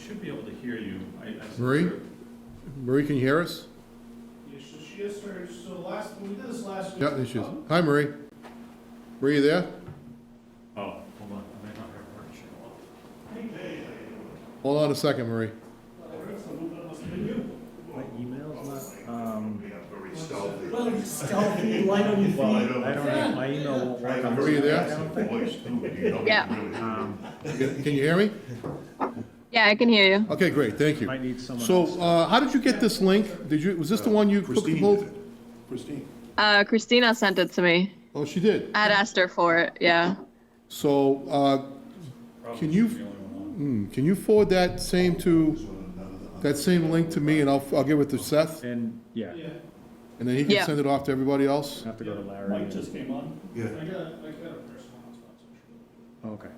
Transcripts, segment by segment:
should be able to hear you. Marie? Marie, can you hear us? Yeah, so she has her, so last, when we did this last week. Yeah, there she is. Hi, Marie. Marie, you there? Oh, hold on, I might not have heard you. Hold on a second, Marie. My email's not, Stealthy, light on your feet. I don't, my email won't work on Marie, you there? Yeah. Can you hear me? Yeah, I can hear you. Okay, great, thank you. Might need someone So, else. how did you get this link? Was this the one you took the vote? Christine. Christina sent it to me. Oh, she did. I had asked her for it, yeah. So, can you forward that same link to me, and I'll give it to Seth, And, yeah, and then he can Yeah. send it off to everybody else? I have to go to Larry. Mike just came on. Yeah. I got a personal hotspot, so Oh, okay.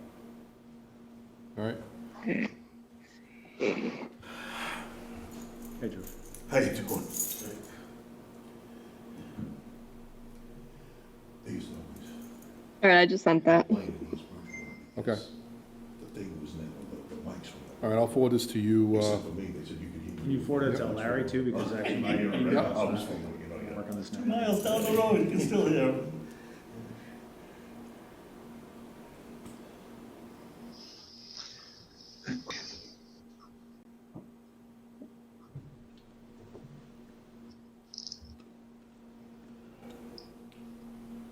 All right. Hey, Drew. How you doing? These numbers. All right, I just sent that. Okay. The thing was never, the mics were. All right, I'll forward this to you. Except for me, they said you could hear. Can you forward it to Larry too, because actually my Yeah, email I was is thinking, not work on this now. miles down the road, you can still hear him.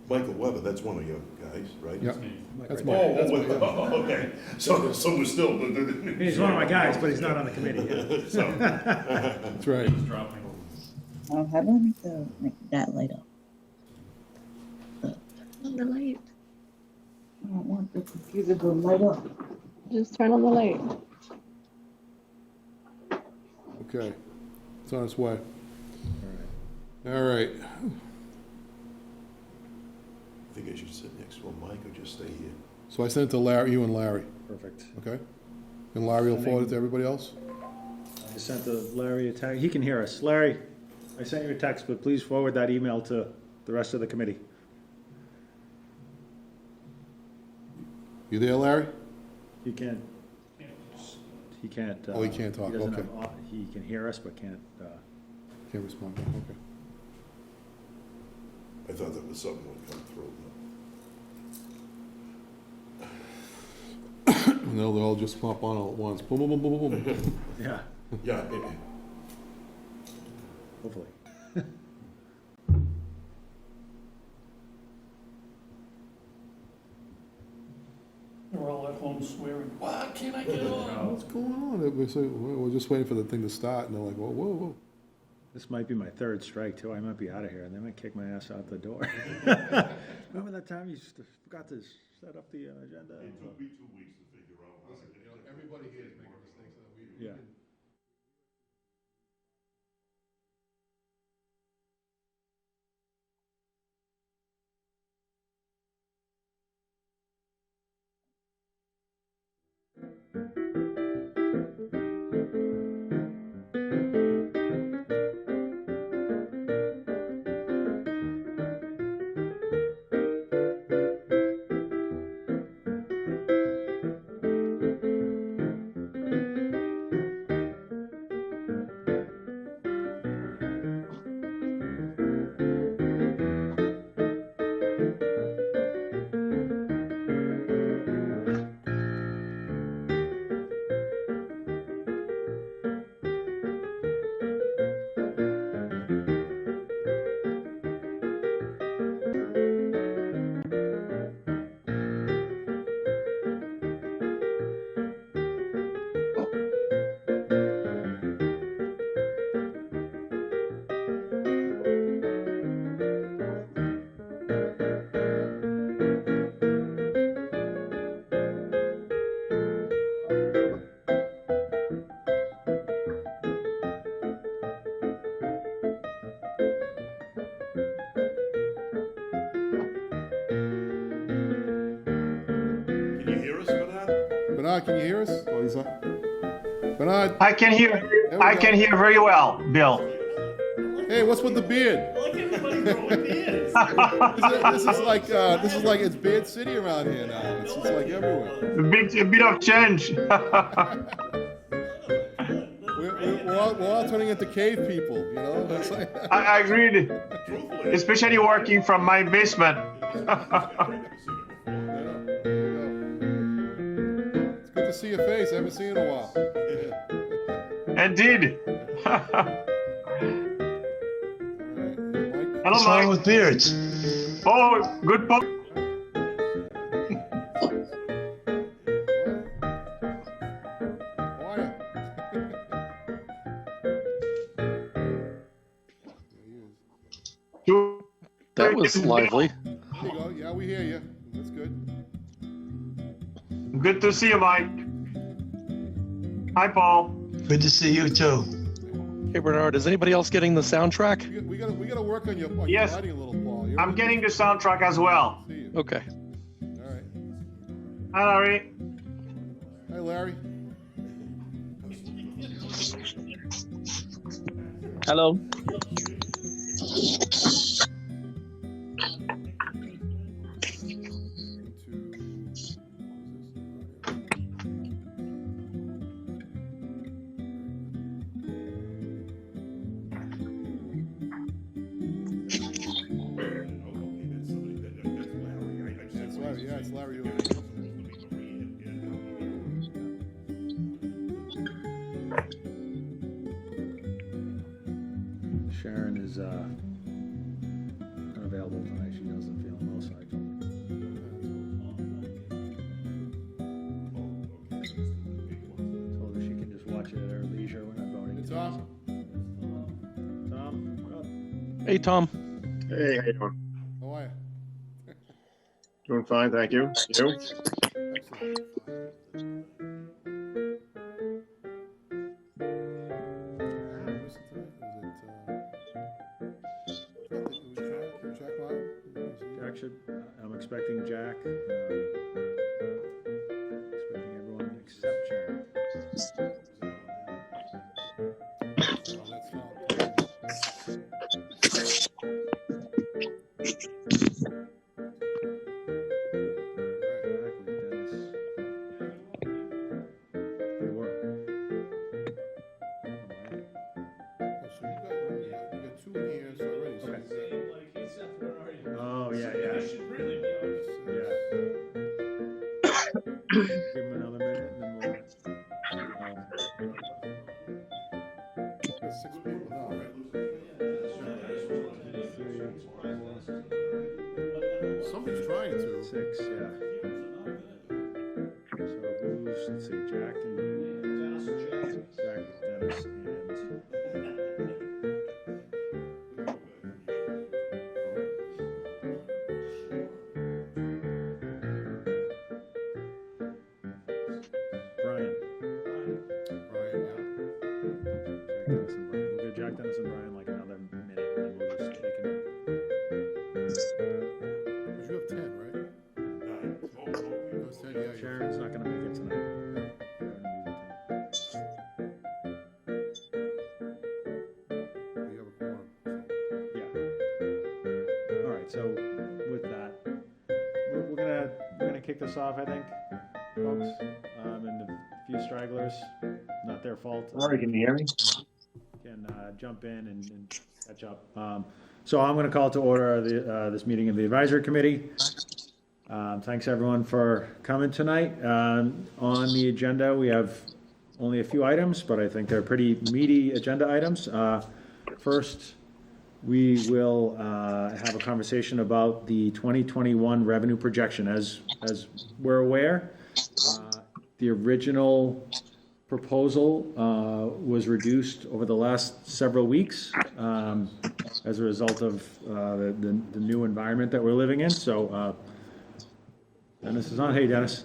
Michael Weber, that's one of your guys, right? Yeah, that's Oh, mine. That's mine. okay. So we're still. He's one of my guys, but he's not on the committee yet. So, That's right. It's dropping. Oh, how do I make that light up? On the light. I don't want the computer to light up. Just turn on the light. Okay. It's on its way. All right. I think I should sit next to Mike or just stay here. So I sent it to Larry, you and Larry, Perfect. okay? And Larry will forward it to everybody else? I sent Larry a text. He can hear us. Larry, I sent you a text, but please forward that email to the rest of the committee. You there, Larry? He can't. He can't. Oh, he can't talk, doesn't okay. have he can hear us, but can't. Can't respond, okay. I thought that was something that would come through. And they'll all just pop on all at once. Boom, boom, boom, boom, boom, boom. Yeah, Yeah, hopefully. They're all at home swearing, why can't I get on? What's going on? We're just waiting for the thing to start, and they're like, whoa, whoa, whoa. This might be my third strike too. I might be out of here, and they might kick my ass out the door. Remember that time you forgot to set up the agenda? it took me 2 weeks to figure out. Everybody here is making mistakes that we Yeah. Can you hear us, Bernard? Bernard, can you hear us? Oh, he's on. Bernard, I can hear. There we I go. can hear very well, Bill. hey, what's with the beard? I like everybody growing beards. This is like it's Beard City around here now. It's just like everywhere. A bit of change. A We're all turning into cave people, you know? It's like- I agreed, especially working from my basement. It's good to see your face. I haven't seen you in a while. Indeed. Hello, What's wrong Mike. with beards? Oh, good point. How are you? That was lively. There you go. Yeah, we hear you. That's good. Good to see you, Mike. Hi, Paul. Good to see you too. Hey, Bernard, is anybody else getting the soundtrack? We gotta work on your Yes. writing a little, Paul. I'm getting the soundtrack as well. See you. Okay. All right. Hi, Larry. Hi, Larry. Hello. That's Larry. Yeah, it's Larry. Sharon is unavailable tonight. She doesn't feel well, so I told her she can just watch it at her leisure. We're not voting. It's Tom. Tom, what up? Hey, Tom. Hey, how you doing? How are you? Doing fine, thank you. You? Excellent. Jack should. I'm expecting Jack. Expecting everyone except Sharon. They were. Oh, yeah, yeah. Yeah. Give him another minute and then we'll. Six people now, right? Somebody's trying to. Six, yeah. So who's, let's see, Jack and Jack, Dennis, and Brian. Brian, yeah. Jack, Dennis, and Brian. We'll give Jack, Dennis, and Brian like another minute, and then we'll just take it. Because you have 10, right? You have 10, yeah. Sharon's not gonna make it tonight. We have a quorum. Yeah. All right, so with that, we're gonna kick this off, I think, folks. And a few stragglers, not their fault. Sorry, can you hear me? Can jump in and catch up. So I'm going to call to order this meeting of the advisory committee. Thanks everyone for coming tonight. On the agenda, we have only a few items, but I think they're pretty meaty agenda items. First, we will have a conversation about the 2021 revenue projection. As we're aware, the original proposal was reduced over the last several weeks as a result of the new environment that we're living in. So Dennis is on. Hey, Dennis.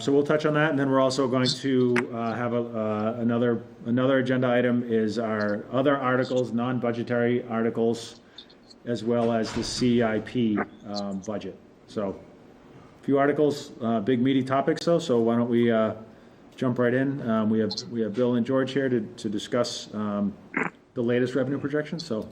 So we'll touch on that, and then we're also going to have another agenda item is our other articles, non-budgetary articles, as well as the CIP budget. So a few articles, big meaty topics though. So why don't we jump right in? We have Bill and George here to discuss the latest revenue projections. So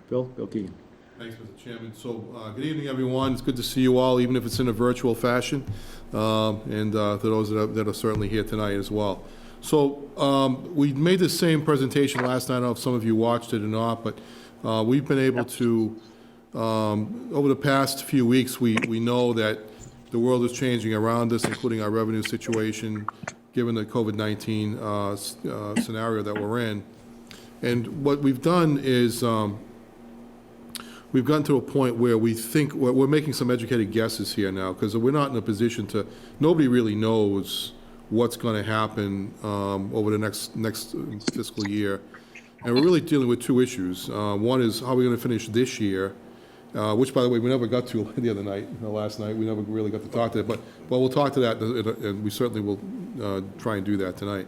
Bill Keegan. Thanks, Mr. Chairman. So, good evening, everyone. It's good to see you all, even if it's in a virtual fashion, and to those that are certainly here tonight as well. So we made the same presentation last night. I don't know if some of you watched it or not, but we've been able to, over the past few weeks, we know that the world is changing around us, including our revenue situation, given the COVID-19 scenario that we're in. And what we've done is we've gotten to a point where we think we're making some educated guesses here now, because we're not in a position to, nobody really knows what's going to happen over the next fiscal year. And we're really dealing with two issues. One is how we're going to finish this year, which, by the way, we never got to the other night, last night. We never really got to talk to it, but we'll talk to that, and we certainly will try and do that tonight.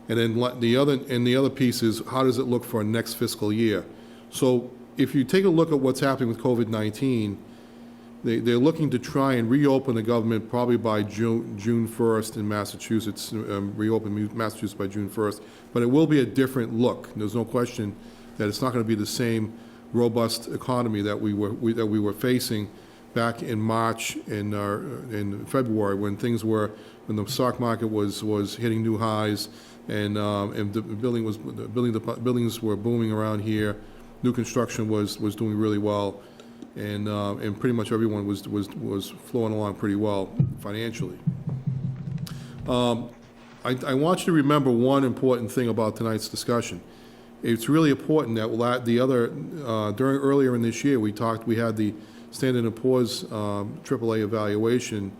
And then the other piece is, how does it look for our next fiscal year? So if you take a look at what's happening with COVID-19, they're looking to try and reopen the government probably by June 1st in Massachusetts, reopen Massachusetts by June 1st. But it will be a different look. There's no question that it's not going to be the same robust economy that we were facing back in March and in February, when the stock market was hitting new highs, and the buildings were booming around here. New construction was doing really well, and pretty much everyone was flowing along pretty well financially. I want you to remember one important thing about tonight's discussion. It's really important that earlier in this year we had the Standard & Poor's AAA evaluation,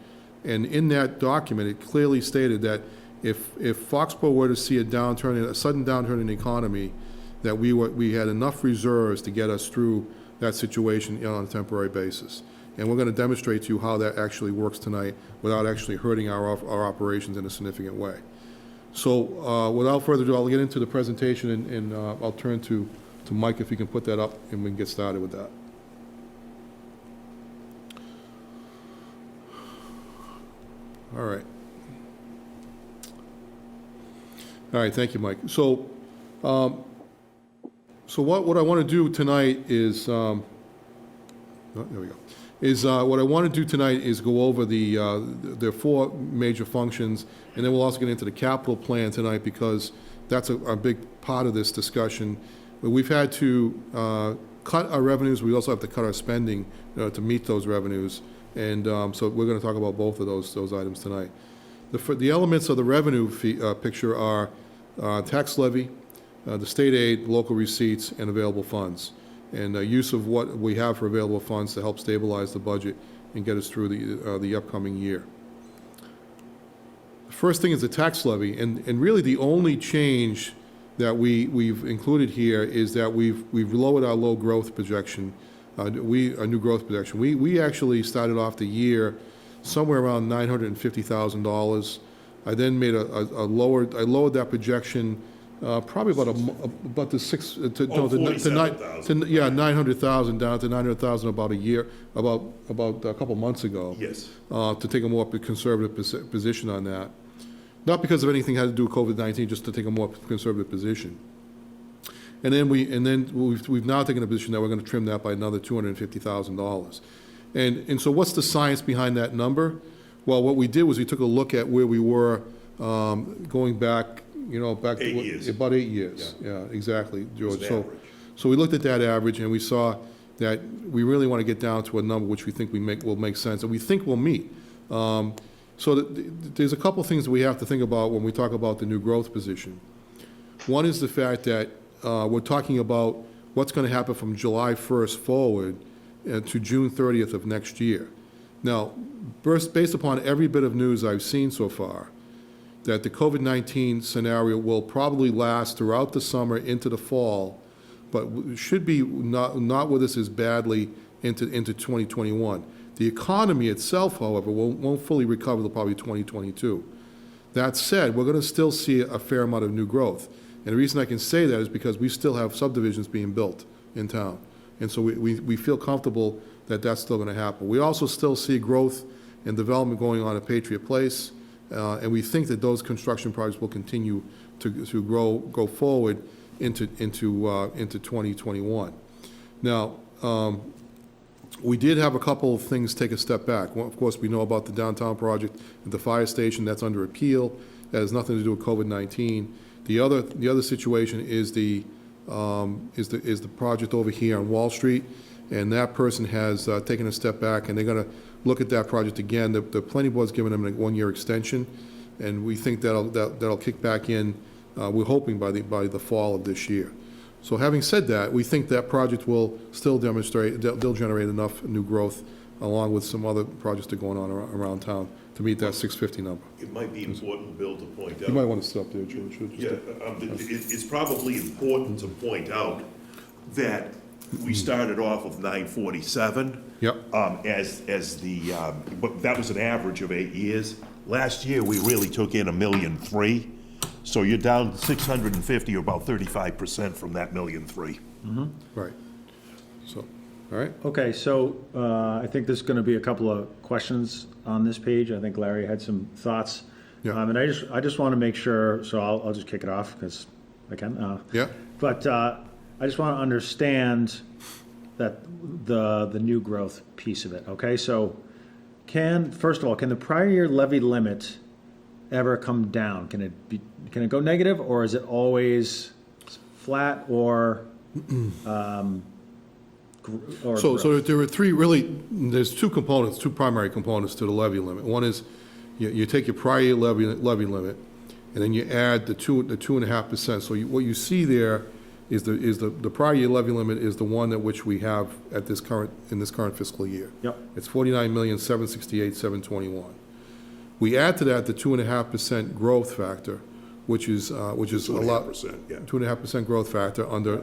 and in that document it clearly stated that if Foxborough were to see a sudden downturn in the economy, that we had enough reserves to get us through that situation on a temporary basis. And we're going to demonstrate to you how that actually works tonight without actually hurting our operations in a significant way. So without further ado, I'll get into the presentation, and I'll turn to Mike if you can put that up, and we can get started with that. All right. All right, thank you, Mike. So what I want to do tonight is, there we go. What I want to do tonight is go over the four major functions, and then we'll also get into the capital plan tonight, because that's a big part of this discussion. But we've had to cut our revenues. We also have to cut our spending to meet those revenues, and so we're going to talk about both of those items tonight. The elements of the revenue picture are tax levy, the state aid, local receipts, and available funds, and use of what we have for available funds to help stabilize the budget and get us through the upcoming year. The first thing is the tax levy, and really the only change that we've included here is that we've lowered our low growth projection, our new growth projection. We actually started off the year somewhere around $950,000. I then made I lowered that projection probably about the six to 900,000 down to 900,000 about a couple months ago. Yes. To take a more conservative position on that, not because of anything had to do with COVID-19, just to take a more conservative position. And then we've now taken a position that we're going to trim that by another $250,000. And so what's the science behind that number? Well, what we did was we took a look at where we were going back, back 8 years. About 8 years. Yeah, exactly, George. Average. So we looked at that average, and we saw that we really want to get down to a number which we think will make sense, and we think we'll meet. So there's a couple things that we have to think about when we talk about the new growth position. One is the fact that we're talking about what's going to happen from July 1st forward to June 30th of next year. Now, based upon every bit of news I've seen so far, that the COVID-19 scenario will probably last throughout the summer into the fall, but should be not with us as badly into 2021. The economy itself, however, won't fully recover till probably 2022. That said, we're going to still see a fair amount of new growth. And the reason I can say that is because we still have subdivisions being built in town. And so we feel comfortable that that's still going to happen. We also still see growth and development going on at Patriot Place, and we think that those construction projects will continue to go forward into 2021. Now, we did have a couple of things take a step back. Well, of course, we know about the downtown project at the fire station. That's under appeal. that has nothing to do with COVID-19. The other situation is the project over here on Wall Street, and that person has taken a step back, and they're going to look at that project again. The planning board's given them a one-year extension, and we think that'll kick back in. We're hoping by the fall of this year. So having said that, we think that project will still they'll generate enough new growth, along with some other projects that are going on around town, to meet that 650 number. It might be important, Bill, to point out. You might want to sit up there, George. Yeah, it's probably important to point out that we started off with 947. Yep. As the, but that was an average of 8 years. Last year, we really took in 1.3 million. So you're down 650, or about 35% from that 1.3 million. Right. So, all right. Okay, so I think there's going to be a couple of questions on this page. I think Larry had some thoughts. Yeah. And I just want to make sure, so I'll just kick it off because I can. Yeah. But I just want to understand that the new growth piece of it. Okay, so first of all, can the prior year levy limit ever come down? Can it go negative, or is it always flat, or So there are there's two primary components to the levy limit. One is you take your prior year levy limit, and then you add the 2.5%. So what you see there is the prior year levy limit is the one at which we have in this current fiscal year. Yep. It's 49,768,721. We add to that the 2.5% growth factor, which is a lot. 2.5%, yeah. 2.5% growth factor under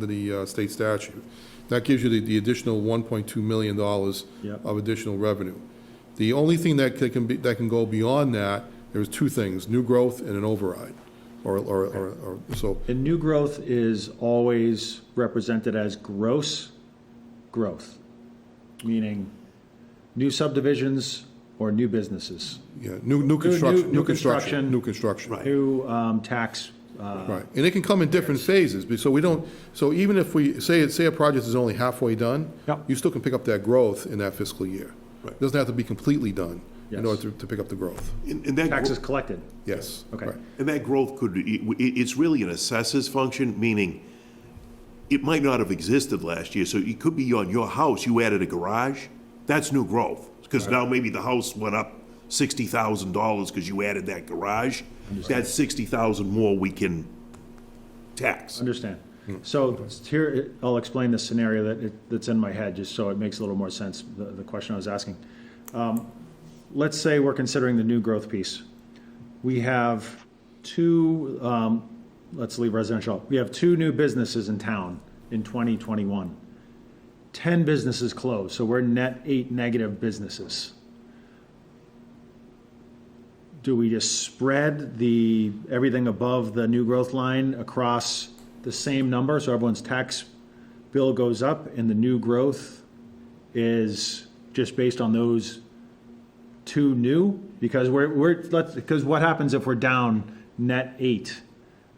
the state statute. That gives you the additional $1.2 million Yep. of additional revenue. The only thing that can go beyond that, there's two things: new growth and an override, or so. And new growth is always represented as gross growth, meaning new subdivisions or new businesses. Yeah, new construction, new construction. new construction. Right. New tax. Right, and it can come in different phases, so so even if we say a project is only halfway done, Yep. you still can pick up that growth in that fiscal year. Right. It doesn't have to be completely done in Yes. order to pick up the growth. And that Taxes collected. Yes. Okay. Right. And that growth it's really an assessor's function, meaning it might not have existed last year. So it could be on your house, you added a garage, that's new growth. Because now maybe the house went up $60,000 because you added that garage. That's 60,000 more we can tax. Understand. So here, I'll explain the scenario that's in my head, just so it makes a little more sense, the question I was asking. Let's say we're considering the new growth piece. We have let's leave residential. We have 2 new businesses in town in 2021. 10 businesses closed, so we're net 8 negative businesses. Do we just spread everything above the new growth line across the same number, so everyone's tax bill goes up, and the new growth is just based on those 2 new? Because because what happens if we're down net 8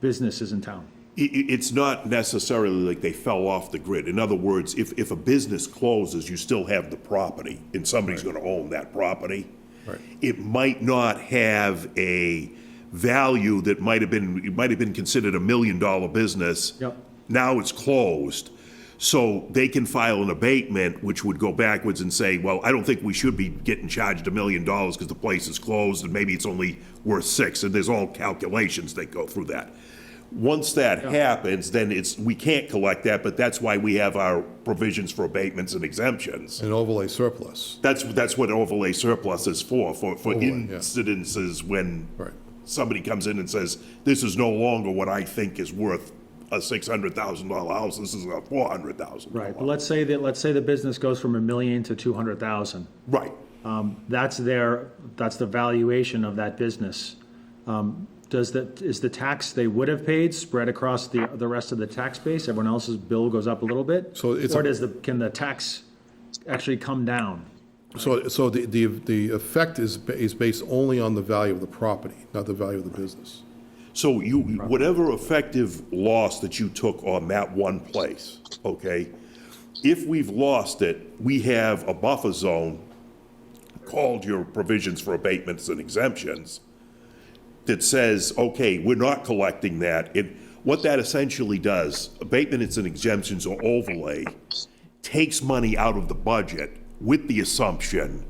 businesses in town? It's not necessarily like they fell off the grid. In other words, if a business closes, you still have the property, and somebody's going to own that property. Right. It might not have a value that might have been considered $1 million business. Yep. Now it's closed. So they can file an abatement, which would go backwards and say, well, I don't think we should be getting charged $1 million because the place is closed, and maybe it's only worth 6, and there's all calculations that go through that. Once that happens, then we can't collect that, but that's why we have our provisions for abatements and exemptions. An overlay surplus. That's what overlay surplus is for Overlay, yeah. incidences when Right. somebody comes in and says, this is no longer what I think is worth a $600,000 house, this is a $400,000. Right, but let's say the business goes from $1 million to $200,000. Right. That's the valuation of that business. Is the tax they would have paid spread across the rest of the tax base? Everyone else's bill goes up a little bit? So it's Or can the tax actually come down? So the effect is based only on the value of the property, not the value of the business. So whatever effective loss that you took on that one place, okay, if we've lost it, we have a buffer zone called your provisions for abatements and exemptions. that says, okay, we're not collecting that. What that essentially does, abatement, it's an exemptions or overlay, takes money out of the budget with the assumption,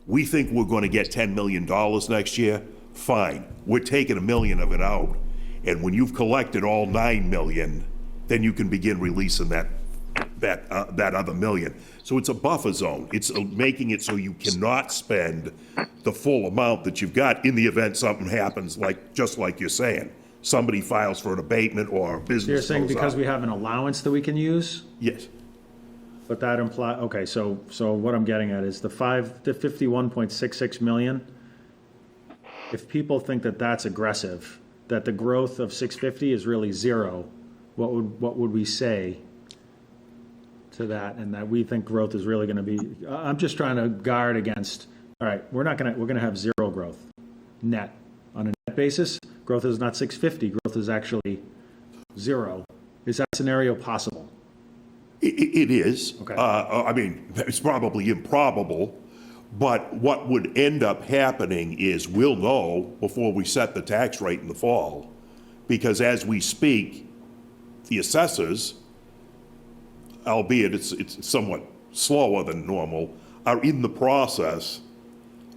we think we're going to get $10 million next year, fine. We're taking $1 million of it out. And when you've collected all $9 million, then you can begin releasing that other $1 million. So it's a buffer zone. It's making it so you cannot spend the full amount that you've got in the event something happens, just like you're saying. Somebody files for an abatement or a business So you're saying goes because up. we have an allowance that we can use? Yes. But that imply, okay, so what I'm getting at is the 51.66 million, if people think that that's aggressive, that the growth of 650 is really zero, what would we say to that? And that we think growth is really gonna be, I'm just trying to guard against, all right, we're gonna have zero growth, net. On a net basis, growth is not 650, growth is actually zero. Is that scenario possible? It is. Okay. I mean, it's probably improbable, but what would end up happening is we'll know before we set the tax rate in the fall. Because as we speak, the assessors, albeit it's somewhat slower than normal, are in the process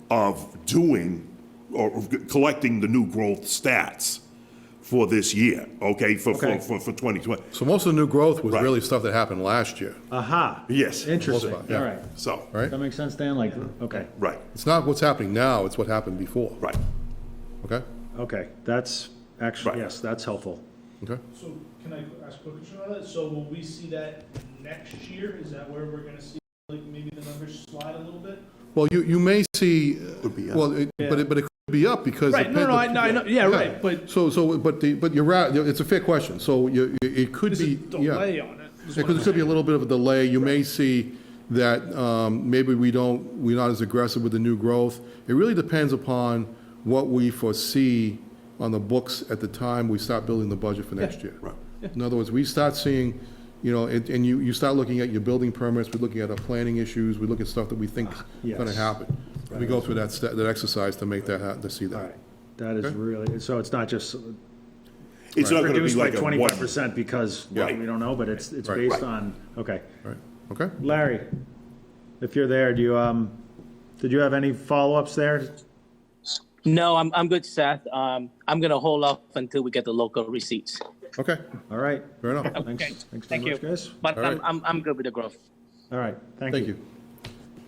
of doing or collecting the new growth stats for this year, okay, for 2020. So most of the new growth was Right. really stuff that happened last year. Aha. Yes. Interesting, Most of it, yeah. all right. So, Right. That makes sense, Dan? Like, okay, right, It's not what's happening now, it's what happened before, right. okay? okay, that's actually, Right. yes, that's helpful. Okay? So can I ask a question on that? So will we see that next year? Is that where we're gonna see, like, maybe the numbers slide a little bit? Well, you may see, Could be up. well, but it could be up because. Right, no, I know, yeah, right, but But you're right, it's a fair question, so it could there's a be, yeah. delay on it. is what Because I'm it could be a saying. little bit of a delay. You may see that maybe we're not as aggressive with the new growth. It really depends upon what we foresee on the books at the time we start building the budget for next year. Right. In other words, we start seeing, and you start looking at your building permits, we're looking at our planning issues, we look at stuff that we think is going to Yes. happen. We go through that exercise to make that happen, to see All that. right, that is Okay. really, so it's not just It's not gonna be reduced by like a 25% because Right. we don't know, but it's Right. based Right. on, okay. Right, okay? Larry, if you're there, did you have any follow-ups there? No, I'm good, Seth. I'm gonna hold off until we get the local receipts. Okay, All right, fair enough. Okay. thanks very Thank much, you. guys. But All right. I'm good with the growth. All right, thank Thank you. you.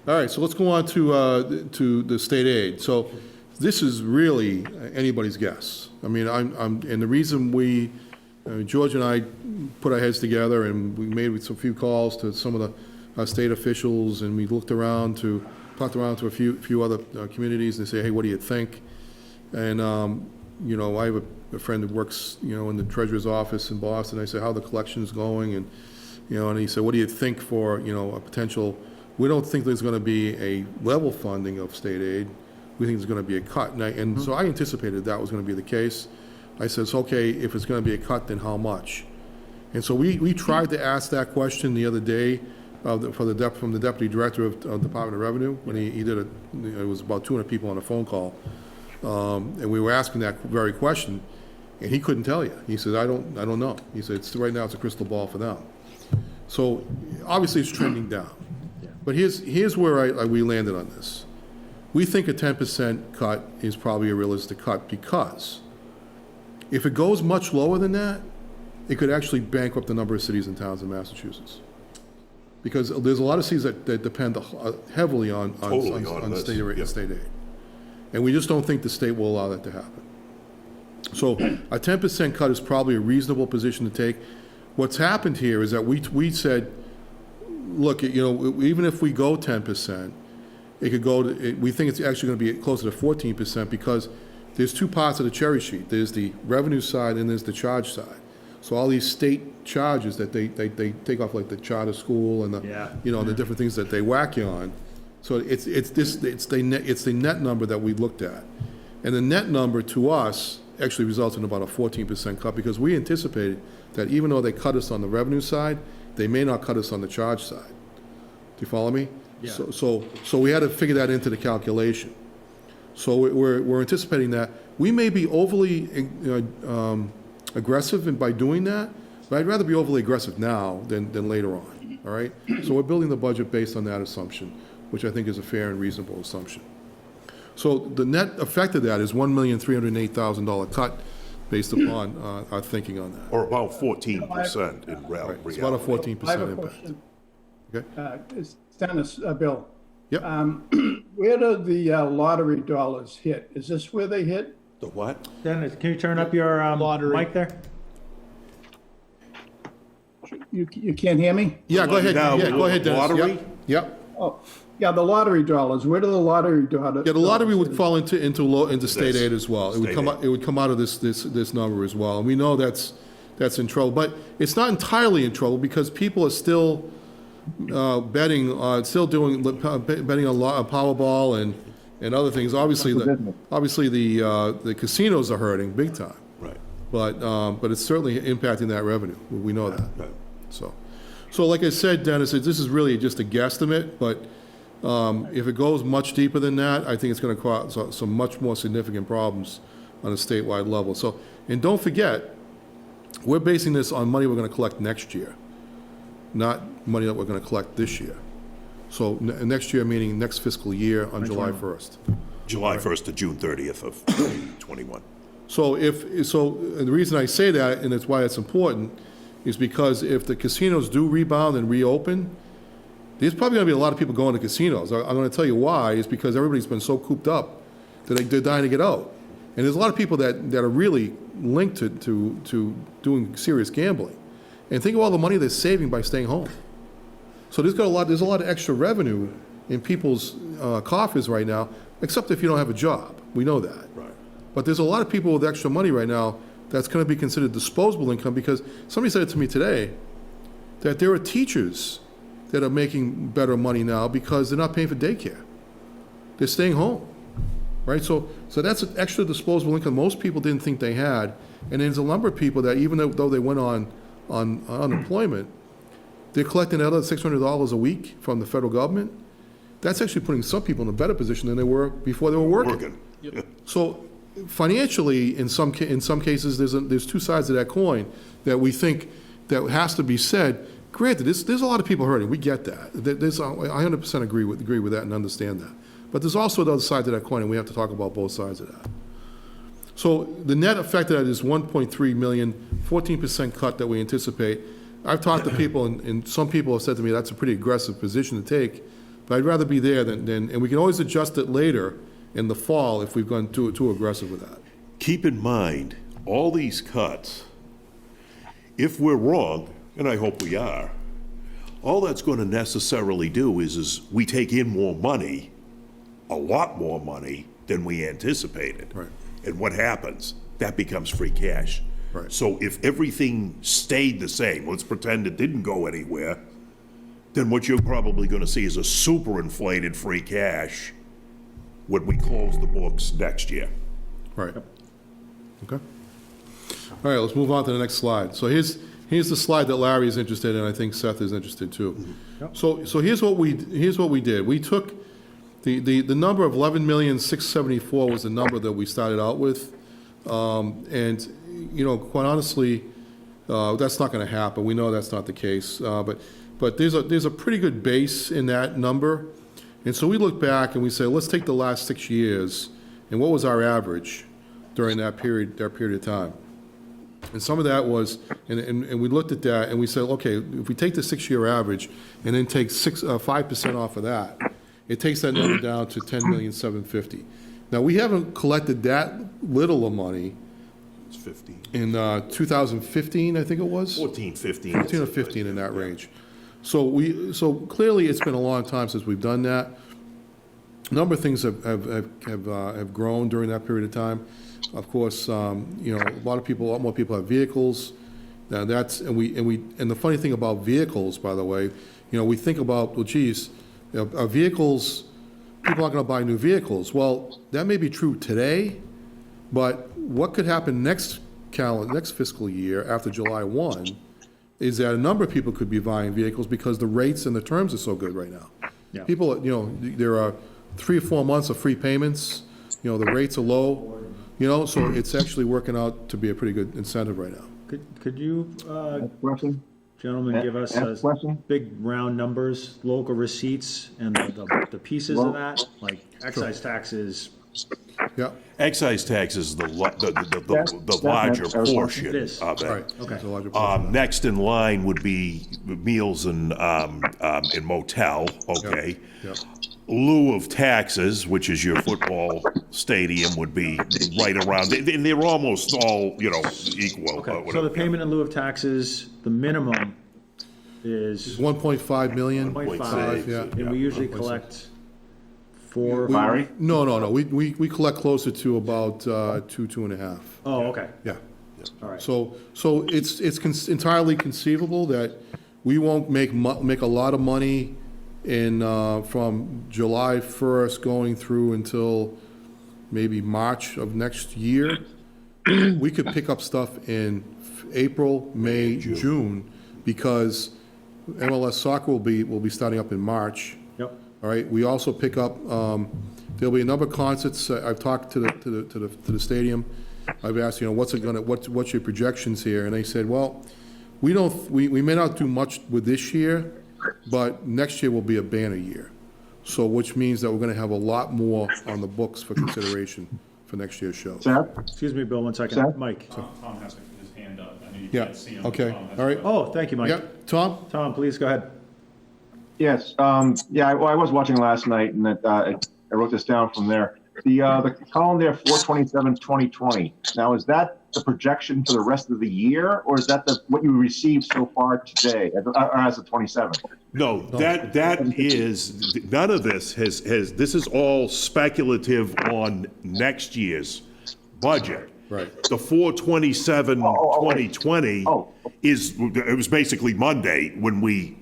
All right, so let's go on to the state aid. So this is really anybody's guess. I mean, and the reason George and I put our heads together and we made some few calls to some of the state officials and we talked around to a few other communities and say, hey, what do you think? And, I have a friend that works, in the treasurer's office in Boston. I said, how the collection is going? And, and he said, what do you think for, a potential, we don't think there's going to be a level funding of state aid. We think there's going to be a cut. And so I anticipated that was going to be the case. I said, okay, if it's going to be a cut, then how much? And so we tried to ask that question the other day from the deputy director of Department of Revenue when he did it was about 200 people on a phone call. And we were asking that very question, and he couldn't tell you. He said, I don't know. He said, right now it's a crystal ball for them. So obviously it's trending down. But here's where we landed on this. We think a 10% cut is probably a realistic cut because if it goes much lower than that, it could actually bankrupt a number of cities and towns in Massachusetts. Because there's a lot of cities that depend heavily on this, state aid. And we just don't think the state will allow that to happen. So a 10% cut is probably a reasonable position to take. What's happened here is that we said, look, even if we go 10%, it could go to, we think it's actually going to be closer to 14% because there's two parts of the cherry sheet. There's the revenue side and there's the charge side. So all these state charges that they take off, like the charter school and the different things that they whack you on. So it's the net number that we looked at, and the net number to us actually results in about a 14% cut because we anticipated that even though they cut us on the revenue side, they may not cut us on the charge side. Do you follow me? Yeah. So we had to figure that into the calculation. So we're anticipating that, we may be overly aggressive by doing that, but I'd rather be overly aggressive now than later on, all right? So we're building the budget based on that assumption, which I think is a fair and reasonable assumption. So the net effect of that is $1,308,000 cut based upon our thinking on that. Or about 14% in Right, it's about a reality. 14% I have a impact. question. Okay. It's Dennis, Bill. Yep. Where do the lottery dollars hit? Is this where they hit? The what? Dennis, can you turn up your Lottery. mic there? You can't hear me? Yeah, go ahead, Now, yeah, go ahead, Dennis. lottery? Yep, Yep. Oh, yeah, the lottery dollars. Where do the lottery dollars? Yeah, the lottery would fall into state This. aid as well. It would State come aid. out, it would come out of this number as well. And we know that's in trouble. But it's not entirely in trouble because people are still betting, still doing, betting on Powerball and other things. Obviously, the casinos are hurting big time. Right. But it's certainly impacting that revenue. We know that. Right. So like I said, Dennis, this is really just a guesstimate, but if it goes much deeper than that, I think it's going to cause some much more significant problems on a statewide level. So, and don't forget, we're basing this on money we're going to collect next year, not money that we're going to collect this year. So next year, meaning next fiscal year on July 1st. July 1st to June 30th of 21. So and the reason I say that, and that's why it's important, is because if the casinos do rebound and reopen, there's probably going to be a lot of people going to casinos. I'm going to tell you why, is because everybody's been so cooped up that they're dying to get out. And there's a lot of people that are really linked to doing serious gambling. And think of all the money they're saving by staying home. So there's a lot of extra revenue in people's coffers right now, except if you don't have a job. We know that. Right. But there's a lot of people with extra money right now that's going to be considered disposable income, because somebody said it to me today that there are teachers that are making better money now because they're not paying for daycare. They're staying home, right? So that's an extra disposable income most people didn't think they had. And there's a number of people that even though they went on unemployment, they're collecting another $600 a week from the federal government. That's actually putting some people in a better position than they were before they were working. So financially, in some cases, there's two sides of that coin that we think that has to be said. Granted, there's a lot of people hurting. We get that. I 100% agree with that and understand that. But there's also the other side to that coin, and we have to talk about both sides of that. So the net effect of that is 1.3 million, 14% cut that we anticipate. I've talked to people, and some people have said to me that's a pretty aggressive position to take. But I'd rather be there than and we can always adjust it later in the fall if we've gone too aggressive with that. Keep in mind, all these cuts, if we're wrong, and I hope we are, all that's going to necessarily do is we take in more money, a lot more money than we anticipated. Right. And what happens? That becomes free cash. Right. So if everything stayed the same, let's pretend it didn't go anywhere, then what you're probably going to see is a super inflated free cash when we close the books next year. Right. Okay. All right, let's move on to the next slide. So here's the slide that Larry is interested in, and I think Seth is interested too. So here's what we did. We took the number of 11,674,000 was the number that we started out with, and quite honestly, that's not going to happen. We know that's not the case, but there's a pretty good base in that number. And so we look back and we say, let's take the last 6 years, and what was our average during that period of time? And some of that was, and we looked at that and we said, okay, if we take the 6-year average and then take 5% off of that, it takes that number down to 10,750,000. Now, we haven't collected that little of money It's 15. in 2015, I think it was? 14, 15. 14 or 15 in that range. So clearly it's been a long time since we've done that. A number of things have grown during that period of time. Of course, a lot more people have vehicles. Now and the funny thing about vehicles, by the way, we think about, well, geez, vehicles, people aren't going to buy new vehicles. Well, that may be true today, but what could happen next fiscal year after July 1 is that a number of people could be buying vehicles because the rates and the terms are so good right now. Yeah. People, there are 3 or 4 months of free payments. The rates are low. You know, so it's actually working out to be a pretty good incentive right now. Could you, Question? gentlemen, give us Question? big round numbers, local receipts, and the pieces of that, like excise taxes? Yeah, Excise tax is the larger portion It is. of it. right. Okay. It's a larger portion. Next in line would be meals and motel, okay? Yep. Lieu of taxes, which is your football stadium, would be right around, and they're almost all, equal. Okay, so whatever. the payment in lieu of taxes, the minimum is 1.5 million. 1.5, yeah. and we usually collect 4. Larry? No, we collect closer to about 2.5. Oh, okay, Yeah. all right. So it's entirely conceivable that we won't make a lot of money in, from July 1st going through until maybe March of next year. We could pick up stuff in April, May, June, because MLS soccer will be starting up in March. Yep. All right, we also pick up, there'll be a number of concerts. I've talked to the stadium. I've asked, what's your projections here? And they said, well, we may not do much with this year, but next year will be a banner year. So, which means that we're gonna have a lot more on the books for consideration for next year's show. Seth? Excuse me, Bill, one second. Seth? Mike. Tom has his hand up. I know you Yeah, can't see him. okay, Tom has all right. his- Oh, thank you, Mike. Yep, Tom? Tom, please go ahead. Yes, yeah, well, I was watching last night and that, I wrote this down from there. The column there, 4/27/2020. Now, is that the projection for the rest of the year, or is that what you received so far today, or as of 27th? No, that is, none of this this is all speculative on next year's budget. Right. The 4/27/2020 Oh. it was basically Monday when we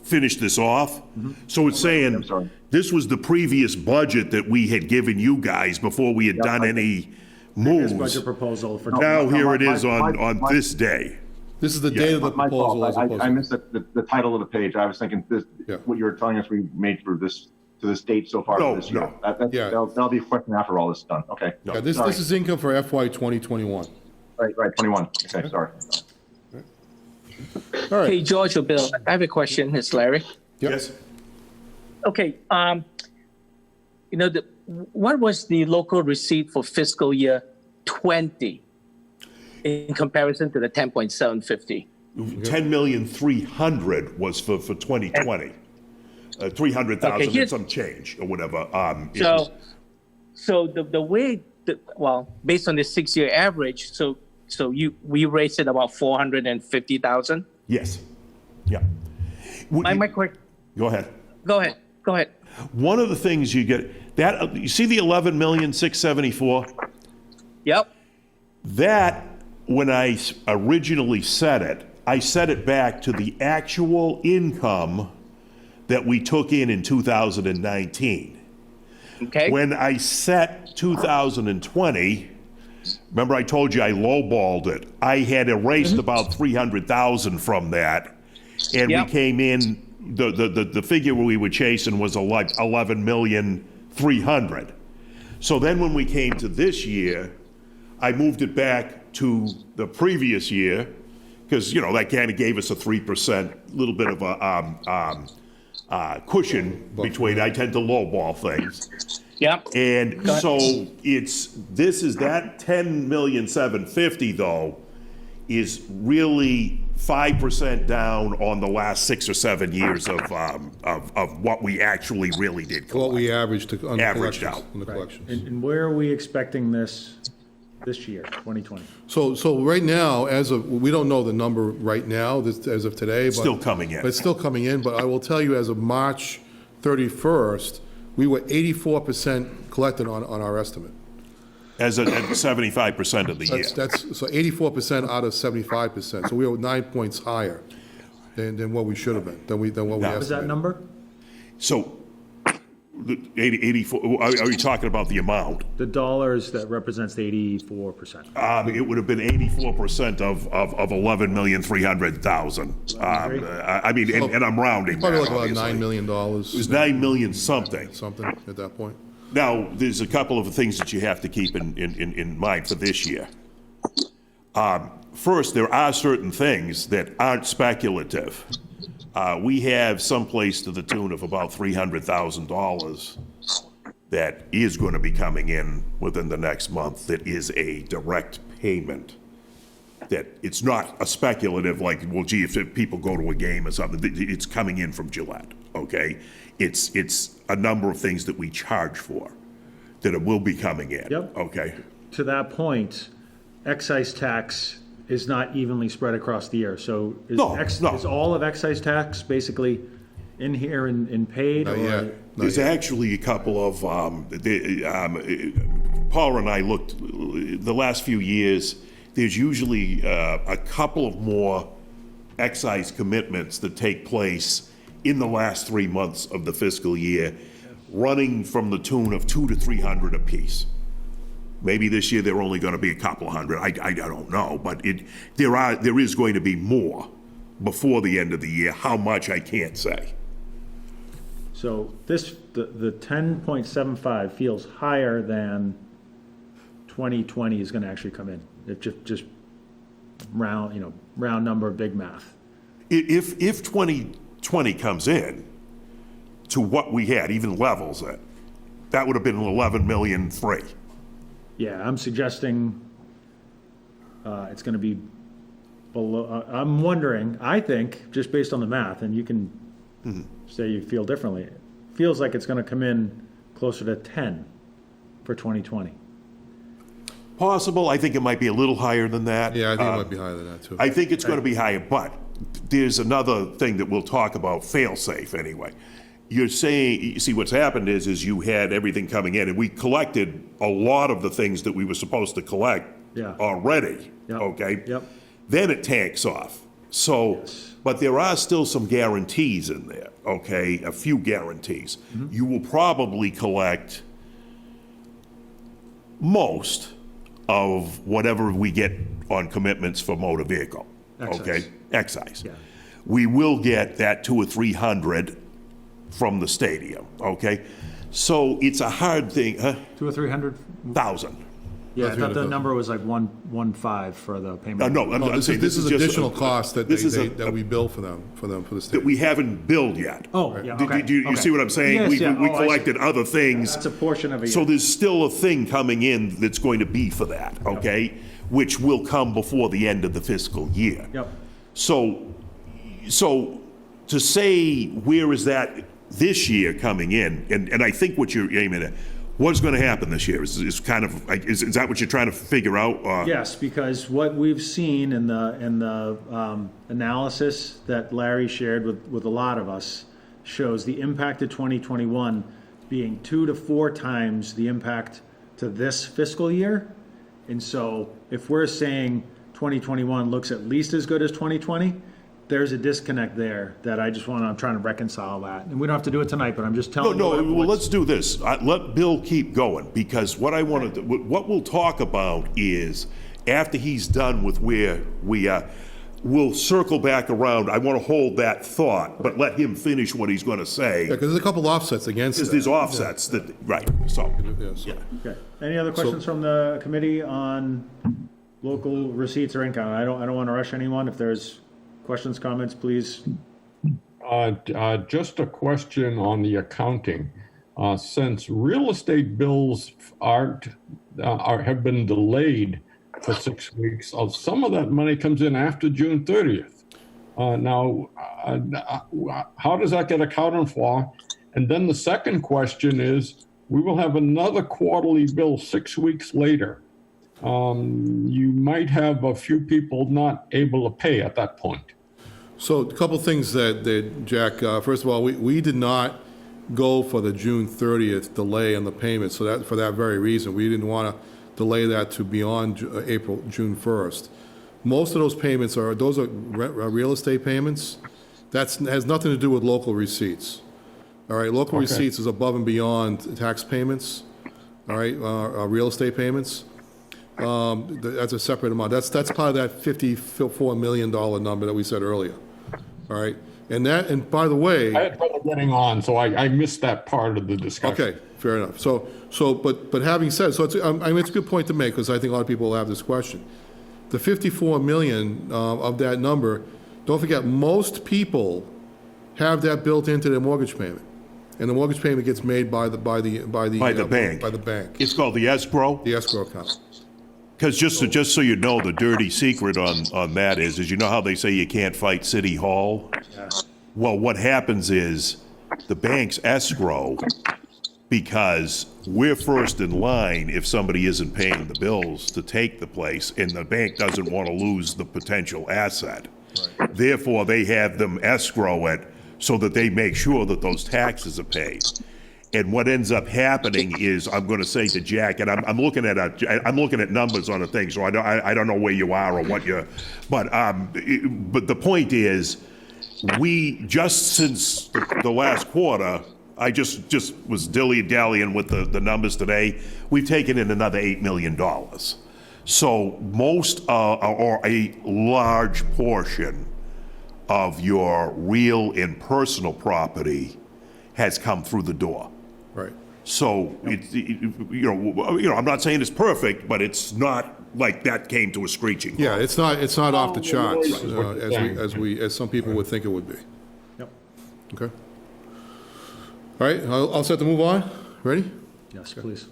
finished this off. So it's saying, I'm sorry. this was the previous budget that we had given you guys before we had done any This moves. budget proposal for. Now, here my- it is my- on my- this day. This is the date of the My proposal fault, as opposed I to. missed the title of the page. I was thinking this, Yeah. what you were telling us we made for this, to this date so far No, for this year. no. Yeah. That'll be a question after all this is done, okay. Yeah, this Sorry. is income for FY 2021. Right, 21, okay, sorry. All right. Hey, George or Bill, I have a question. It's Larry. Yep. Yes? Okay, what was the local receipt for fiscal year 20 in comparison to the 10.750? 10,300,000 was for 2020. 300,000 Okay, and here's- some change or whatever. So the way, based on the 6-year average, we raised it about 450,000. Yes. Yeah. My quick, Go ahead. go ahead. One of the things you get, you see the 11,674,000? Yep. That, when I originally set it, I set it back to the actual income that we took in 2019. Okay. When I set 2020, remember I told you I lowballed it. I had erased about 300,000 from that, and Yep. we came in. The figure we were chasing was like 11,300,000. So then when we came to this year, I moved it back to the previous year because that kind of gave us a 3%, little bit of a cushion between. I tend to lowball things. Yep. And so this is that 10,750,000 though is really 5% down on the last 6 or 7 years of what we actually really did collect. What we averaged on the Averaged collections. out. On the collections. And where are we expecting this year, 2020? So right now, we don't know the number right now, as of today, but. Still coming in. But it's still coming in, but I will tell you, as of March 31st, we were 84% collected on our estimate. As at 75% of the year. So 84% out of 75%, so we were 9 points higher than what we should have been, than what we estimated. What was that number? So, the 84, are you talking about the amount? The dollars that represents the 84%. It would have been 84% of 11,300,000. I mean, and I'm rounding Probably that, like about obviously. $9 million. It was 9 million something. Something at that point. Now, there's a couple of things that you have to keep in mind for this year. First, there are certain things that aren't speculative. We have someplace to the tune of about $300,000 that is going to be coming in within the next month that is a direct payment. That it's not a speculative like, well, gee, if people go to a game or something, it's coming in from Gillette, okay? It's a number of things that we charge for that it will be coming in, Yep. okay? To that point, excise tax is not evenly spread across the year. So is No. is all of excise tax basically in here and paid? Not or- yet. Not There's yet. actually a couple of, Paula and I looked, the last few years, there's usually a couple of more excise commitments that take place in the last 3 months of the fiscal year, running from the tune of 200 to 300 apiece. Maybe this year they're only going to be a couple of hundred. I don't know, but there is going to be more before the end of the year. How much, I can't say. So the 10.75 feels higher than 2020 is going to actually come in. It just round number, big math. If 2020 comes in to what we had, even levels it, that would have been 11 million free. Yeah, I'm suggesting it's going to be below. I'm wondering, I think, just based on the math, and you can say you feel differently, it feels like it's going to come in closer to 10 for 2020. Possible. I think it might be a little higher than that. Yeah, I think it might be higher than that, too. I think it's going to be higher, but there's another thing that we'll talk about, fail-safe anyway. You're saying, you see, what's happened is you had everything coming in, and we collected a lot of the things that we were supposed to collect Yeah. already, Yep. okay? Yep. Then it tanks off. So, but there are still some guarantees in there, okay? A few guarantees. You will probably collect most of whatever we get on commitments for motor vehicle, okay? Excise. Excise. Yeah. We will get that 200 or 300 from the stadium, okay? So it's a hard thing, huh? 200 or 300? 1,000. Yeah, I thought the 300,000. number was like 115 for the payment. No, I'm This saying is just additional a- cost that this is that we bill for the that state. we haven't billed yet. Oh, yeah, okay. Do you okay. see what I'm saying? Yes, We yeah. we Oh, I see. collected other things. That's a portion of a year. So there's still a thing coming in that's going to be for that, okay? Which will come before the end of the fiscal year. Yep. So to say, where is that this year coming in? And I think what you're aiming at, what's going to happen this year is kind of, like, is that what you're trying to figure out? Yes, because what we've seen in the analysis that Larry shared with a lot of us shows the impact of 2021 being 2 to 4 times the impact to this fiscal year. And so if we're saying 2021 looks at least as good as 2020, there's a disconnect there that I'm trying to reconcile that. And we don't have to do it tonight, but I'm just telling you. Well, let's do this. Let Bill keep going, because what I want to, what we'll talk about is, after he's done with where we are, we'll circle back around. I want to hold that thought, but let him finish what he's going to say. Yeah, because there's a couple offsets against Because that. there's offsets that, right, so. Yeah, so- Okay. Any other questions from the committee on local receipts or income? I don't want to rush anyone. If there's questions, comments, please. Just a question on the accounting. Since real estate bills have been delayed for 6 weeks, some of that money comes in after June 30th. Now, how does that get accounted for? And then the second question is, we will have another quarterly bill 6 weeks later. You might have a few people not able to pay at that point. So a couple things that Jack, first of all, we did not go for the June 30th delay on the payment, so that, for that very reason, we didn't want to delay that to beyond June 1st. Most of those payments are real estate payments. That has nothing to do with local receipts. All right, local receipts is above and beyond tax payments, all right, real estate payments. That's a separate amount. That's part of that $54 million number that we said earlier. All right, And by the way. I had trouble getting on, so I missed that part of the discussion. Okay, fair enough. But having said, so it's, I mean, it's a good point to make, because I think a lot of people will have this question. The 54 million of that number, don't forget, most people have that built into their mortgage payment. And the mortgage payment gets made by the bank. By the bank. It's called the escrow? The escrow account. Because just so you know, the dirty secret on that is you know how they say you can't fight City Hall? Well, what happens is the bank's escrow, because we're first in line if somebody isn't paying the bills to take the place, and the bank doesn't want to lose the potential asset. Right. Therefore, they have them escrow it so that they make sure that those taxes are paid. And what ends up happening is, I'm going to say to Jack, and I'm looking at numbers on a thing, so I don't know where you are or what you're, but the point is, we just since the last quarter, I just was dilly-dallying with the numbers today. We've taken in another $8 million. So most or a large portion of your real and personal property has come through the door. Right. So I'm not saying it's perfect, but it's not like that came to a screeching halt. Yeah, it's not off the charts as some people would think it would be. Yep. Okay. All right, I'll set to move on. Ready? Yes, please.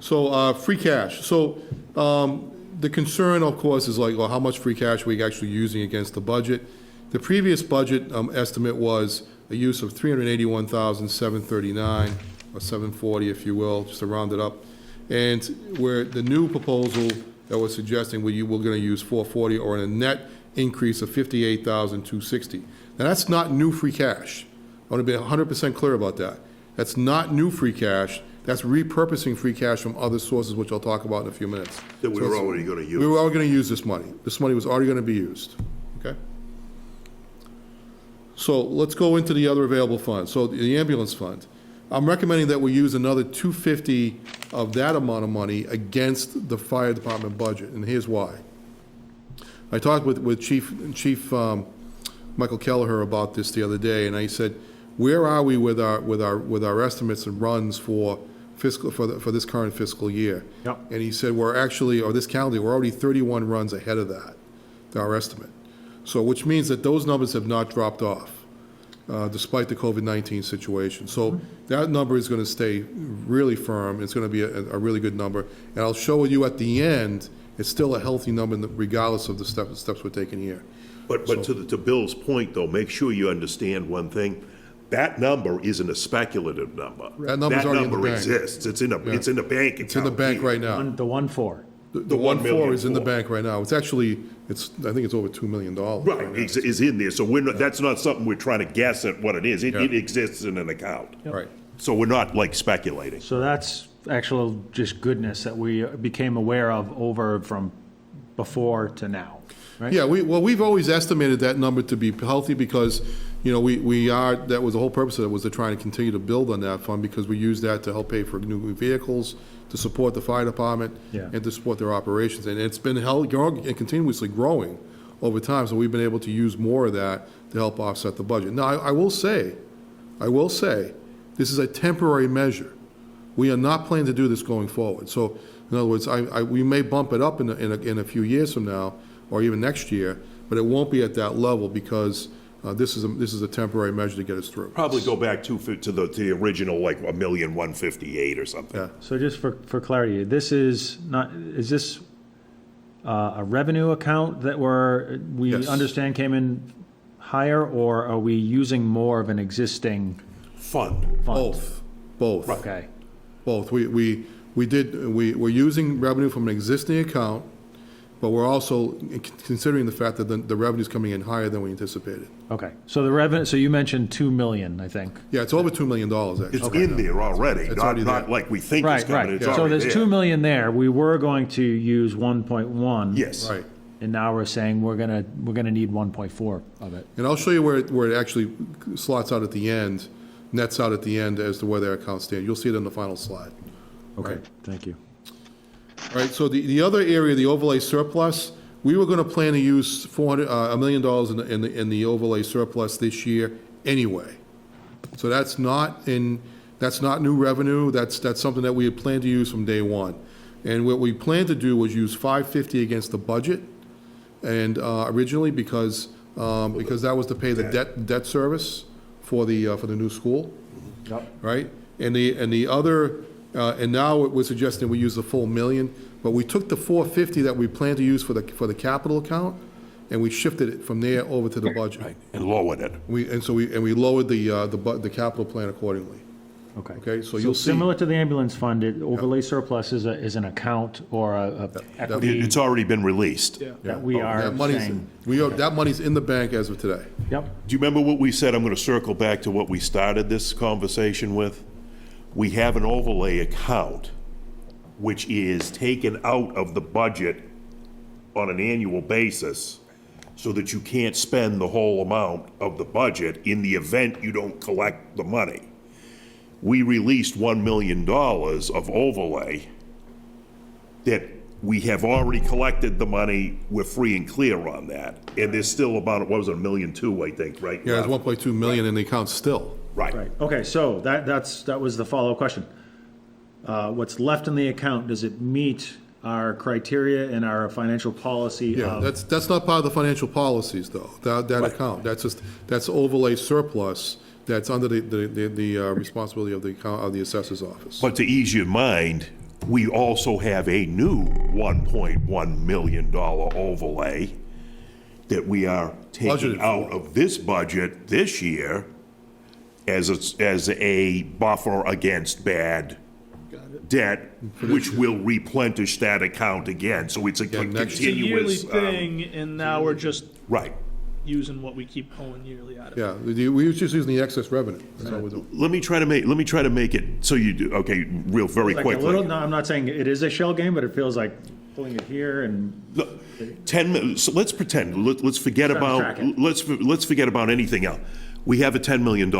So free cash. So the concern, of course, is like, well, how much free cash are we actually using against the budget? The previous budget estimate was a use of $381,739, or 740, if you will, just to round it up. And where the new proposal that we're suggesting, we're going to use 440, or a net increase of 58,260. Now, that's not new free cash. I want to be 100% clear about that. That's not new free cash. That's repurposing free cash from other sources, which I'll talk about in a few minutes. That we were already going to use. We were already going to use this money. This money was already going to be used, okay? So let's go into the other available funds. So the ambulance fund. I'm recommending that we use another 250 of that amount of money against the fire department budget, and here's why. I talked with Chief Michael Kelleher about this the other day, and I said, where are we with our estimates and runs for fiscal for this current fiscal year? Yep. And he said we're actually, or this calendar, we're already 31 runs ahead of that, our estimate. So, which means that those numbers have not dropped off, despite the COVID-19 situation. So that number is going to stay really firm. It's going to be a really good number. And I'll show you at the end, it's still a healthy number regardless of the steps we're taking here. But to Bill's point, though, make sure you understand one thing. That number isn't a speculative number. That number's already in the bank. Exists. It's in the bank account. It's in the bank right now. The 1.4. The 1.4 is in the bank right now. It's actually, I think it's over $2 million. Right, is in there. So that's not something we're trying to guess at what it is. It exists in an account. Yep. Right. So we're not like speculating. So that's actual just goodness that we became aware of over from before to now, right? Yeah, we've always estimated that number to be healthy because, that was the whole purpose of it, was to try and continue to build on that fund because we use that to help pay for new vehicles, to support the fire department, and to support their operations. And it's been and continuously growing over time, so we've been able to use more of that to help offset the budget. Now, I will say, this is a temporary measure. We are not planning to do this going forward. So, in other words, we may bump it up in a few years from now, or even next year, but it won't be at that level because this is a temporary measure to get us through. Probably go back to the original, like $1,158,000 or something. Yeah. So just for clarity, is this a revenue account that we Yes. understand came in higher, or are we using more of an existing Fund. Both. Okay. Both. We're using revenue from an existing account, but we're also considering the fact that the revenue's coming in higher than we anticipated. Okay. So the revenue. So you mentioned $2 million, I think. Yeah, it's over $2 million actually. It's in there already, It's not already there. like we think it's coming. Right. It's So already there's there. $2 million there. We were going to use 1.1. Yes. Right. And now we're saying we're gonna need 1.4 of it. And I'll show you where it actually slots out at the end, nets out at the end as to where their accounts stand. You'll see it in the final slide. Okay. Right. Thank you. All right, so the other area, the overlay surplus, we were gonna plan to use $1 million in the overlay surplus this year anyway. So that's not new revenue, that's something that we had planned to use from day one. And what we planned to do was use $550 against the budget, and originally, because that was to pay the debt service for the new school. Yep. Right? And the other, and now we're suggesting we use the full $1 million, but we took the $450 that we planned to use for the capital account, and we shifted it from there over to the budget. Right, and lowered it. We lowered the capital plan accordingly. Okay. Okay, so So you'll see. similar to the ambulance fund, overlay surplus is an account or a equity It's already been released. Yeah. that we are That money's, saying. that money's in the bank as of today. Yep. Do you remember what we said? I'm going to circle back to what we started this conversation with. We have an overlay account, which is taken out of the budget on an annual basis so that you can't spend the whole amount of the budget in the event you don't collect the money. We released $1 million of overlay that we have already collected the money. We're free and clear on that. And there's still about, what was it, $1.2 million, I think, right? Yeah, there's 1.2 million in the account still. Right. Right. Okay, so that was the follow-up question. What's left in the account, does it meet our criteria and our financial policy Yeah, of? that's not part of the financial policies, though, that account. That's overlay surplus that's under the responsibility of the account, of the assessor's office. But to ease your mind, we also have a new $1.1 million overlay that we are taking Budgeted out for. of this budget this year as a buffer against bad debt, which will replenish that account again. So it's a next year. It's a yearly continuous. thing, and now we're just Right. using what we keep pulling yearly out of it. Yeah, we were just using the excess revenue. That's all we're doing. Let me try to make it so you do, okay, very Like a quickly. little, no, I'm not saying it is a shell game, but it feels like pulling it here and, Look, 10 minutes, so let's pretend, let's forget Trying to about, track it. let's forget about anything else. We have a $10 million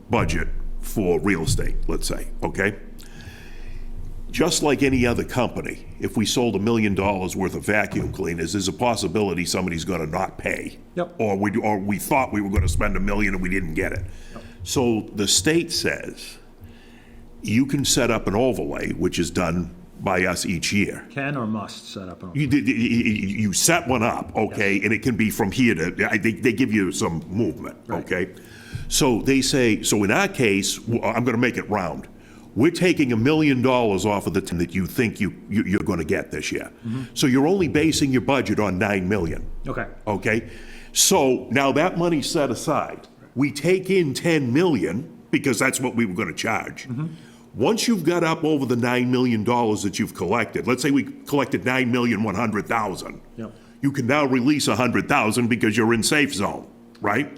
budget for real estate, let's say, okay? Just like any other company, if we sold $1 million worth of vacuum cleaners, there's a possibility somebody's gonna not pay. Yep. Or we thought we were gonna spend $1 million and we didn't get it. So the state says, you can set up an overlay, which is done by us each year. can or must set up. You set one up, okay, and it can be from here to, they give you some movement, okay? So they say, so in our case, I'm gonna make it round. We're taking $1 million off of the 10 that you think you're gonna get this year. So you're only basing your budget on 9 million, Okay. okay? So now that money's set aside. We take in 10 million, because that's what we were gonna charge. Once you've got up over the $9 million that you've collected, let's say we collected $9,100,000. Yep. You can now release 100,000 because you're in safe zone, right?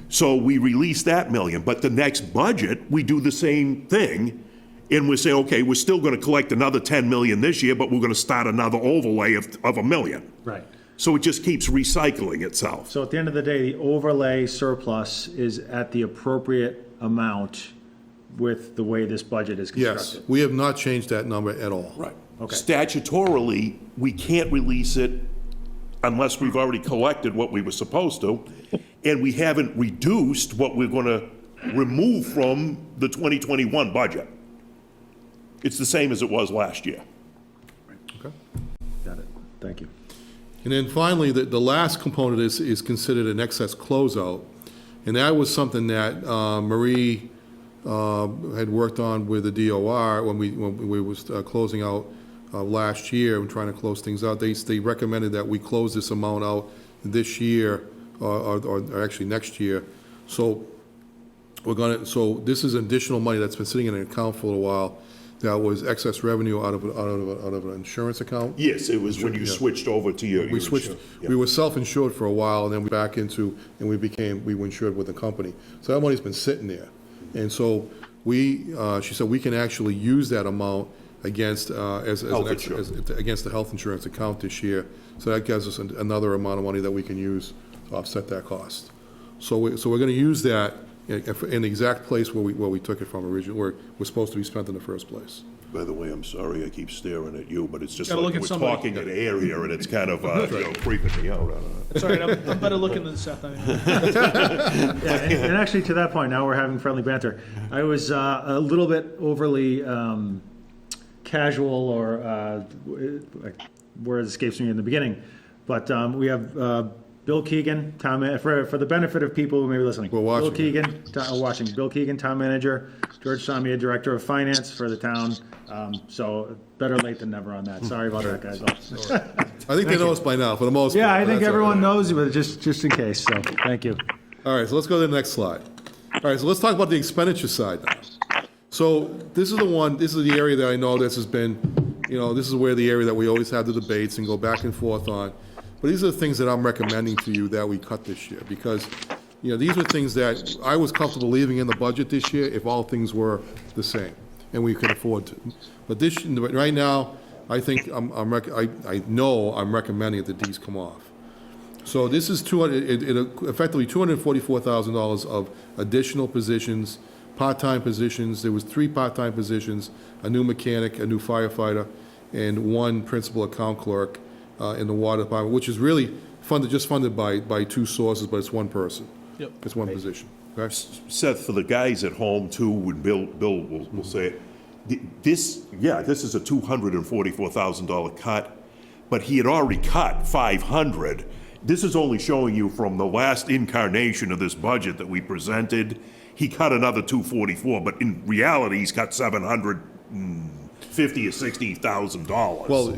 So we release that million, but the next budget, we do the same thing, and we say, okay, we're still gonna collect another 10 million this year, but we're gonna start another overlay of $1 million. Right. So it just keeps recycling itself. So at the end of the day, the overlay surplus is at the appropriate amount with the way this budget is Yes, constructed. we have not changed that number at all. Right. Okay. Statutorily, we can't release it unless we've already collected what we were supposed to, and we haven't reduced what we're gonna remove from the 2021 budget. It's the same as it was last year. Okay. Got it. Thank you. And then finally, the last component is considered an excess closeout. And that was something that Marie had worked on with the DOR when we was closing out last year and trying to close things out. They recommended that we close this amount out this year, or actually next year. So so this is additional money that's been sitting in an account for a while. That was excess revenue out of an insurance account. Yes, it was when you Yeah. switched over to your. We switched, we were self-insured for a while, and then we back into, and we were insured with the company. So that money's been sitting there. And so she said we can actually use that amount against, against the health insurance account this year. So that gives us another amount of money that we can use to offset that cost. So we're gonna use that in the exact place where we took it from originally, where it was supposed to be spent in the first place. By the way, I'm sorry I keep staring at you, but it's just Gotta like look at we're somebody. talking at area and it's kind of, creeping me out. I don't know. It's all right, I'm better looking than Seth. I mean. Yeah, and actually, to that point, now we're having friendly banter. I was a little bit overly casual, or word escapes me in the beginning, but we have Bill Keegan, for the benefit of people who may be listening. We're watching. Bill Keegan, watching. Bill Keegan, town manager. George Samia, director of finance for the town. So better late than never on that. Sorry about that, guys. I think they know us by now, for the most part. Yeah, I but think that's all everyone right. knows you, but just in case. So thank you. All right, so let's go to the next slide. All right, so let's talk about the expenditure side now. So this is the area that I know this has been, this is where the area that we always have the debates and go back and forth on. But these are the things that I'm recommending to you that we cut this year, because, these are things that I was comfortable leaving in the budget this year if all things were the same and we could afford to. But right now, I think I know I'm recommending that these come off. So this is effectively $244,000 of additional positions, part-time positions. There was 3 part-time positions, a new mechanic, a new firefighter, and 1 principal account clerk in the water department, which is really funded by 2 sources, but it's 1 person. Yep. It's 1 position. Okay? Seth, for the guys at home too, when Bill will say it, this is a $244,000 cut, but he had already cut 500. This is only showing you from the last incarnation of this budget that we presented. He cut another 244, but in reality, he's cut $750,000 or $60,000. Well,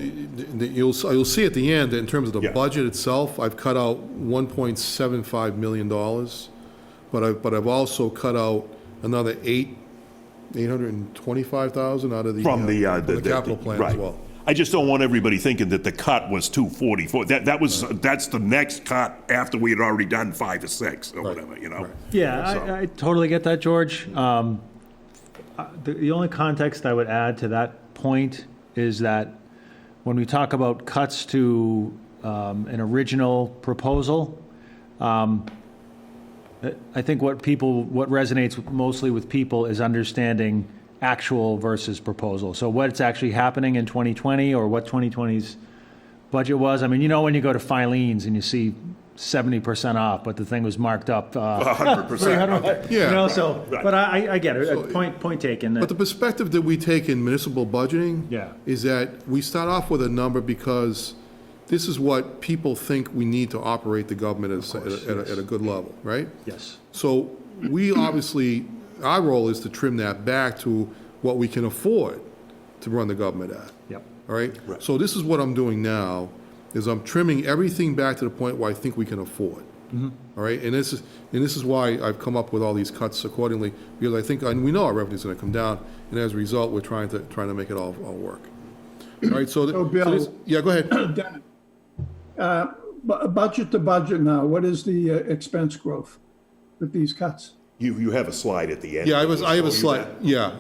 you'll see at the end, in terms of the budget itself, I've cut out $1.75 million, but I've also cut out another $825,000 out of the capital plan as well. I just don't want everybody thinking that the cut was 244. That's the next cut after we had already done 5 or 6 or whatever, Right. Yeah, I totally get that, George. The only context I would add to that point is that when we talk about cuts to an original proposal, I think what resonates mostly with people is understanding actual versus proposal. So what's actually happening in 2020, or what 2020's budget was. I mean, when you go to Filene's and you see 70% off, but the thing was marked up 100%. Yeah. But I get it. Point taken. But the perspective that we take in municipal budgeting is that we start off with a number because this is what people think we need to operate the government at a good level, right? Yes. So we obviously, our role is to trim that back to what we can afford to run the government at. Yep. All right? So this is what I'm doing now, is I'm trimming everything back to the point where I think we can afford. All right? And this is why I've come up with all these cuts accordingly, because I think, and we know our revenue's gonna come down, and as a result, we're trying to make it all work. All right, so Bill, yeah, go ahead. Dennis, budget to budget now, what is the expense growth with these cuts? You have a slide at the end. Yeah, I have a slide, yeah.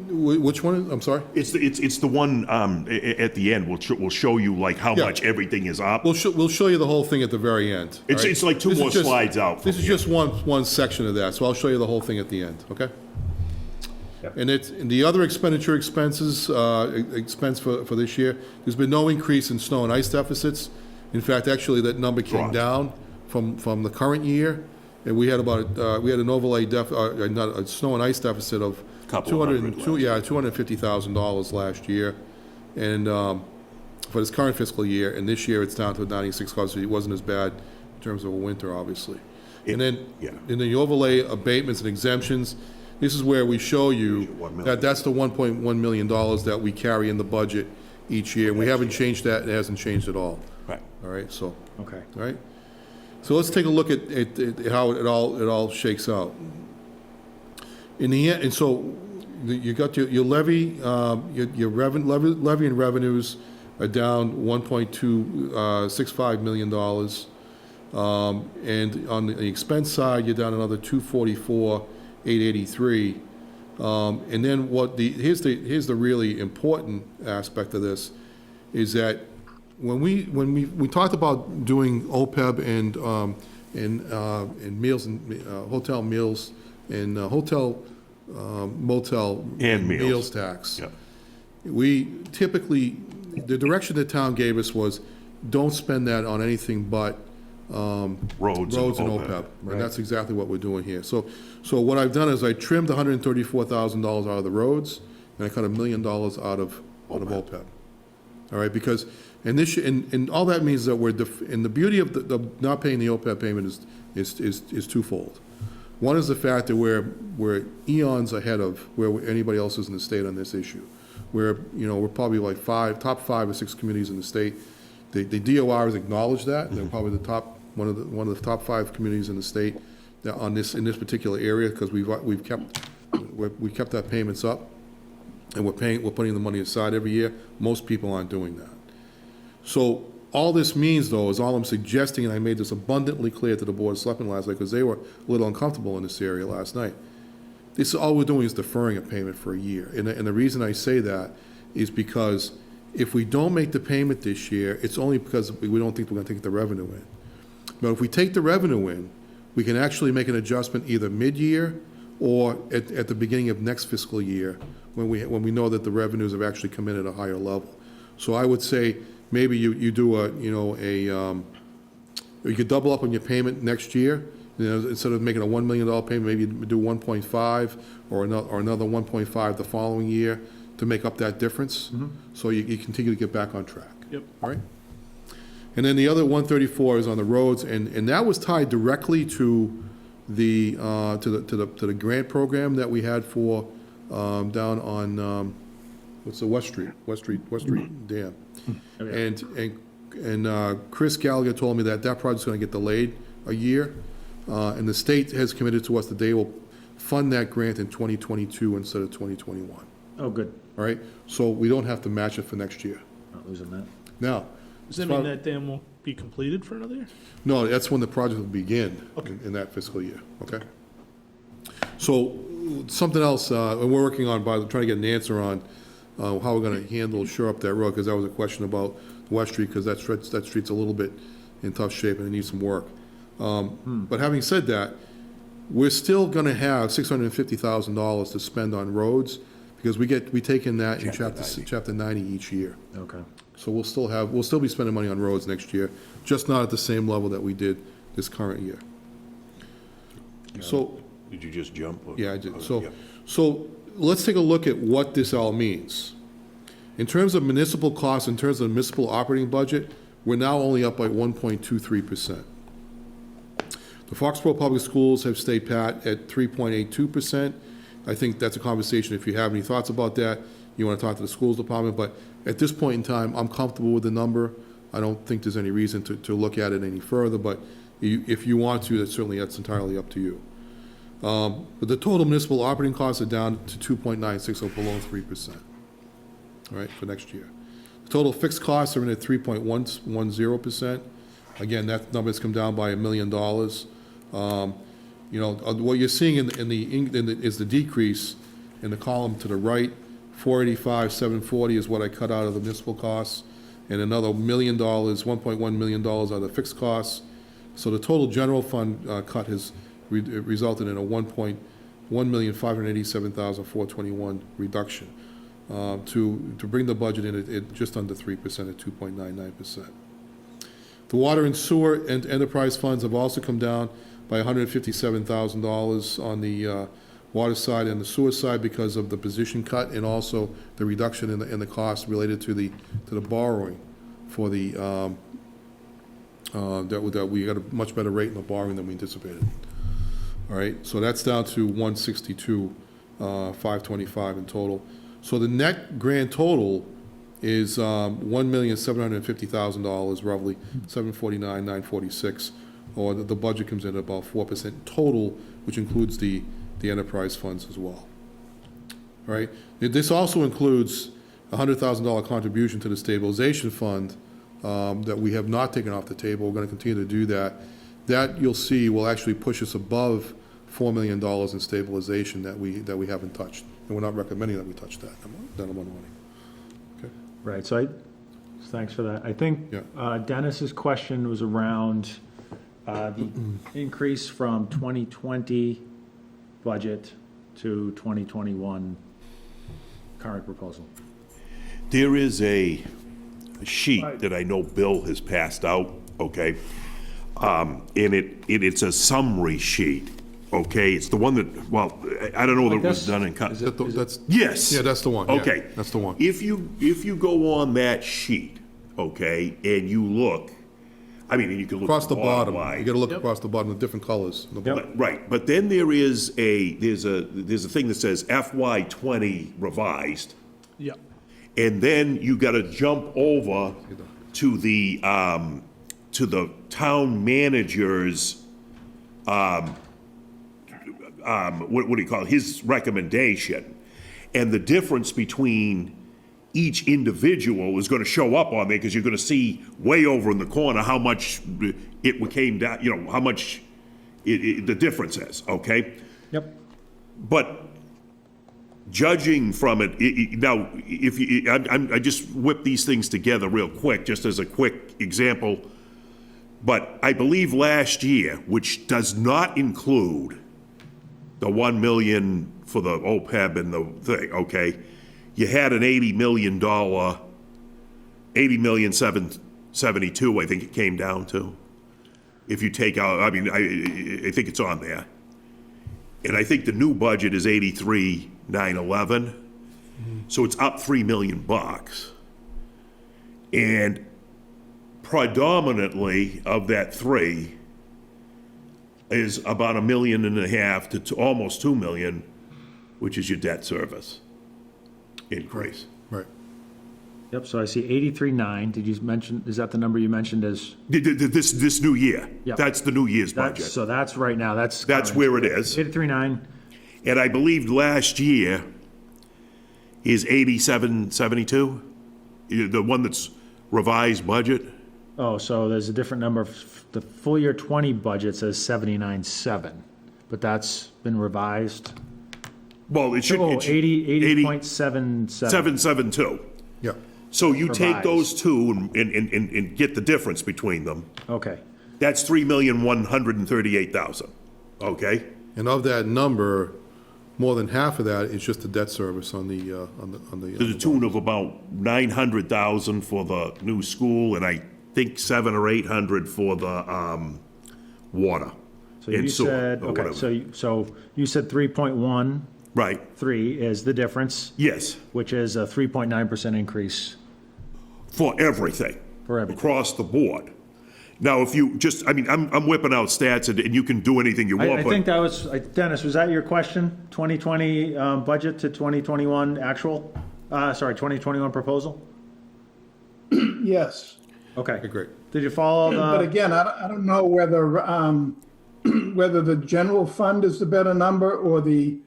Which one, I'm sorry? It's the one at the end. We'll show you like how much everything is up. We'll show you the whole thing at the very end. It's like 2 more slides out. This is just one section of that, so I'll show you the whole thing at the end, okay? Yep. And the other expenses, expense for this year, there's been no increase in snow and ice deficits. In fact, actually, that number came down from the current year. And we had an overlay not a snow and ice deficit of $250,000 last year, and for this current fiscal year, and this year it's down to 96 cars, so it wasn't as bad in terms of a winter, obviously. And then the overlay abatements and exemptions. This is where we show you that that's the $1.1 million that we carry in the budget each year. We haven't changed that; it hasn't changed at all. Right. All right. So. Okay. All right. So let's take a look at how it all shakes out. In the end, and so you got your levy, levy and revenues are down $1.265 million, and on the expense side, you're down another $244,883. And then here's the really important aspect of this, is that when we talked about doing OPEB and meals and hotel meals and hotel motel and meals tax, we typically, the direction the town gave us was, don't spend that on anything but Roads and and OPEB. OPEB. And that's exactly what we're doing here. So what I've done is I trimmed $134,000 out of the roads, and I cut $1 million out of OPEB. All right, because, and all that means that and the beauty of the not paying the OPEB payment is twofold. One is the fact that we're eons ahead of where anybody else is in the state on this issue. We're probably like top 5 or 6 communities in the state. The DOR has acknowledged that. They're probably one of the top 5 communities in the state that in this particular area, because we've kept that payments up, and we're putting the money aside every year. Most people aren't doing that. So all this means, though, is all I'm suggesting, and I made this abundantly clear to the Board of Selectmen last night, because they were a little uncomfortable in this area last night. This, all we're doing is deferring a payment for a year. And the reason I say that is because if we don't make the payment this year, it's only because we don't think we're going to take the revenue in. But if we take the revenue in, we can actually make an adjustment either mid-year or at the beginning of next fiscal year, when we know that the revenues have actually come in at a higher level. So I would say maybe you do you could double up on your payment next year. Instead of making a $1 million payment, maybe you do 1.5 or another 1.5 the following year to make up that difference. So you continue to get back on track. Yep. All right. And then the other 134 is on the roads, and that was tied directly to the grant program that we had for down on what's the West Street Dam. And Chris Gallagher told me that project's going to get delayed a year, and the state has committed to us that they will fund that grant in 2022 instead of 2021. Oh, good. All right, so we don't have to match it for next year. Not losing that. Now, Does that mean that dam won't be completed for another year? no, that's when the project will begin in that fiscal year, okay? So, something else, and we're working on, trying to get an answer on how we're gonna handle, shore up that road, because that was a question about West Street, because that street's a little bit in tough shape and it needs some work. But having said that, we're still gonna have $650,000 to spend on roads, because we take in that in chapter 90 each year. Okay. So we'll still be spending money on roads next year, just not at the same level that we did this current year. So, Did you just jump? yeah, I did. So let's take a look at what this all means. In terms of municipal costs, in terms of the municipal operating budget, we're now only up by 1.23%. The Foxborough Public Schools have stayed pat at 3.82%. I think that's a conversation. If you have any thoughts about that, you want to talk to the schools department, but at this point in time, I'm comfortable with the number. I don't think there's any reason to look at it any further, but if you want to, that's entirely up to you. But the total municipal operating costs are down to 2.96, so below 3%, all right, for next year. The total fixed costs are in at 3.10%. Again, that number has come down by $1 million. What you're seeing is the decrease in the column to the right. 485,740 is what I cut out of the municipal costs, and another $1 million, $1.1 million out of the fixed costs. So the total general fund cut has resulted in a $1,587,421 reduction to bring the budget in at just under 3% at 2.99%. The water and sewer and enterprise funds have also come down by $157,000 on the water side and the sewer side because of the position cut, and also the reduction in the cost related to the borrowing for the that we got a much better rate in the borrowing than we anticipated. All right, so that's down to 162,525 in total. So the net grand total is $1,750,000, roughly $749,946, or the budget comes in at about 4% total, which includes the enterprise funds as well. All right. This also includes a $100,000 contribution to the stabilization fund that we have not taken off the table. We're going to continue to do that. That, you'll see, will actually push us above $4 million in stabilization that we haven't touched, and we're not recommending that we touch that amount of money. Okay. Right. So thanks for that. I think Dennis's question was around the increase from 2020 budget to 2021 current proposal. There is a sheet that I know Bill has passed out, okay? And it's a summary sheet, okay? It's the one that, well, I don't know whether it was done in. That's, Yes. yeah, that's the one. yeah, Okay. That's the one. If you go on that sheet, okay, and you look, I mean, and you can look Across the bottom, line. you gotta look across the bottom, the different colors. on the bottom. Right, but then there's a thing that says FY '20 revised, Yep. and then you gotta jump over to the town manager's, what do you call it, his recommendation. And the difference between each individual is gonna show up on there, because you're gonna see way over in the corner how much it came down, you know, how much the difference is, okay? Yep. But judging from it, now, if you, I just whip these things together real quick, just as a quick example. But I believe last year, which does not include the 1 million for the OPEB and the thing, okay? You had an $80 million, 80,772,000, I think it came down to. If you take out, I mean, I think it's on there. And I think the new budget is 83,911. So it's up $3 million. And predominantly of that three is about $1.5 million to almost 2 million, which is your debt service increase. Right. Yep, so I see 83.9. Did you mention, is that the number you mentioned as? This new year. Yep. That's the new year's budget. So that's right now, that's. That's where it is. 83.9. And I believe last year is 8772, the one that's revised budget. Oh, so there's a different number. The full year 20 budget says 79.7, but that's been revised. Well, it should. Oh, it should- 80.77. 772. Yeah. So you take Revised. those two and get the difference between them. Okay. That's 3,138,000. Okay? And of that number, more than half of that is just the debt service on the. To the tune of about 900,000 for the new school, and I think 700 or 800 for the water. So you and sewer, said, or okay, whatever. so you said 3.13 Right, is the difference, yes, which is a 3.9% increase. for everything. For everything. Across the board. Now, if you just, I mean, I'm whipping out stats, and you can do anything you want, I but. think that was, Dennis, was that your question? 2020 budget to 2021 actual? Sorry, 2021 proposal? Yes. Okay. Great. Did you follow But the, again, I don't know whether, whether the general fund is the better number or the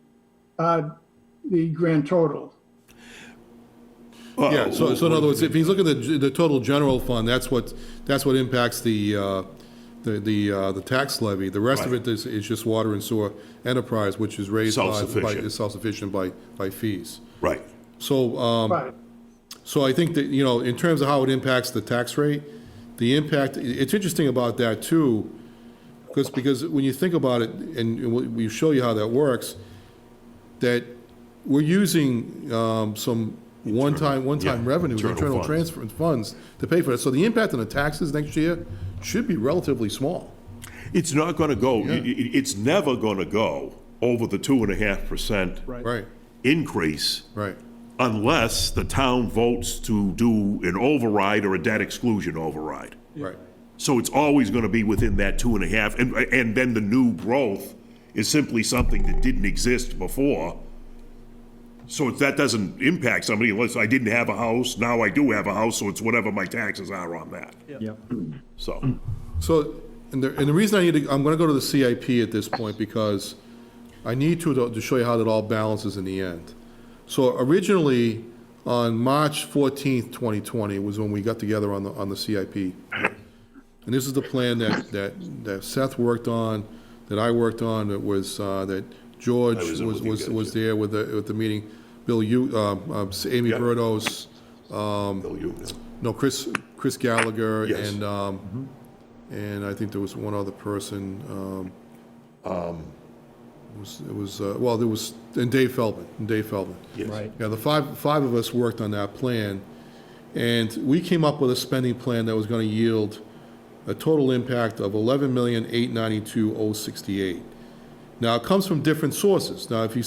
grand total. Yeah, so in other words, if he's looking at the total general fund, that's what impacts the tax levy. The rest of it is just water and sewer enterprise, which is raised Self-sufficient. is self-sufficient by fees. Right. So, Right. so I think that, you know, in terms of how it impacts the tax rate, the impact, it's interesting about that too, because when you think about it, and we show you how that works, that we're using some one-time revenues, internal internal transfer funds to pay for it. So the impact on the taxes next year should be relatively small. It's not gonna go, it's never gonna go over the 2.5% Right, increase right. unless the town votes to do an override or a debt exclusion override. Right. So it's always gonna be within that 2.5, and then the new growth is simply something that didn't exist before. So that doesn't impact somebody unless I didn't have a house, now I do have a house, so it's whatever my taxes are on that. yep. So, So, and the reason I'm gonna go to the CIP at this point, because I need to show you how that all balances in the end. So originally, on March 14th, 2020, was when we got together on the CIP. And this is the plan that Seth worked on, that I worked on, that was, that George I was in with you guys, was there with the meeting. Bill, Amy Yeah. Bertos, no, Chris Gallagher, Yes. and I think there was one other person, Well, there was, and Dave Feldman. Yes. Right. Yeah, the five of us worked on that plan, and we came up with a spending plan that was gonna yield a total impact of $11,892,068. Now, it comes from different sources. Now, if you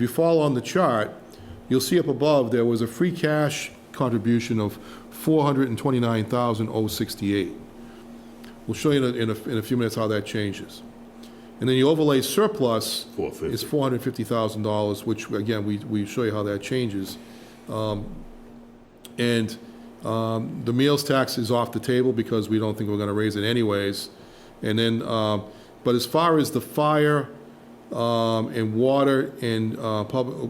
follow on the chart, you'll see up above, there was a free cash contribution of $429,068. We'll show you in a few minutes how that changes. And then you overlay surplus is $450,000, which, again, we show you how that changes. The meals tax is off the table because we don't think we're gonna raise it anyways. And then, but as far as the fire, and water and,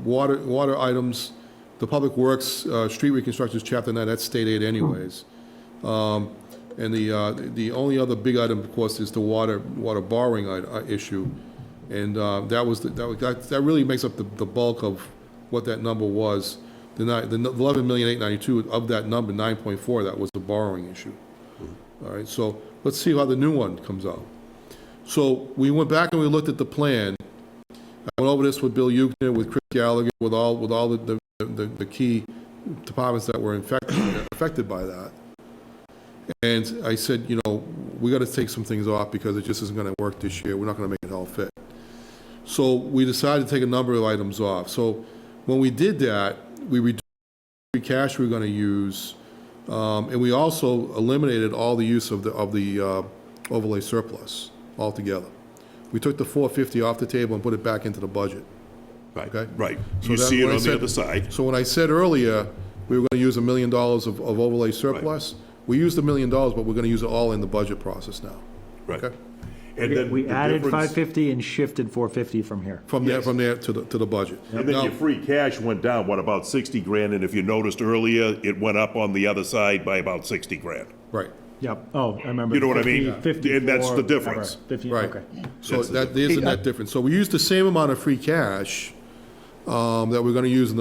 water items, the Public Works, street reconstructions, Chapter 9, that's state aid anyways. And the only other big item, of course, is the water borrowing issue. And, that really makes up the bulk of what that number was. The 11,892,000 of that number, 9.4, that was the borrowing issue. All right, so let's see how the new one comes out. So we went back and we looked at the plan. I went over this with Bill Euchner, with Chris Gallagher, with all the key departments that were affected by that. And I said, you know, we got to take some things off because it just isn't going to work this year. We're not going to make it all fit. So we decided to take a number of items off. So when we did that, we reduced the cash we were going to use, and we also eliminated all the use of the overlay surplus altogether. We took the $450 off the table and put it back into the budget. Right, Okay? right. So You that- see it when I on the said- other side. So when I said earlier, we were going to use $1 million of overlay surplus, we used $1 million, but we're going to use it all in the budget process now. Right. Okay? And then We the added difference- 550 and shifted 450 from here. From there to the budget. And then Now- your free cash went down, what, about 60 grand? And if you noticed earlier, it went up on the other side by about 60 grand. Right. Yep. Oh, I remember. You know what I mean? 50, And that's the 54, difference. whatever. 50, Right. okay. So That's the that, there's a net difference. So we used the same amount of free cash that we're going to use in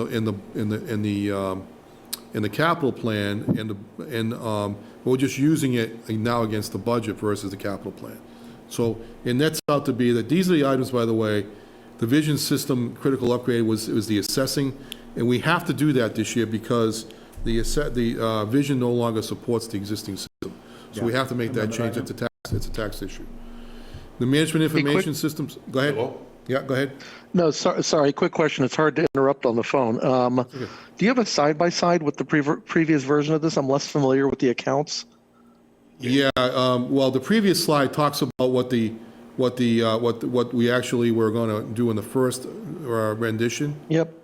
the capital plan, and we're just using it now against the budget versus the capital plan. So it nets out to be that these are the items, by the way, the vision system critical upgrade was the assessing, and we have to do that this year because the vision no longer supports the existing system. So we have to make that change. It's a tax issue. The management information systems, go ahead. Hello? Yeah, go ahead. No, sorry, quick question. It's hard to interrupt on the phone. Do you have a side-by-side with the previous version of this? I'm less familiar with the accounts. Yeah, well, the previous slide talks about what we actually were going to do in the first rendition. Yep.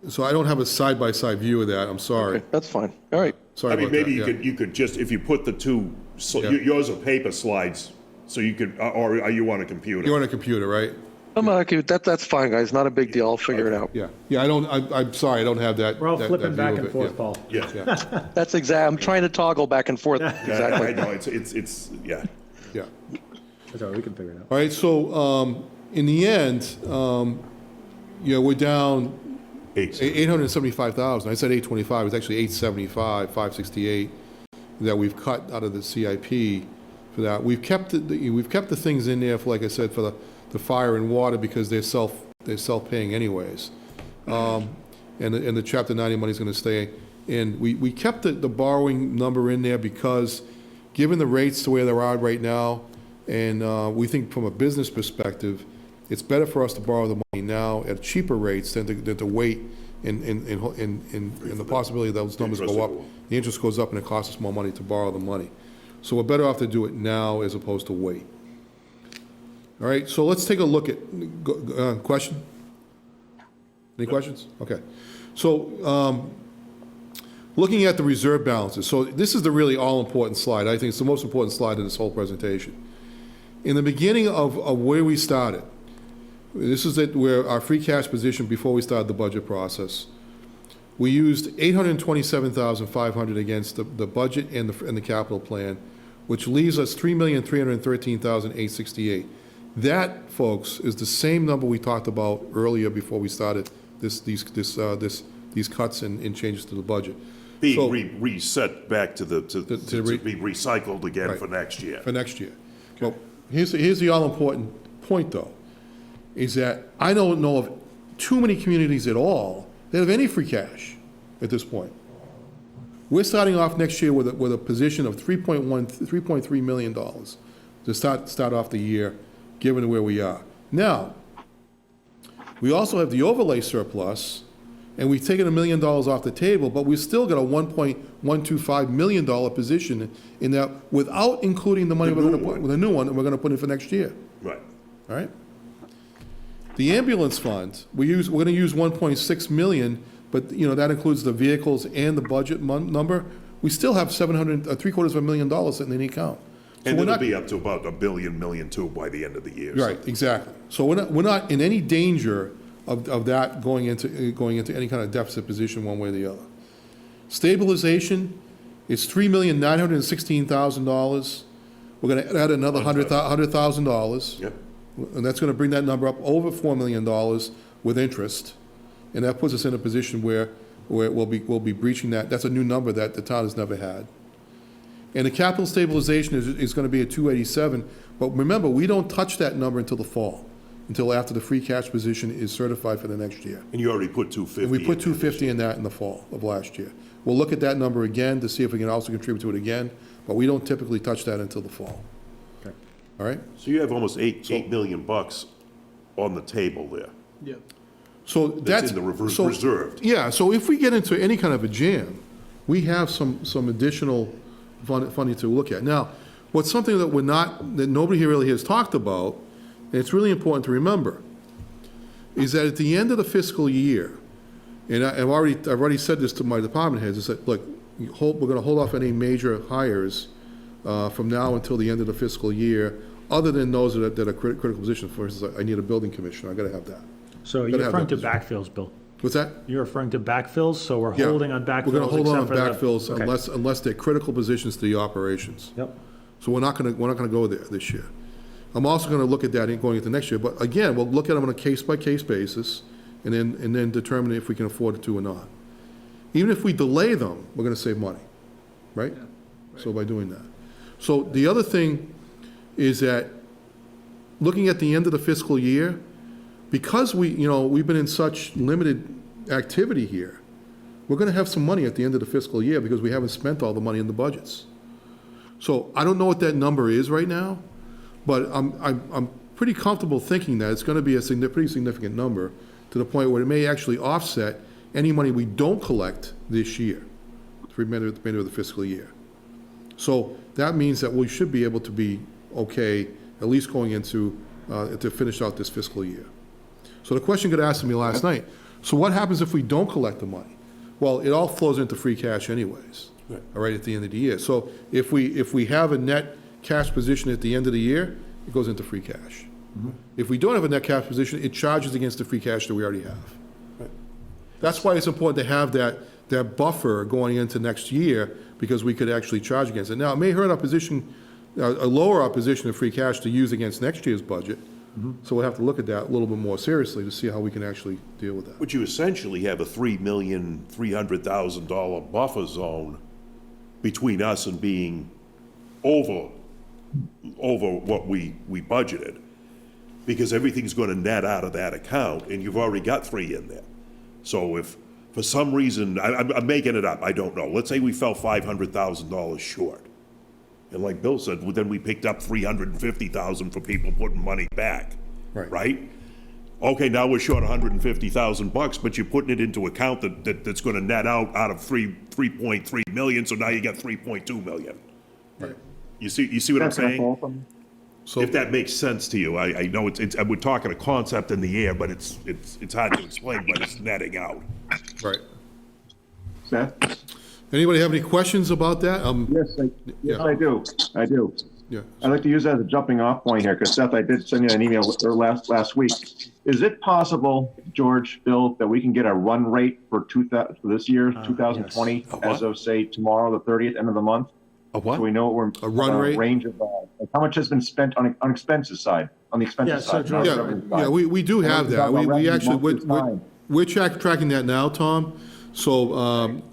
So I don't have a side-by-side view of that. I'm sorry. Okay, that's fine. All right. Sorry I mean, about that. maybe Yeah. you could just, if you put the two, Yeah. yours are paper slides, so you could, or are you on a computer? You're on a computer, right? That's fine, guys. Not a big deal. I'll figure it out. Yeah. Yeah, I'm sorry, I don't have that. We're all that flipping view back of and it. forth, Yeah. Paul. Yeah. Yeah, That's I'm trying to toggle back and forth. Yeah, Exactly. I know, it's, yeah. yeah. That's all right, we can figure it out. All right, so, in the end, we're down 875,000. I said 825, it's actually 875, 568 that we've cut out of the CIP for that. We've kept the things in there for, like I said, for the fire and water because they're self-paying anyways. And the Chapter 90 money's gonna stay. And we kept the borrowing number in there because given the rates the way they are right now, and we think from a business perspective, it's better for us to borrow the money now at cheaper rates than to wait in the possibility that those numbers go up. The interest goes up and it costs us more money to borrow the money. So we're better off to do it now as opposed to wait. All right, so let's take a look at, question? Any questions? Okay. So, looking at the reserve balances. So this is the really all-important slide. I think it's the most important slide in this whole presentation. In the beginning of where we started, this is where our free cash position before we started the budget process. We used $827,500 against the budget and the capital plan, which leaves us $3,313,868. That, folks, is the same number we talked about earlier before we started these cuts and changes to the budget. Being reset back to be recycled again Right. for next year. For next year. Well, here's the all-important point, though. is that I don't know of too many communities at all that have any free cash at this point. We're starting off next year with a position of $3.3 million to start off the year, given where we are. Now, we also have the overlay surplus, and we've taken $1 million off the table, but we've still got a $1.125 million position in that without including the money we're going to put, with a new one that we're going to put in for next year. Right. All right? The ambulance fund, we're going to use 1.6 million, but, you know, that includes the vehicles and the budget number. We still have $750,000 sitting in the account. So And we're it'll not- be up to about $1 million too by the end of the year. Right, exactly. So we're not in any danger of that going into any kind of deficit position one way or the other. Stabilization is $3,916,000. We're going to add another $100,000. Yep. And that's going to bring that number up over $4 million with interest. And that puts us in a position where we'll be breaching that. That's a new number that the town has never had. And the capital stabilization is going to be at 287. But remember, we don't touch that number until the fall, until after the free cash position is certified for the next year. And you already put 250. And we put in. 250 in that in the fall of last year. We'll look at that number again to see if we can also contribute to it again, but we don't typically touch that until the fall. Okay. All right? So you have almost $8 million on the table there. Yeah. So That's that's. in the so- reserved. Yeah, so if we get into any kind of a jam, we have some additional funding to look at. Now, what's something that that nobody here really has talked about, and it's really important to remember, is that at the end of the fiscal year, and I've already said this to my department heads, is that, look, we're going to hold off any major hires from now until the end of the fiscal year, other than those that are critical positions. For instance, I need a building commissioner, I gotta have that. So Gotta you're have referring to that. backfills, Bill? What's that? You're referring to backfills, so we're Yeah. holding on backfills? We're gonna hold on except for the- backfills Okay. unless they're critical positions to the operations. Yep. So we're not gonna go there this year. I'm also gonna look at that going into next year, but again, we'll look at them on a case-by-case basis and then determine if we can afford it to or not. Even if we delay them, we're gonna save money, right? So by doing that. So the other thing is that, looking at the end of the fiscal year, because we've been in such limited activity here, we're gonna have some money at the end of the fiscal year because we haven't spent all the money in the budgets. So I don't know what that number is right now, but I'm pretty comfortable thinking that it's gonna be a pretty significant number, to the point where it may actually offset any money we don't collect this year, the remainder of the fiscal year. So that means that we should be able to be okay, at least going into, to finish out this fiscal year. So the question got asked to me last night, so what happens if we don't collect the money? Well, it all flows into free cash anyways, Right. all right, at the end of the year. So if we have a net cash position at the end of the year, it goes into free cash. If we don't have a net cash position, it charges against the free cash that we already have. Right. That's why it's important to have that buffer going into next year, because we could actually charge against it. Now, it may hurt our position, lower our position of free cash to use against next year's budget. So we'll have to look at that a little bit more seriously to see how we can actually deal with that. But you essentially have a $3,300,000 buffer zone between us and being over what we budgeted, because everything's going to net out of that account, and you've already got 3 in there. So if, for some reason, I'm making it up, I don't know, let's say we fell $500,000 short. And like Bill said, well, then we picked up $350,000 for people putting money back. Right. Right? Okay, now we're short $150,000, but you're putting it into account that's gonna net out of 3.3 million, so now you got 3.2 million. Right. You see what I'm That's gonna saying? fall from- So, If that makes sense to you, I know we're talking a concept in the air, but it's hard to explain, but it's netting out. right. Seth? Anybody have any questions about that? Yes, Yeah. I do. Yeah. I'd like to use that as a jumping off point here, because Seth, I did send you an email last week. Is it possible, George, Bill, that we can get a run rate for this year, 2020, yes. as of, say, tomorrow, the 30th, end of the month? A what? So we know what we're. A run rate? Range of, like how much has been spent on expenses side, on the expenses Yeah, so side. not George- Yeah, revenue yeah, side. we do have that. We actually, we're tracking that now, Tom. So,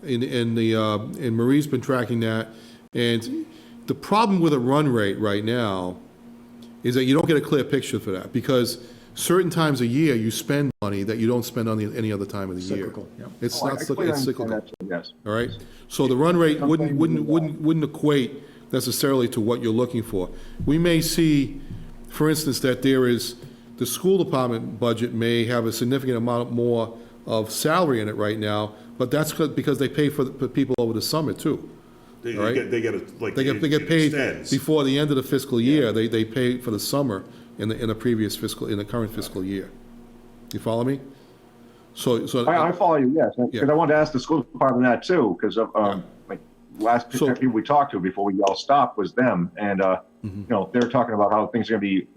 and Marie's been tracking that. And the problem with a run rate right now is that you don't get a clear picture for that, because certain times a year, you spend money that you don't spend on any other time of the year. Cyclical, yeah. It's Oh, I not, completely it's understand cyclical, that too, yes. all right? So the run rate Something wouldn't equate necessarily to what you're looking for. We may see, for instance, that the school department budget may have a significant amount more of salary in it right now, but that's because they pay for the people over the summer too. They All right. get, they get a, like. They get it paid extends. before the end of the fiscal year. They pay for the summer in the current fiscal year. You follow me? So. I follow you, yes, because Yeah. I wanted to ask the school department that too, because of, like, last people we talked to before we all stopped was them, and, you know, they were talking about how things are gonna be,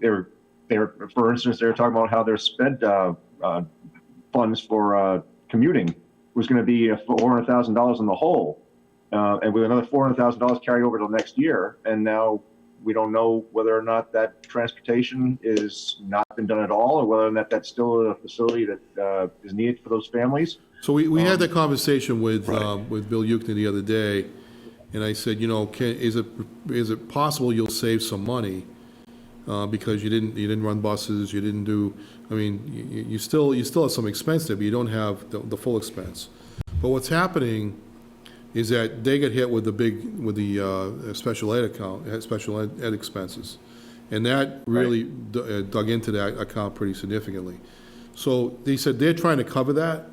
for instance, they were talking about how their sped, funds for, commuting was gonna be $400,000 in the hole, and with another $400,000 carried over till next year, and now we don't know whether or not that transportation is not been done at all, or whether or not that's still a facility that is needed for those families. So we had that conversation with Bill Euchner the other day, and I said, you know, is it possible you'll save some money because you didn't run buses, you didn't do, I mean, you still have some expense there, but you don't have the full expense. But what's happening is that they get hit with the special ed expenses, and that really dug into that account pretty significantly. So they said they're trying to cover that,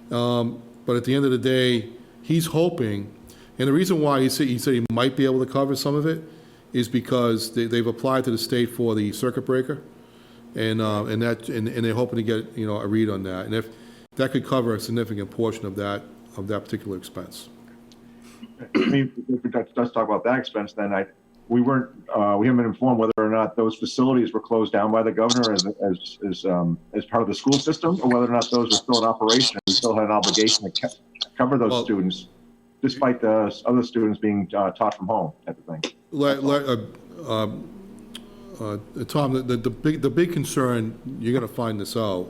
but at the end of the day, he's hoping, and the reason why he said he might be able to cover some of it is because they've applied to the state for the circuit breaker, and they're hoping to get, you know, a read on that, and if that could cover a significant portion of that particular expense. I mean, if we just talk about that expense, then we haven't been informed whether or not those facilities were closed down by the governor as part of the school system, or whether or not those were still in operation and we still had an obligation to cover those students, despite the other students being taught from home, type of thing. Tom, the big concern, you're going to find this out,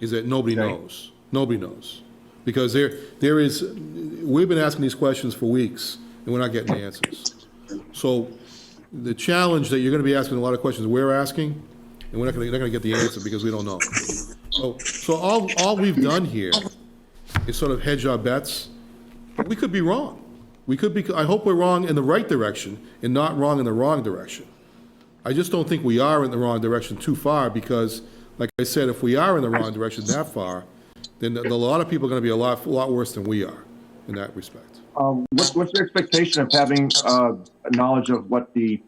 is that nobody knows. Nobody knows. Because we've been asking these questions for weeks, and we're not getting the answers. So the challenge that you're going to be asking a lot of questions we're asking, and we're not going to get the answer because we don't know. So all we've done here is sort of hedge our bets. We could be wrong. I hope we're wrong in the right direction and not wrong in the wrong direction. I just don't think we are in the wrong direction too far because, like I said, if we are in the wrong direction that far, then a lot of people are going to be a lot worse than we are in that respect. What's your expectation of having knowledge of what the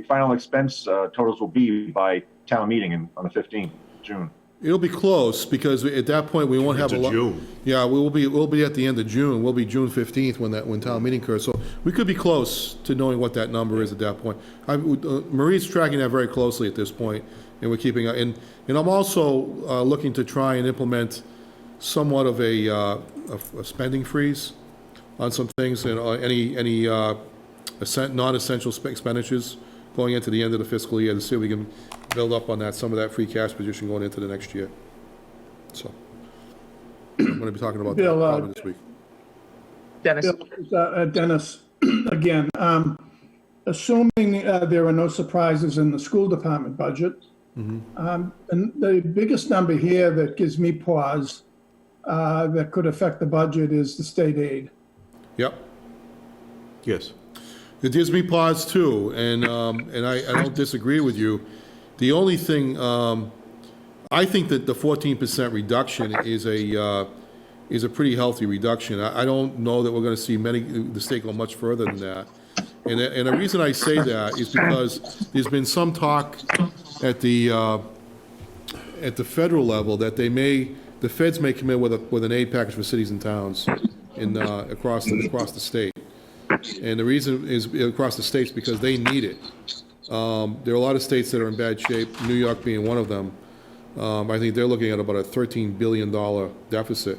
final expense totals will be by town meeting on the 15th of June? It'll be close because at that point we won't have a lot. June. Yeah, we'll be at the end of June. We'll be June 15th when town meeting occurs. So we could be close to knowing what that number is at that point. Marie's tracking that very closely at this point, and we're keeping. And I'm also looking to try and implement somewhat of a spending freeze on some things, and any non-essential expenditures going into the end of the fiscal year to see if we can build up on some of that free cash position going into the next year. So I'm going to be talking about that Bill, probably this week. Dennis. Dennis, again, assuming there are no surprises in the school department budget, and the biggest number here that gives me pause that could affect the budget is the state aid. Yep. Yes. It gives me pause too, and I don't disagree with you. The only thing, I think that the 14% reduction is a pretty healthy reduction. I don't know that we're going to see the state go much further than that. And the reason I say that is because there's been some talk at the federal level that the feds may come in with an aid package for cities and towns across the state. And the reason is across the states because they need it. There are a lot of states that are in bad shape, New York being one of them. I think they're looking at about a $13 billion deficit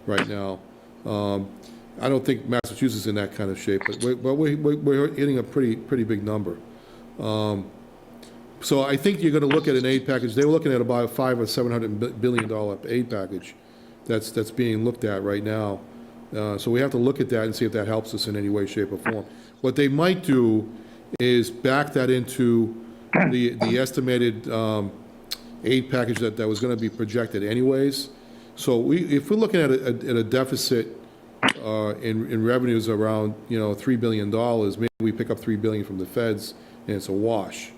right now. I don't think Massachusetts is in that kind of shape, but we're hitting a pretty big number. So I think you're going to look at an aid package. They were looking at about a $500 or $700 billion aid package that's being looked at right now. So we have to look at that and see if that helps us in any way, shape, or form. What they might do is back that into the estimated aid package that was gonna be projected anyways. So if we're looking at a deficit in revenues around, $3 billion, maybe we pick up $3 billion from the feds, and it's a wash.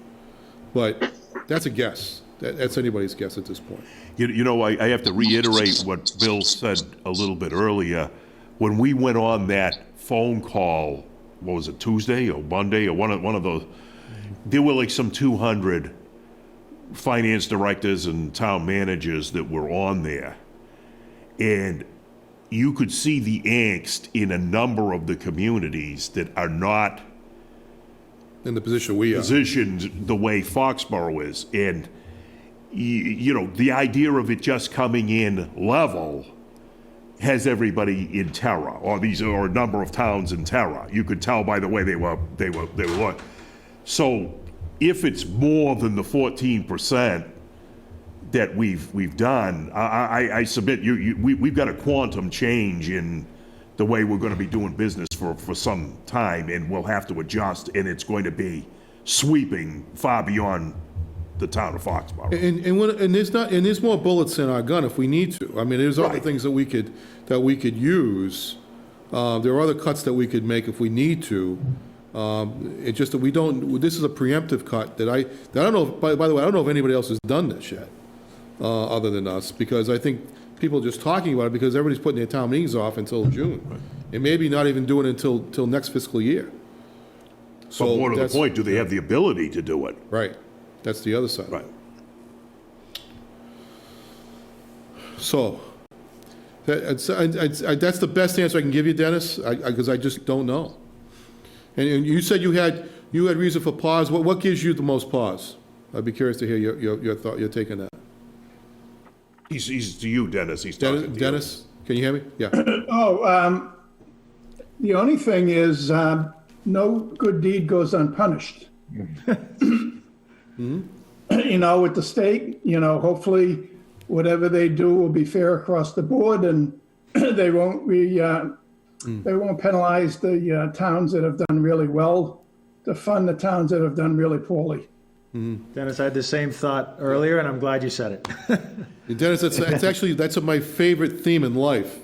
But that's a guess. That's anybody's guess at this point. I have to reiterate what Bill said a little bit earlier. When we went on that phone call, what was it, Tuesday or Monday or one of those, there were like some 200 finance directors and town managers that were on there. And you could see the angst in a number of the communities that are not in the position we are. Positioned the way Foxborough is. And, the idea of it just coming in level has everybody in terror, or a number of towns in terror. You could tell by the way they were. So if it's more than the 14% that we've done, I submit we've got a quantum change in the way we're going to be doing business for some time, and we'll have to adjust, and it's going to be sweeping far beyond the town of Foxborough. And there's more bullets in our gun if we need to. I mean, there's other things that we could use. There are other cuts that we could make if we need to. It's just that we don't. This is a preemptive cut that I don't know. By the way, I don't know if anybody else has done this yet, other than us, because I think people are just talking about it because everybody's putting their town meetings off until June, and maybe not even doing it until next fiscal year. So more to the point, do they have the ability to do it? Right. That's the other side. Right. So, that's the best answer I can give you, Dennis, because I just don't know. And you said you had reason for pause. What gives you the most pause? I'd be curious to hear your thought, your take on that. He's to you, Dennis. He's talking to you. Dennis, can you hear me? Yeah. The only thing is, no good deed goes unpunished. With the state, hopefully whatever they do will be fair across the board, and they won't penalize the towns that have done really well to fund the towns that have done really poorly. Dennis, I had the same thought earlier, and I'm glad you said it. Dennis, that's my favorite theme in life,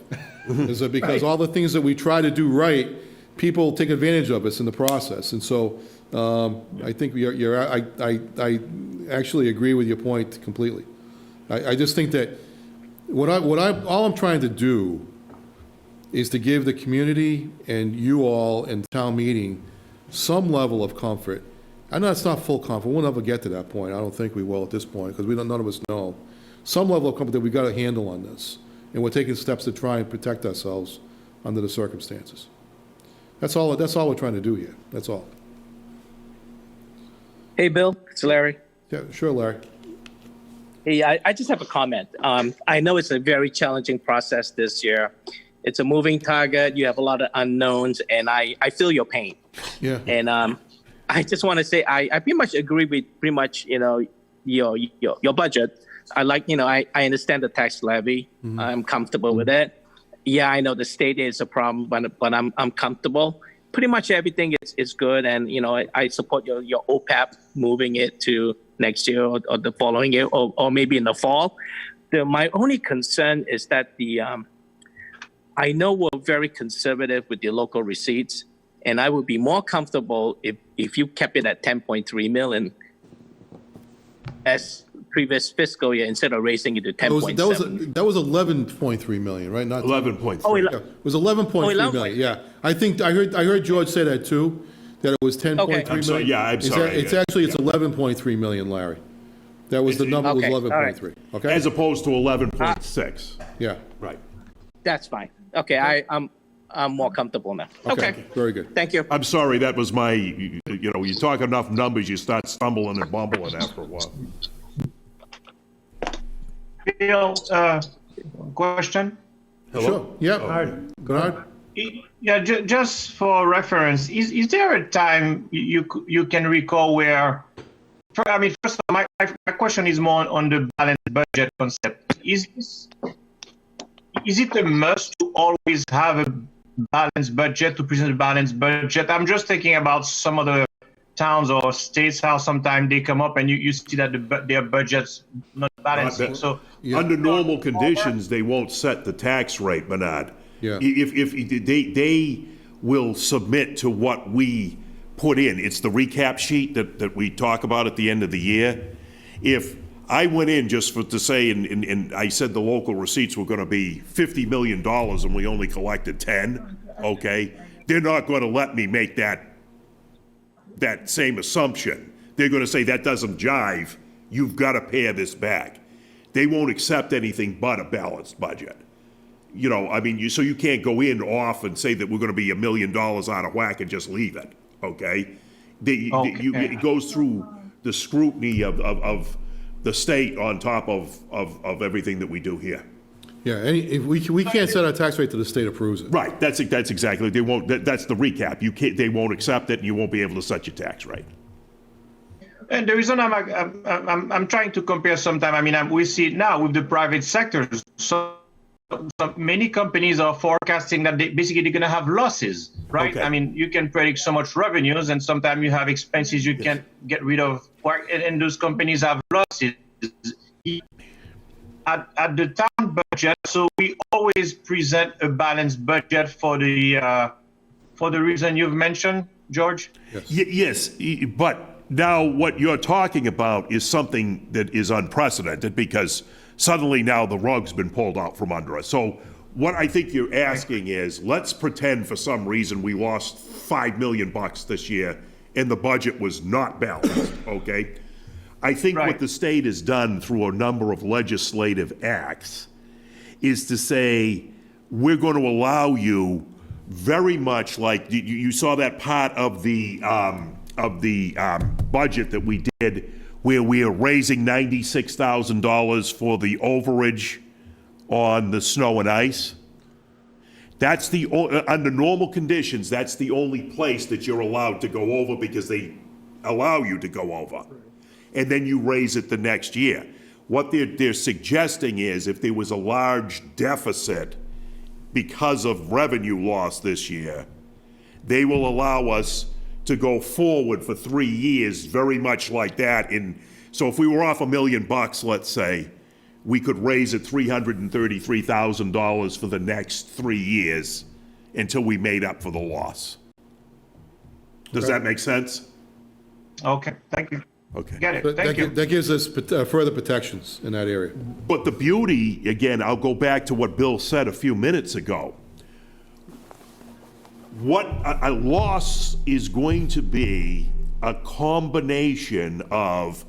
is that because all the things that we try to do right, people take advantage of us in the process, and so I think I actually agree with your point completely. I just think that all I'm trying to do is to give the community and you all and town meeting some level of comfort. I know it's not full comfort. We'll never get to that point. I don't think we will at this point because none of us know. Some level of comfort that we've got a handle on this, and we're taking steps to try and protect ourselves under the circumstances. That's all we're trying to do here. That's all. Hey, Bill, it's Larry. Yeah, sure, Larry. Hey, I just have a comment. I know it's a very challenging process this year. It's a moving target. You have a lot of unknowns, and I feel your pain. Yeah. And I just want to say I pretty much agree with pretty much your budget. I understand the tax levy. Mm-hmm. I'm comfortable with it. Yeah, I know the state is a problem, but I'm comfortable. Pretty much everything is good, and I support your OPEP moving it to next year or the following year or maybe in the fall. My only concern is that I know we're very conservative with the local receipts, and I would be more comfortable if you kept it at 10.3 million as previous fiscal year instead of raising it to 10.7. That was 11.3 million, right? Not 11.3. Oh, yeah, it was 11.3 million. Yeah, I think I heard George say that too. That it was 10.3 million. I'm sorry, yeah, I'm sorry. It's 11.3 million, Larry. That was the number. Was 11.3. Okay. As opposed to 11.6. Yeah. Right. That's fine. Okay, I'm more comfortable now. Okay. Very good. Thank you. I'm sorry, that was my, you talk enough numbers, you start stumbling and bumbling after a while. Bill, question? Hello? Sure. Yeah. Bernard? Yeah, just for reference, is there a time you can recall where, first of all, my question is more on the balanced budget concept. Is it a must to always have a balanced budget, to present a balanced budget? I'm just thinking about some of the towns or states how sometimes they come up and you see that their budget's not balancing. So Under normal conditions, they won't set the tax rate, Bernard. Yeah. If they will submit to what we put in. It's the recap sheet that we talk about at the end of the year. If I went in just to say, and I said the local receipts were going to be $50 million and we only collected 10, okay, they're not going to let me make that same assumption. They're going to say that doesn't jive. You've got to pare this back. They won't accept anything but a balanced budget. You know, I mean, so you can't go in off and say that we're going to be $1 million out of whack and just leave it, okay? It goes through the scrutiny of the state on top of everything that we do here. Yeah, if we can't set our tax rate till the state approves it. Right, that's exactly, they won't, that's the recap. They won't accept it and you won't be able to set your tax rate. And the reason I'm trying to compare sometime, I mean, we see it now with the private sector. So many companies are forecasting that they're going to have losses, right? Okay. I mean, you can predict so much revenues, and sometimes you have expenses you can't get rid of, and those companies have losses. At the town budget, so we always present a balanced budget for the reason you've mentioned, George. Yes, but now what you're talking about is something that is unprecedented because suddenly now the rug's been pulled out from under us. So what I think you're asking is, let's pretend for some reason we lost $5 million this year and the budget was not balanced, okay? I think what the state has done through a number of legislative acts is to say, we're going to allow you very much like, you saw that part of the budget that we did where we are raising $96,000 for the overage on the snow and ice. That's under normal conditions, that's the only place that you're allowed to go over because they allow you to go over. And then you raise it the next year. What they're suggesting is if there was a large deficit because of revenue loss this year, they will allow us to go forward for 3 years, very much like that. So if we were off $1 million, let's say, we could raise it $333,000 for the next 3 years until we made up for the loss. Does that make sense? Okay, thank you. Okay. Get it. Thank you. That gives us further protections in that area. But the beauty, again, I'll go back to what Bill said a few minutes ago. What a loss is going to be a combination of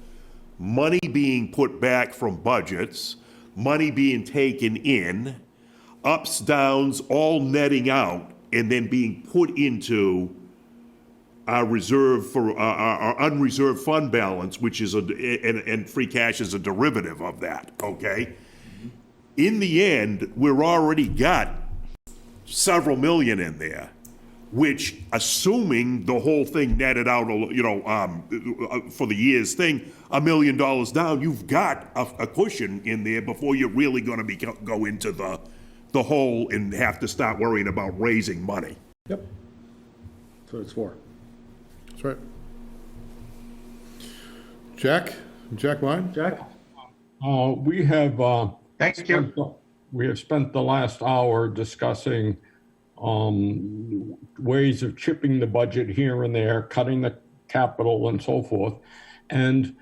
money being put back from budgets, money being taken in, ups, downs, all netting out, and then being put into our reserve for our unreserved fund balance, which is and free cash is a derivative of that, okay? In the end, we're already got several million in there, which, assuming the whole thing netted out, for the year's thing, $1 million down, you've got a cushion in there before you're really going to go into the hole and have to start worrying about raising money. Yep. That's what it's for. That's right. Jack Ryan? Jack? We have Thank you. we have spent the last hour discussing ways of chipping the budget here and there, cutting the capital and so forth, and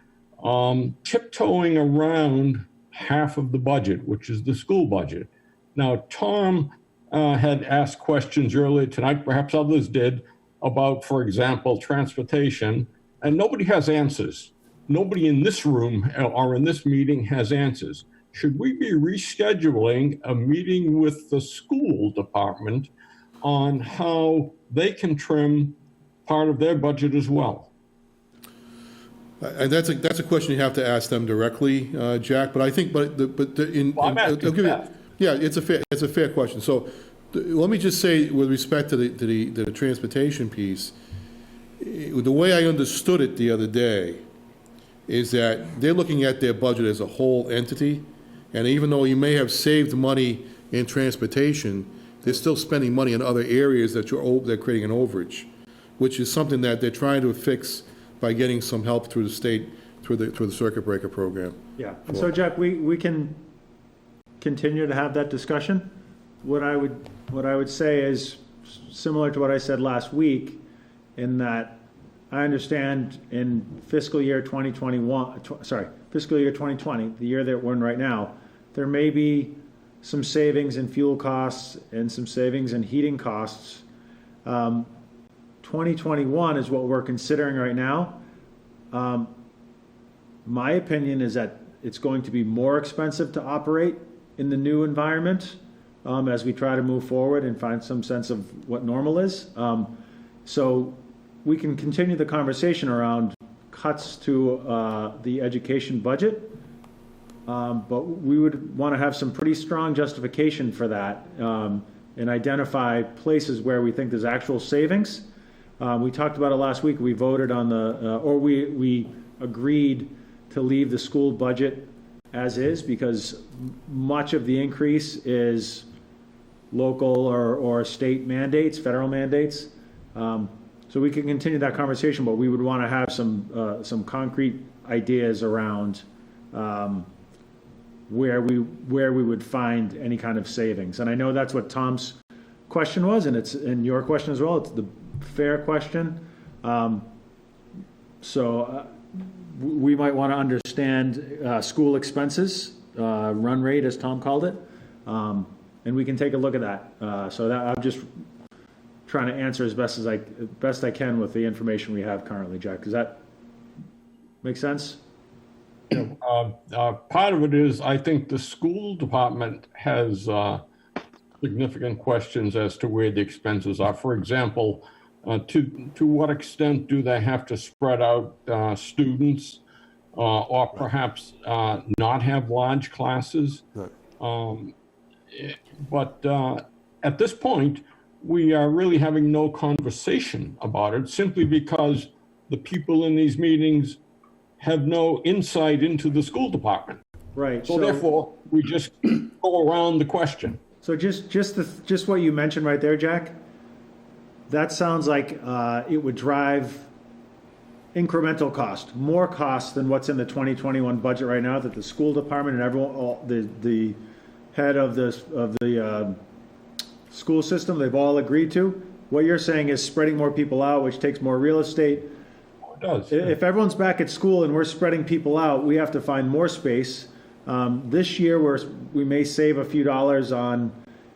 tiptoeing around half of the budget, which is the school budget. Now, Tom had asked questions earlier tonight, perhaps others did, about, for example, transportation, and nobody has answers. Nobody in this room or in this meeting has answers. Should we be rescheduling a meeting with the school department on how they can trim part of their budget as well? And that's a question you have to ask them directly, Jack. But I think, I'm asking that. Yeah, it's a fair question. So let me just say, with respect to the transportation piece, the way I understood it the other day is that they're looking at their budget as a whole entity, and even though you may have saved money in transportation, they're still spending money in other areas that they're creating an overage, which is something that they're trying to fix by getting some help through the state, through the circuit breaker program. Yeah, and so Jack, we can continue to have that discussion. What I would say is similar to what I said last week, in that I understand in fiscal year 2020, the year that we're in right now, there may be some savings in fuel costs and some savings in heating costs. 2021 is what we're considering right now. My opinion is that it's going to be more expensive to operate in the new environment as we try to move forward and find some sense of what normal is. So we can continue the conversation around cuts to the education budget, but we would want to have some pretty strong justification for that and identify places where we think there's actual savings. We talked about it last week. We voted on we agreed to leave the school budget as is because much of the increase is local or state mandates, federal mandates. So we can continue that conversation, but we would want to have some concrete ideas around where we would find any kind of savings. And I know that's what Tom's question was, and it's in your question as well. It's the fair question. We might want to understand school expenses, run rate, as Tom called it, and we can take a look at that. So that I'm just trying to answer as best I can with the information we have currently, Jack. Does that make sense? Part of it is, I think the school department has significant questions as to where the expenses are. For example, to what extent do they have to spread out students or perhaps not have large classes? Right. But at this point, we are really having no conversation about it simply because the people in these meetings have no insight into the school department. Right. So therefore, we just go around the question. So just what you mentioned right there, Jack, that sounds like it would drive incremental cost, more cost than what's in the 2021 budget right now that the school department and everyone, the head of the school system, they've all agreed to. What you're saying is spreading more people out, which takes more real estate. It does. If everyone's back at school and we're spreading people out, we have to find more space. This year, we may save a few dollars on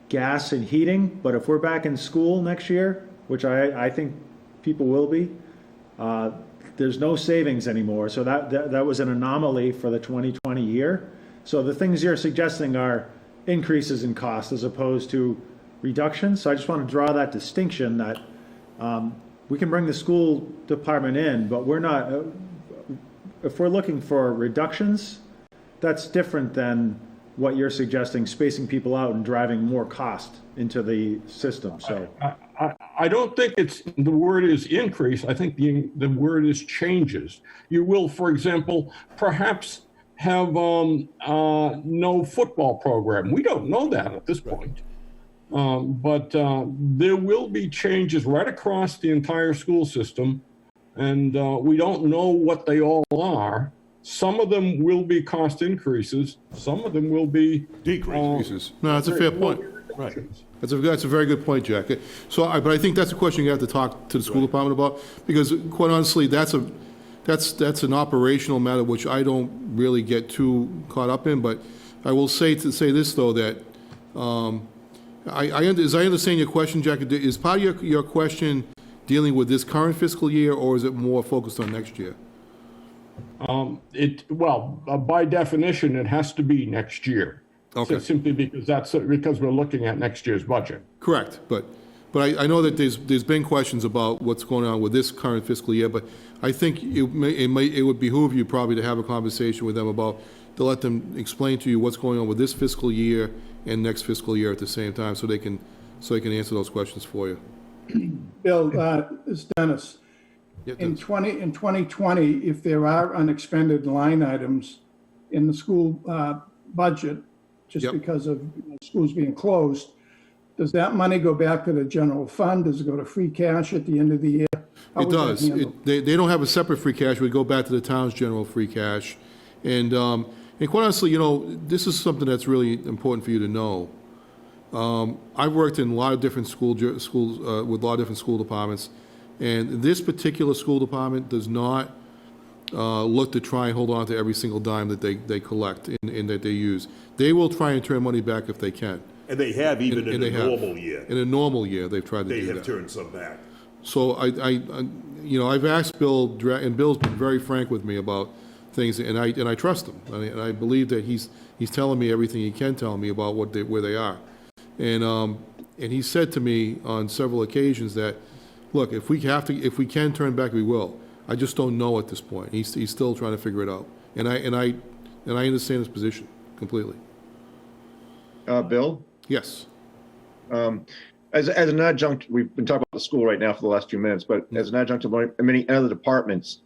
gas and heating, but if we're back in school next year, which I think people will be, there's no savings anymore. So that was an anomaly for the 2020 year. So the things you're suggesting are increases in cost as opposed to reductions. So I just want to draw that distinction that we can bring the school department in, but we're not, if we're looking for reductions, that's different than what you're suggesting, spacing people out and driving more cost into the system. So I don't think the word is increase. I think the word is changes. You will, for example, perhaps have no football program. We don't know that at this point. But there will be changes right across the entire school system, and we don't know what they all are. Some of them will be cost increases. Some of them will be decreases. No, that's a fair point. Right. That's a very good point, Jack. But I think that's a question you have to talk to the school department about, because quite honestly, that's an operational matter which I don't really get too caught up in. But I will say this though, that as I understand your question, Jack, is part of your question dealing with this current fiscal year, or is it more focused on next year? By definition, it has to be next year. Okay. So simply because we're looking at next year's budget. Correct, but I know that there's been questions about what's going on with this current fiscal year, but I think it would behoove you probably to have a conversation with them to let them explain to you what's going on with this fiscal year and next fiscal year at the same time, so they can answer those questions for you. Bill, it's Dennis. Yeah, In 2020, if there are unexpended line items in the school budget, just because of schools being closed, does that money go back to the general fund? Does it go to free cash at the end of the year? How It was that does. handled? They don't have a separate free cash. We go back to the town's general free cash. And quite honestly, you know, this is something that's really important for you to know. I've worked in a lot of different schools with a lot of different school departments, and this particular school department does not look to try and hold on to every single dime that they collect and that they use. They will try and turn money back if they can. And they have even in And a they have. normal year. In a normal year, they've tried to They do have that. turned some back. So you know, I've asked Bill, and Bill's been very frank with me about things, and I trust him. And I believe that he's telling me everything he can tell me about where they are. And he said to me on several occasions that, look, if we can turn back, we will. I just don't know at this point. He's still trying to figure it out. And I understand his position completely. Bill? Yes. As an adjunct, we've been talking about the school right now for the last few minutes, but as an adjunct to many other departments,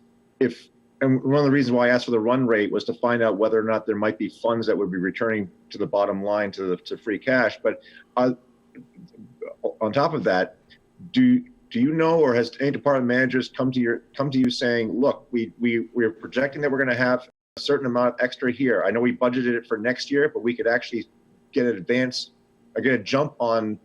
and one of the reasons why I asked for the run rate was to find out whether or not there might be funds that would be returning to the bottom line to free cash. But on top of that, do you know, or has any department managers come to you saying, look, we're projecting that we're going to have a certain amount extra here. I know we budgeted it for next year, but we could actually get a jump on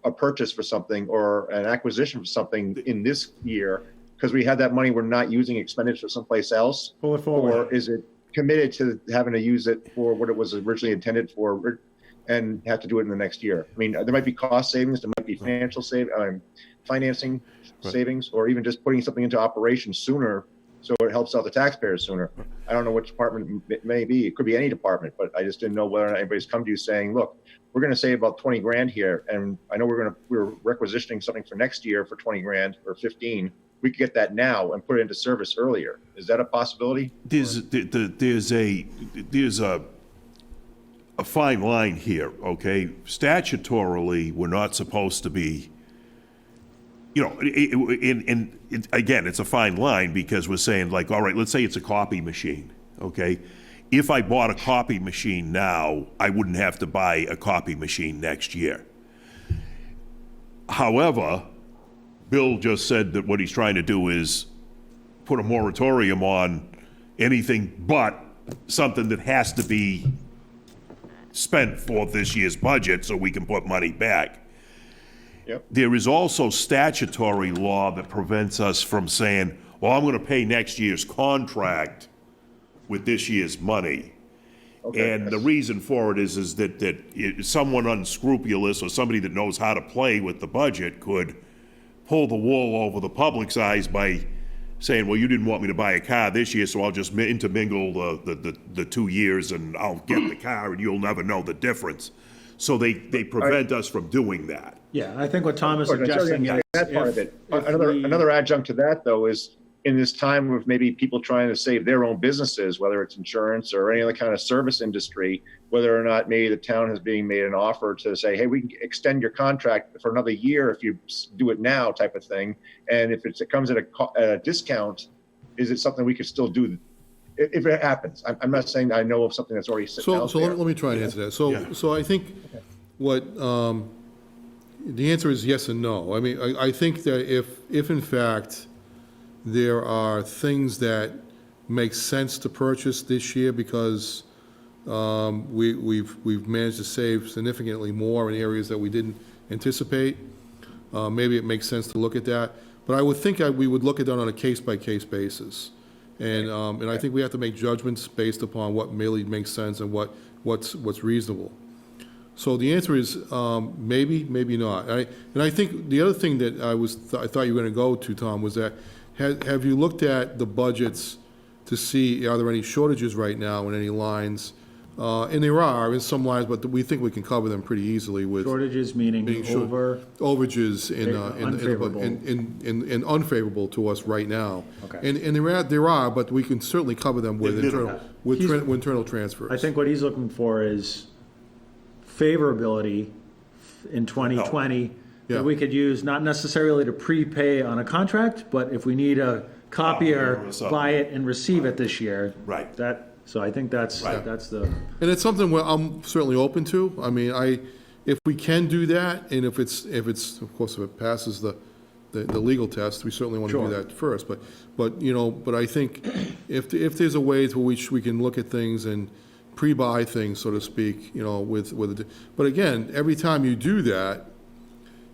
a purchase for something or an acquisition for something in this year because we had that money we're not using expended for someplace else? Pull it forward. Or is it committed to having to use it for what it was originally intended for and have to do it in the next year? I mean, there might be cost savings, there might be financing savings, or even just putting something into operation sooner so it helps out the taxpayers sooner. I don't know which department it may be. It could be any department, but I just didn't know whether or not anybody's come to you saying, look, we're going to save about 20 grand here, and I know we're requisitioning something for next year for 20 grand or 15. We could get that now and put it into service earlier. Is that a possibility? There's a fine line here, okay? Statutorily, we're not supposed to be, you know, again, it's a fine line because we're saying, like, all right, let's say it's a copy machine, okay? If I bought a copy machine now, I wouldn't have to buy a copy machine next year. However, Bill just said that what he's trying to do is put a moratorium on anything but something that has to be spent for this year's budget so we can put money back. Yep. There is also statutory law that prevents us from saying, well, I'm going to pay next year's contract with this year's money. Okay. And the reason for it is that someone unscrupulous or somebody that knows how to play with the budget could pull the wool over the public's eyes by saying, well, you didn't want me to buy a car this year, so I'll just intermingle the 2 years and I'll get the car and you'll never know the difference. So they prevent us from doing that. Yeah, I think what Tom is Of course, I totally suggesting is understand that part of it. if Another adjunct to that, though, is in this time of maybe people trying to save their own businesses, whether it's insurance or any other kind of service industry, whether or not maybe the town has being made an offer to say, hey, we can extend your contract for another year if you do it now, type of thing. And if it comes at a discount, is it something we could still do if it happens? I'm not saying I know of something that's already sitting out So there. let me try and answer that. So I think what the answer is yes and no. I mean, I think that if in fact there are things that make sense to purchase this year because we've managed to save significantly more in areas that we didn't anticipate, maybe it makes sense to look at that. But I would think we would look at that on a case-by-case basis. And I think we have to make judgments based upon what really makes sense and what's reasonable. So the answer is maybe, maybe not. And I think the other thing that I thought you were going to go to, Tom, was that have you looked at the budgets to see are there any shortages right now in any lines? And there are in some lines, but we think we can cover them pretty easily with shortages meaning overages and unfavorable to us right now. Okay. And there are, but we can certainly cover them with internal transfers. I think what he's looking for is favorability in 2020 that we could use, not necessarily to prepay on a contract, but if we need a copier, buy it and receive it this year. Right. So I think that's the. And it's something where I'm certainly open to. I mean, if we can do that, and if it's, of course, if it passes the legal test, we certainly want to do Sure. that first. But I think if there's a way to which we can look at things and pre-buy things, so to speak, but again, every time you do that,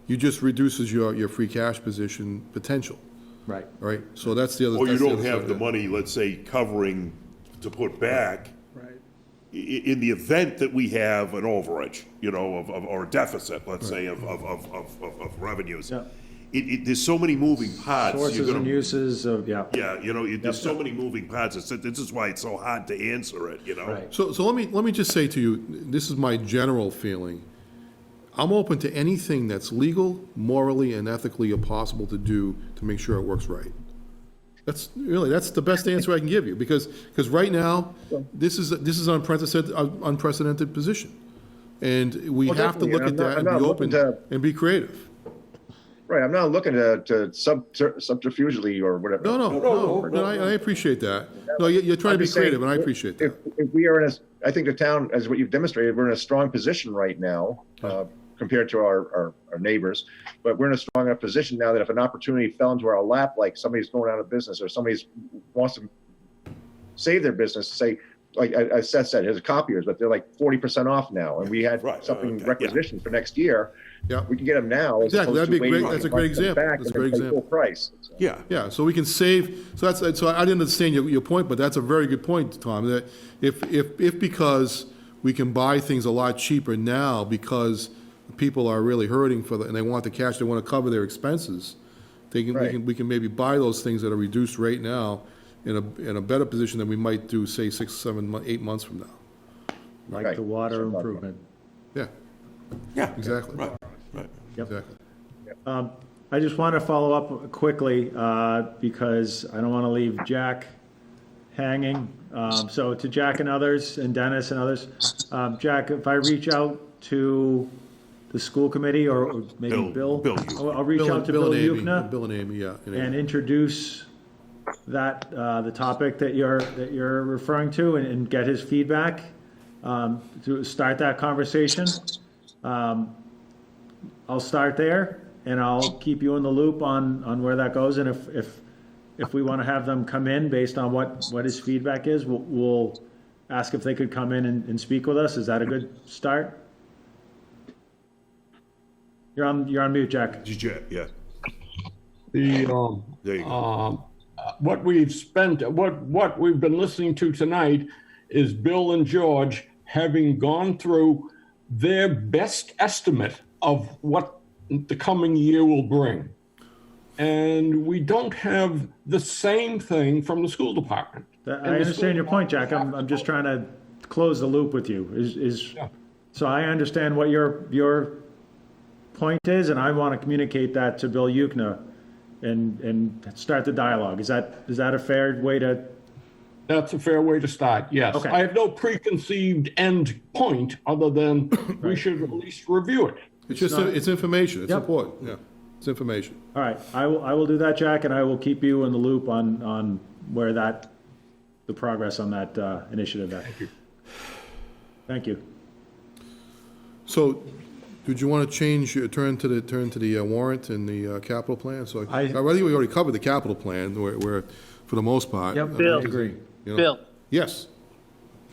you just reduces your free cash position potential, Right. right? So that's the other. Or you that's the don't other side have of the it. money, let's say, covering to put back Right. in the event that we have an overage, or a deficit, let's say, of revenues. Yeah. There's so many moving parts. you're Sources gonna- and uses of, yeah. Yeah, there's so many moving parts. This is why it's so hard to answer it, Right. So let me just say to you, this is my general feeling. I'm open to anything that's legal, morally, and ethically possible to do to make sure it works right. That's the best answer I can give you, because right now, this is unprecedented position. And we Well, have to definitely, look and at that I'm and not be open looking and be creative. Right, I'm not looking to subterfugely or whatever. No, I appreciate that. No, you're trying to I'm be just saying, creative, and I appreciate that. If we are I think the town, as what you've demonstrated, we're in a strong position right now, compared to our neighbors. But we're in a strong enough position now that if an opportunity fell into our lap, like somebody's going out of business or somebody's wants to save their business, say, like Seth said, there's copiers, but they're like 40% off now, and we had something requisitioned for next year. Yeah. We can get them now. as Exactly, opposed that'd be to great. waiting That's a till great it comes example. back That's a and great then pay example. Full price. Yeah, so we can save, so I didn't understand your point, but that's a very good point, Tom, that if because we can buy things a lot cheaper now because people are really hurting and they want the cash, they want to cover their expenses, we can maybe buy those things at a reduced rate now in a better position than we might do, say, 6, 7, 8 months from now. Like the water improvement. Yeah. Yeah. Exactly. Right. Yep. Exactly. I just want to follow up quickly, because I don't want to leave Jack hanging. So to Jack and others, and Dennis and others, Jack, if I reach out to the school committee or maybe Bill, I'll reach out to Bill and Amy. Yukna Bill and Amy, yeah. and introduce that, the topic that you're referring to and get his feedback, to start that conversation. I'll start there, and I'll keep you in the loop on where that goes, and if we want to have them come in based on what his feedback is, we'll ask if they could come in and speak with us. Is that a good start? You're on mute, Jack. Yeah. The, There you go. what we've been listening to tonight is Bill and George having gone through their best estimate of what the coming year will bring. And we don't have the same thing from the school department. I understand your point, Jack. I'm just trying to close the loop with you. So I understand what your point is, and I want to communicate that to Bill Yukna and start the dialogue. Is that a fair way to? That's a fair way to start, yes. Okay. I have no preconceived end point other than we should at least review it. It's just, it's information, it's Yep. important, yeah, it's information. All right, I will do that, Jack, and I will keep you in the loop on where the progress on that initiative. Thank you. Thank you. So, did you want to turn to the warrant and the capital plan? So I think we already covered the capital plan, where for the most part. Yep, Bill. I agree. Bill. Yes.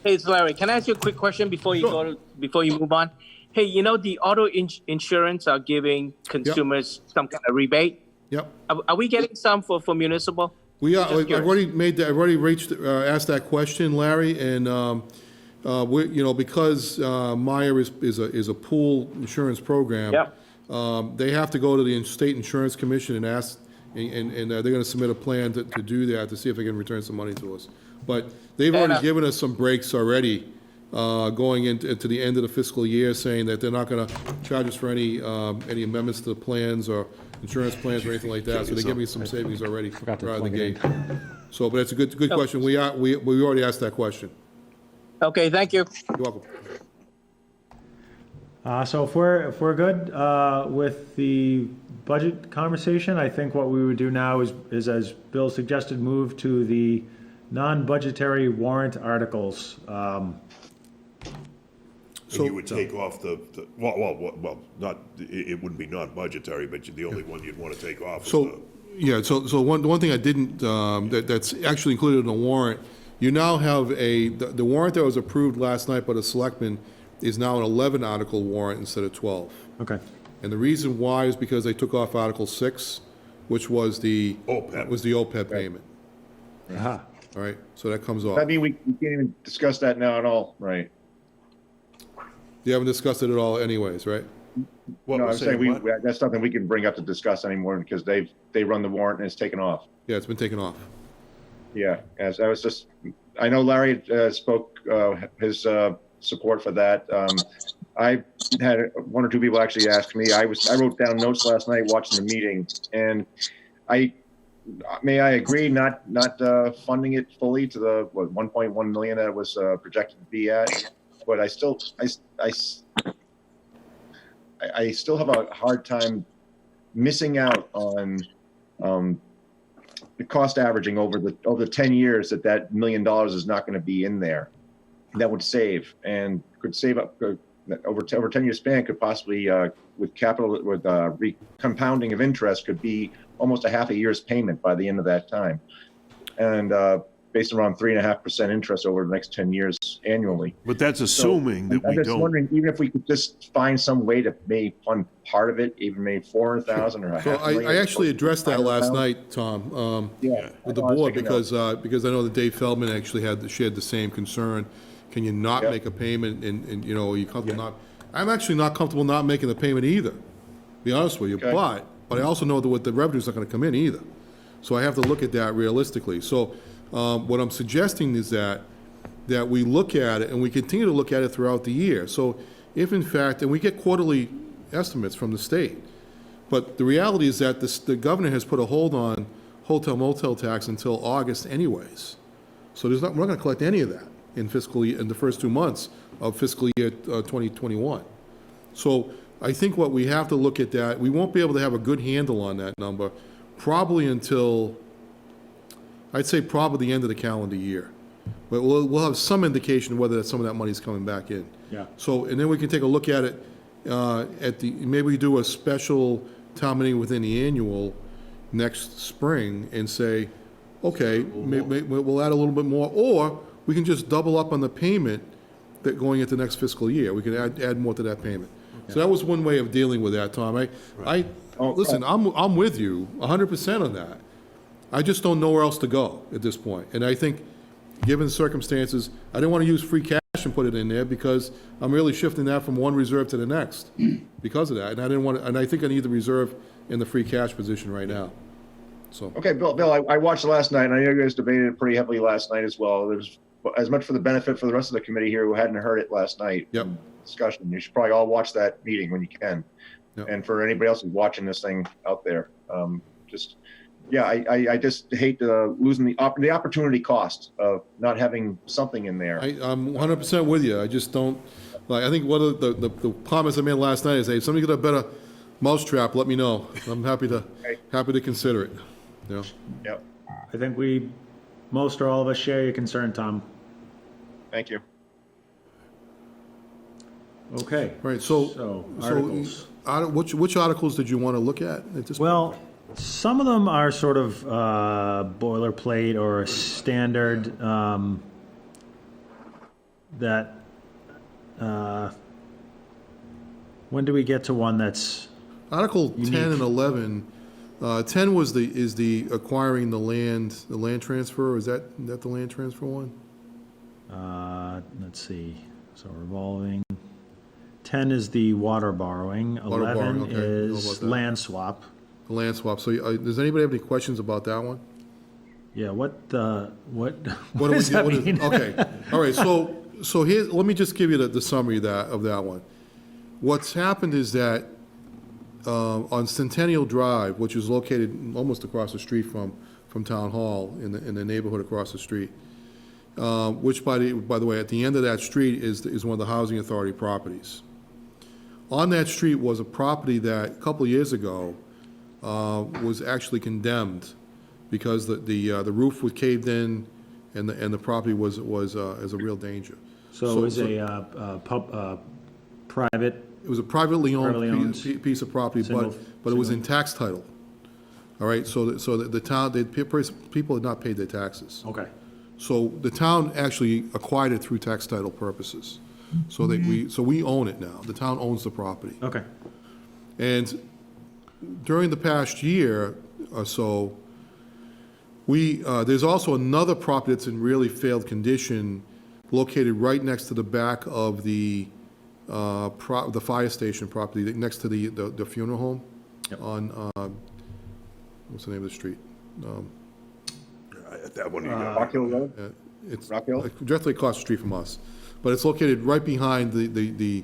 Hey, it's Larry. Can I ask you a quick question before you before you move on? Hey, the auto insurance are giving consumers some kind of rebate. Yep. Are we getting some for municipal? We are. Just I've already asked that question, Larry, and because Meyer is a pool insurance program. Yep. They have to go to the state insurance commission and ask, and they're going to submit a plan to do that, to see if they can return some money to us. But they've already given us some breaks already, going into the end of the fiscal year, saying that they're not going to charge us for any amendments to the plans or insurance plans or anything like that. So they give me some savings already right out of the gate. So, but it's a good question. We already asked that question. Okay, thank you. You're welcome. So if we're good with the budget conversation, I think what we would do now is as Bill suggested, move to the non-budgetary warrant articles. And you would take off well, not, it wouldn't be non-budgetary, but the only one you'd want to take off is So, yeah, so one thing I didn't, that's actually included in the warrant, you now have the warrant that was approved last night by the selectmen is now an 11 article warrant instead of 12. Okay. And the reason why is because they took off Article 6, which was the OPEB payment. Aha. All right, so that comes off. I mean, we can't even discuss that now at all, right? You haven't discussed it at all anyways, right? No, I'm saying that's something we can bring up to discuss anymore because they run the warrant and it's taken off. Yeah, it's been taken off. Yeah, as I was just, I know Larry spoke his support for that. I had one or two people actually ask me. I wrote down notes last night watching the meeting, and I agree not funding it fully to the 1.1 million that it was projected to be at, but I still have a hard time missing out on the cost averaging over the 10 years that $1 million is not going to be in there. That would save and could save up over 10-year span, could possibly with compounding of interest could be almost a half a year's payment by the end of that time, and based around 3.5% interest over the next 10 years annually. But that's assuming that we I'm just don't. wondering, even if we could just find some way to maybe fund part of it, even maybe 400,000 or So half a million. I actually addressed that last night, Tom, with the board, because I know that Dave Feldman actually shared the same concern. Can you not make a payment and are you comfortable not? I'm actually not comfortable not making the payment either, to be honest with you, but I also know that what the revenue's not gonna come in either. So I have to look at that realistically. So what I'm suggesting is that we look at it and we continue to look at it throughout the year. So if in fact, and we get quarterly estimates from the state, but the reality is that the governor has put a hold on hotel motel tax until August anyways. So we're not gonna collect any of that in the first 2 months of fiscal year 2021. So I think what we have to look at that, we won't be able to have a good handle on that number probably until, I'd say probably the end of the calendar year. But we'll have some indication whether some of that money's coming back in. Yeah. So, and then we can take a look at it maybe we do a special town meeting within the annual next spring and say, okay, we'll add a little bit more, or we can just double up on the payment that going into next fiscal year. We can add more to that payment. Okay. So that was one way of dealing with that, Tom. Listen, I'm with you 100% on that. I just don't know where else to go at this point. And I think, given the circumstances, I didn't want to use free cash and put it in there because I'm really shifting that from one reserve to the next because of that. And I didn't want to, and I think I need the reserve in the free cash position right now. So. Okay, Bill, I watched it last night, and I know you guys debated it pretty heavily last night as well. There was as much for the benefit for the rest of the committee here who hadn't heard it last night. Yep. Discussion. You should probably all watch that meeting when you can. Yep. And for anybody else who's watching this thing out there, I just hate losing the opportunity cost of not having something in there. I'm 100% with you. I just don't, I think one of the comments I made last night is, hey, if somebody got a better mousetrap, let me know. I'm happy to consider it. Yeah. Yep. I think most or all of us share your concern, Tom. Thank you. Okay. Right, so articles. Which articles did you want to look at this point? Well, some of them are sort of boilerplate or standard when do we get to one that's Article unique? 10 and 11, 10 is the acquiring the land transfer. Is that the land transfer one? Let's see. So revolving. 10 is the water borrowing. 11 is land swap. The land swap. So does anybody have any questions about that one? Yeah. What does that mean? Okay. All right. So here, let me just give you the summary of that one. What's happened is that on Centennial Drive, which is located almost across the street from Town Hall in the neighborhood across the street, which by the way, at the end of that street is one of the Housing Authority properties. On that street was a property that a couple of years ago was actually condemned because the roof was caved in and the property was a real danger. So it was a private, It was a privately Privately owned owned. piece of property, Single- but it was single. in tax title. All right, so the town, people had not paid their taxes. okay, So the town actually acquired it through tax title purposes. So we own it now. The town owns the property. okay, And during the past year or so, there's also another property that's in really failed condition, located right next to the back of the fire station property, next to the funeral home on, what's the name of the street? That one, Rock Hill Road? It's Rock Hill? directly across the street from us. But it's located right behind the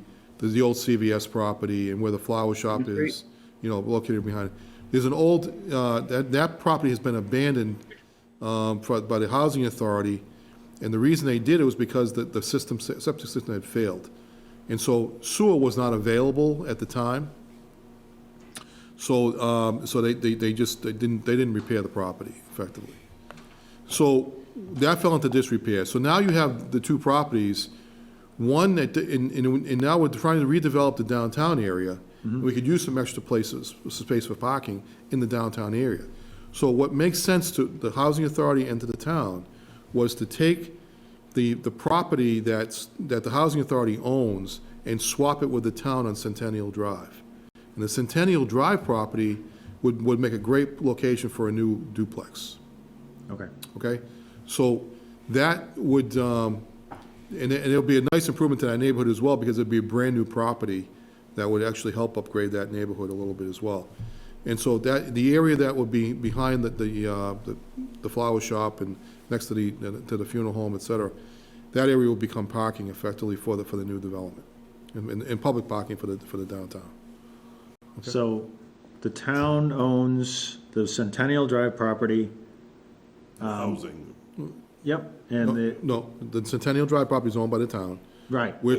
old CVS property and where the flower shop is, located behind it. There's an old, that property has been abandoned by the housing authority, and the reason they did it was because the septic system had failed. And so sewer was not available at the time. So they didn't repair the property effectively. So that fell into disrepair. So now you have the two properties, one that, and now we're trying to redevelop the downtown area. We could use some extra space for parking in the downtown area. So what makes sense to the housing authority and to the town was to take the property that the housing authority owns and swap it with the town on Centennial Drive. And the Centennial Drive property would make a great location for a new duplex. okay. Okay? So that would, and it'll be a nice improvement to that neighborhood as well, because it'd be a brand-new property that would actually help upgrade that neighborhood a little bit as well. And so the area that would be behind the flower shop and next to the funeral home, et cetera, that area will become parking effectively for the new development, and public parking for the downtown. So the town owns the Centennial Drive property. housing. Yep, and No, the Centennial Drive property is owned by the town. right, We're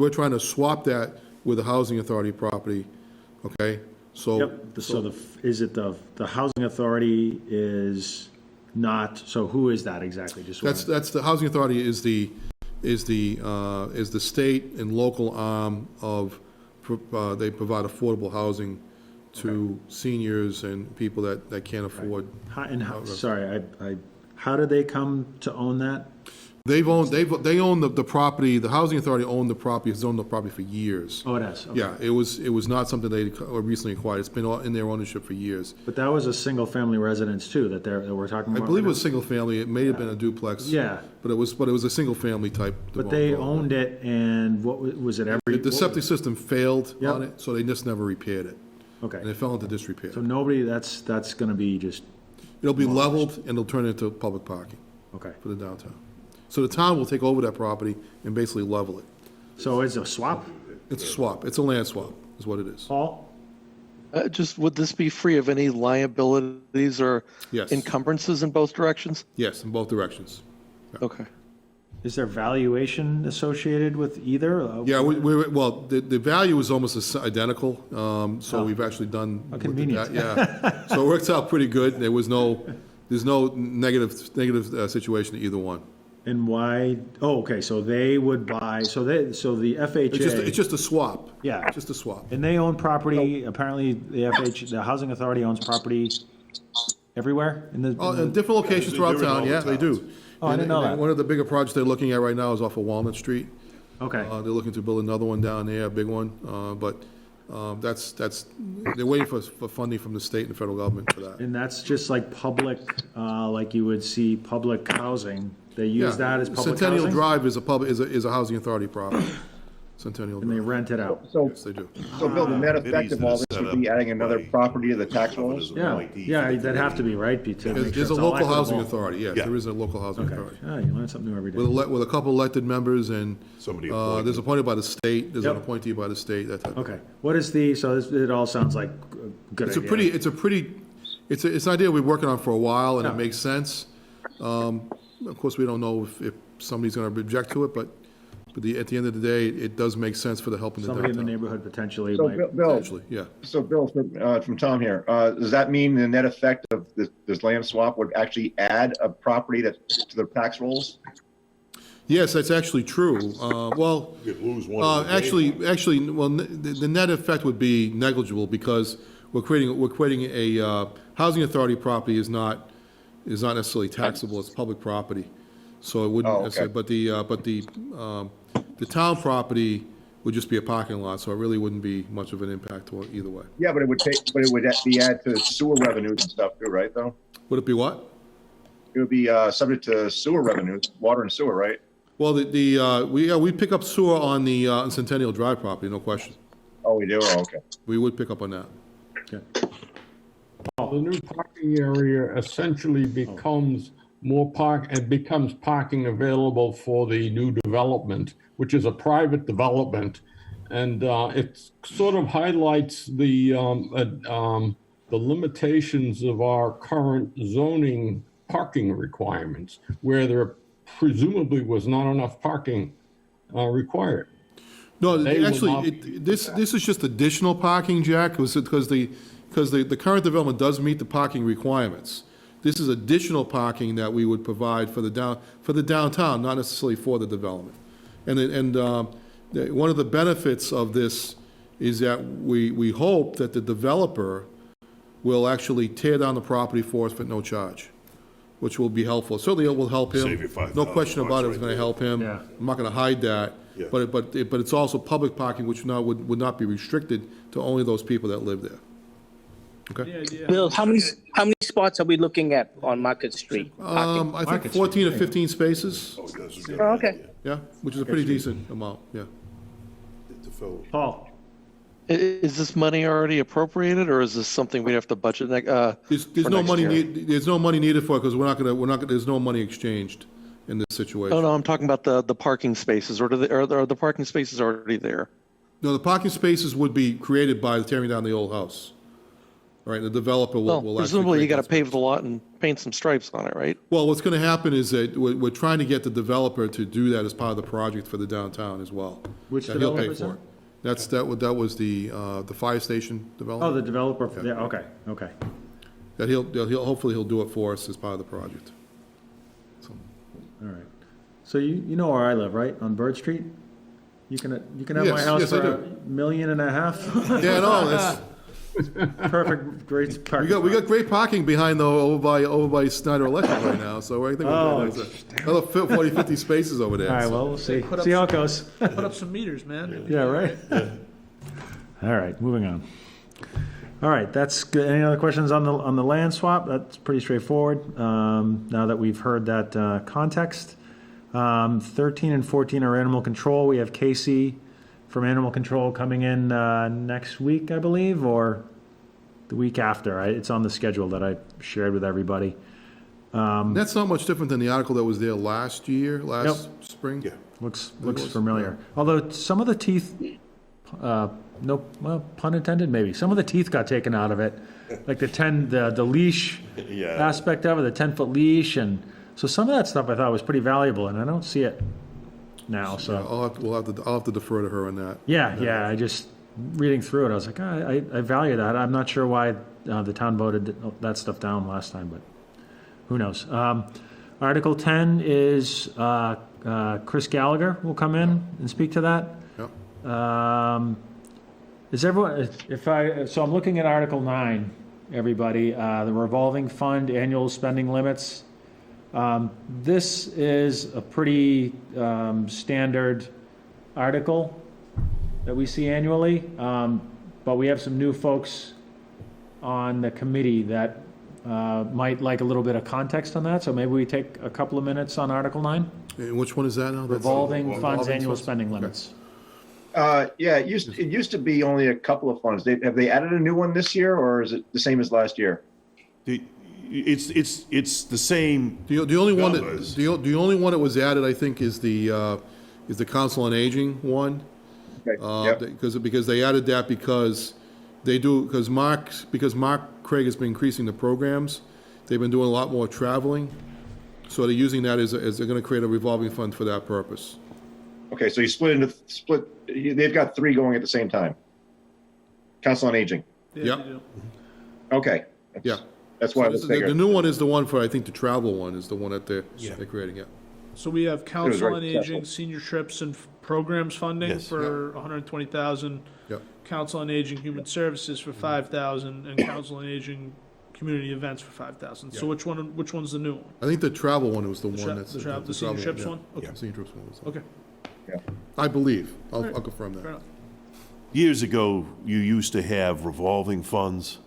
trying to swap that with the housing authority property, okay? So. yep, so the housing authority is not, so who is that exactly? Just That's the housing authority is the state and local arm of, they provide affordable housing to seniors and people that can't afford. Sorry, how did they come to own that? They own the property, the housing authority owned the property, has owned the property for years. Oh, it has, okay. Yeah, it was not something they recently acquired, it's been in their ownership for years. But that was a single-family residence too, that we're talking I about? believe it right was single family, it may have been a duplex. Yeah. But it was a single family type. But they owned it, and what was it, The septic system failed Yep. on it, so they just never repaired it, and Okay, it fell into disrepair. so nobody, that's gonna be just, It'll be leveled and it'll turn into public parking okay. for the downtown. So the town will take over that property and basically level it. So it's a swap, It's a swap, it's a land swap, is what it is. Paul? Would this be free of any liabilities or Yes, encumbrances in both directions? yes, in both directions. Okay. Is there valuation associated with either? Yeah, well, the value is almost identical, so we've actually done. How convenient. Yeah, so it works out pretty good. There's no negative situation to either one. And why, okay, so they would buy, so the FHA. It's just a swap. Yeah. Just a swap. And they own property, apparently the housing authority owns property everywhere in the. In different locations They're throughout in all town, the yeah, they do. towns. Oh, I didn't know that. One of the bigger projects they're looking at right now is off of Walnut Street. Okay, They're looking to build another one down there, a big one, but they're waiting for funding from the state and federal government for that. and that's just like public, like you would see public housing, they use that as public Centennial housing? Drive is a housing authority property. Centennial And they Drive. rent it out? So, Yes, they do. so Bill, the net Committees effect of that all are this set would be up adding another by- property to the tax rolls? Yeah, that'd have to be, right, Pete? to make sure There's a it's all local housing equitable. authority, yes, Yeah. there is a local housing Okay, authority. ah, you learn something new every day. With a couple elected members and, Somebody there's appointed by the state, there's an Yep. appointee by the state, that type of. Okay, what is it all sounds like a good idea. It's an idea we've been working on for a while, and it Yeah. makes sense. Of course, we don't know if somebody's gonna object to it, but at the end of the day, it does make sense for the help in the Somebody in the downtown. neighborhood potentially So might, Bill, Potentially, yeah. so Bill, from Tom here, does that mean the net effect of this land swap would actually add a property to the tax rolls? Yes, that's actually true. Well, You lose one of the actually, well, the net effect would be negligible because we're creating a, housing authority property is not necessarily taxable, it's public property. So it wouldn't, Oh, okay. necessarily- but the town property would just be a parking lot, so it really wouldn't be much of an impact to it either way. Yeah, but it would be add to sewer revenues and stuff too, right, though? Would it be what? It would be, subject to sewer revenues, water and sewer, right? Well, we pick up sewer on the Centennial Drive property, no question. Oh, we do? Oh, okay. We would pick up on that. The new parking area essentially becomes becomes parking available for the new development, which is a private development. And it sort of highlights the limitations of our current zoning parking requirements, where there presumably was not enough parking required. No, They will actually, not this is just additional parking, Jack, because the current development does meet the parking requirements. This is additional parking that we would provide for the downtown, not necessarily for the development. And one of the benefits of this is that we hope that the developer will actually tear down the property for us at no charge, which will be helpful. Certainly it will help him. Save you $5,000 No question about it, it's right gonna there. help him. Yeah. I'm not gonna hide that. Yeah. But it's also public parking, which would not be restricted to only those people that live there. Okay? Bill, how many spots are we looking at on Market Street? parking? I think 14 or 15 spaces, Oh, that's a good Oh, okay. idea. yeah, which is a pretty decent amount, yeah. To fill. Paul? Is this money already appropriated, or is this something we have to budget? There's For no next money year. there's no money needed for it, because there's no money exchanged in this situation. Oh, no, I'm talking about the parking spaces, or are the parking spaces already there? No, the parking spaces would be created by tearing down the old house. All right, the developer will Well, actually presumably you create got to those pave spaces. the lot and paint some stripes on it, right? Well, what's gonna happen is that we're trying to get the developer to do that as part of the project for the downtown as well. Which That he'll pay developer's for that? it. That was the fire station Oh, development. the developer, yeah, okay. That hopefully he'll do it for us as part of the project. All right. So you know where I live, right? On Bird Street? You can have my Yes, house yes, I for do. $1.5 million? Yeah, no, that's, Perfect, great parking. we got great parking behind over by Snyder Electric right now, so I think there's another 40, 50 spaces over there. All right, so. well, we'll see. Put up See how it goes. Put up some meters, man. Yeah, right? All right, moving on. All right, that's good. Any other questions on the land swap? That's pretty straightforward, now that we've heard that context. 13 and 14 are animal control. We have Casey from animal control coming in next week, I believe, or the week after. It's on the schedule that I shared with everybody. That's not much different than the article that was there last spring. Yeah. Looks familiar. Although some of the teeth, no, well, pun intended, maybe. Some of the teeth got taken out of it, like the leash Yeah. aspect of it, the 10-foot leash, and so some of that stuff I thought was pretty valuable, and I don't see it now. So I'll have to defer to her on that. yeah. I just reading through it, I was like, I value that. I'm not sure why the town voted that stuff down last time, but who knows? Article 10 is Chris Gallagher will come in and speak to that. Yep. Is everyone? So I'm looking at Article 9. Everybody, the revolving fund annual spending limits. This is a pretty standard article that we see annually, but we have some new folks on the committee that might like a little bit of context on that, so maybe we take a couple of minutes on Article 9. And which one is that now? Revolving funds annual funds? spending Okay. limits. Yeah, it used to be only a couple of funds. Have they added a new one this year, or is it the same as last year? It's the same. The only one numbers. the only one that was added, I think, is the Council on Aging one. Okay, yep. Because they added that because Mark Craig has been increasing the programs. They've been doing a lot more traveling, so they're using that as they're going to create a revolving fund for that purpose. Okay, so they've got three going at the same time. Council on Aging. Yep. they do. Okay. Yeah. That's why I So was the figuring. new one is the one for, I think, the travel one is the one that they're creating, yeah. So we have council very on successful. aging, senior trips and programs funding Yes. for 120,000. Yep. Council on Aging Human Services for 5,000, and Council on Aging Community Events for 5,000. So which one's the new one? I think the travel one was the The one that's. the senior travel, trips yeah. one? Okay, The senior trips one was. okay, I believe. I'll Alright. confirm fair that. enough. Years ago, you used to have revolving funds,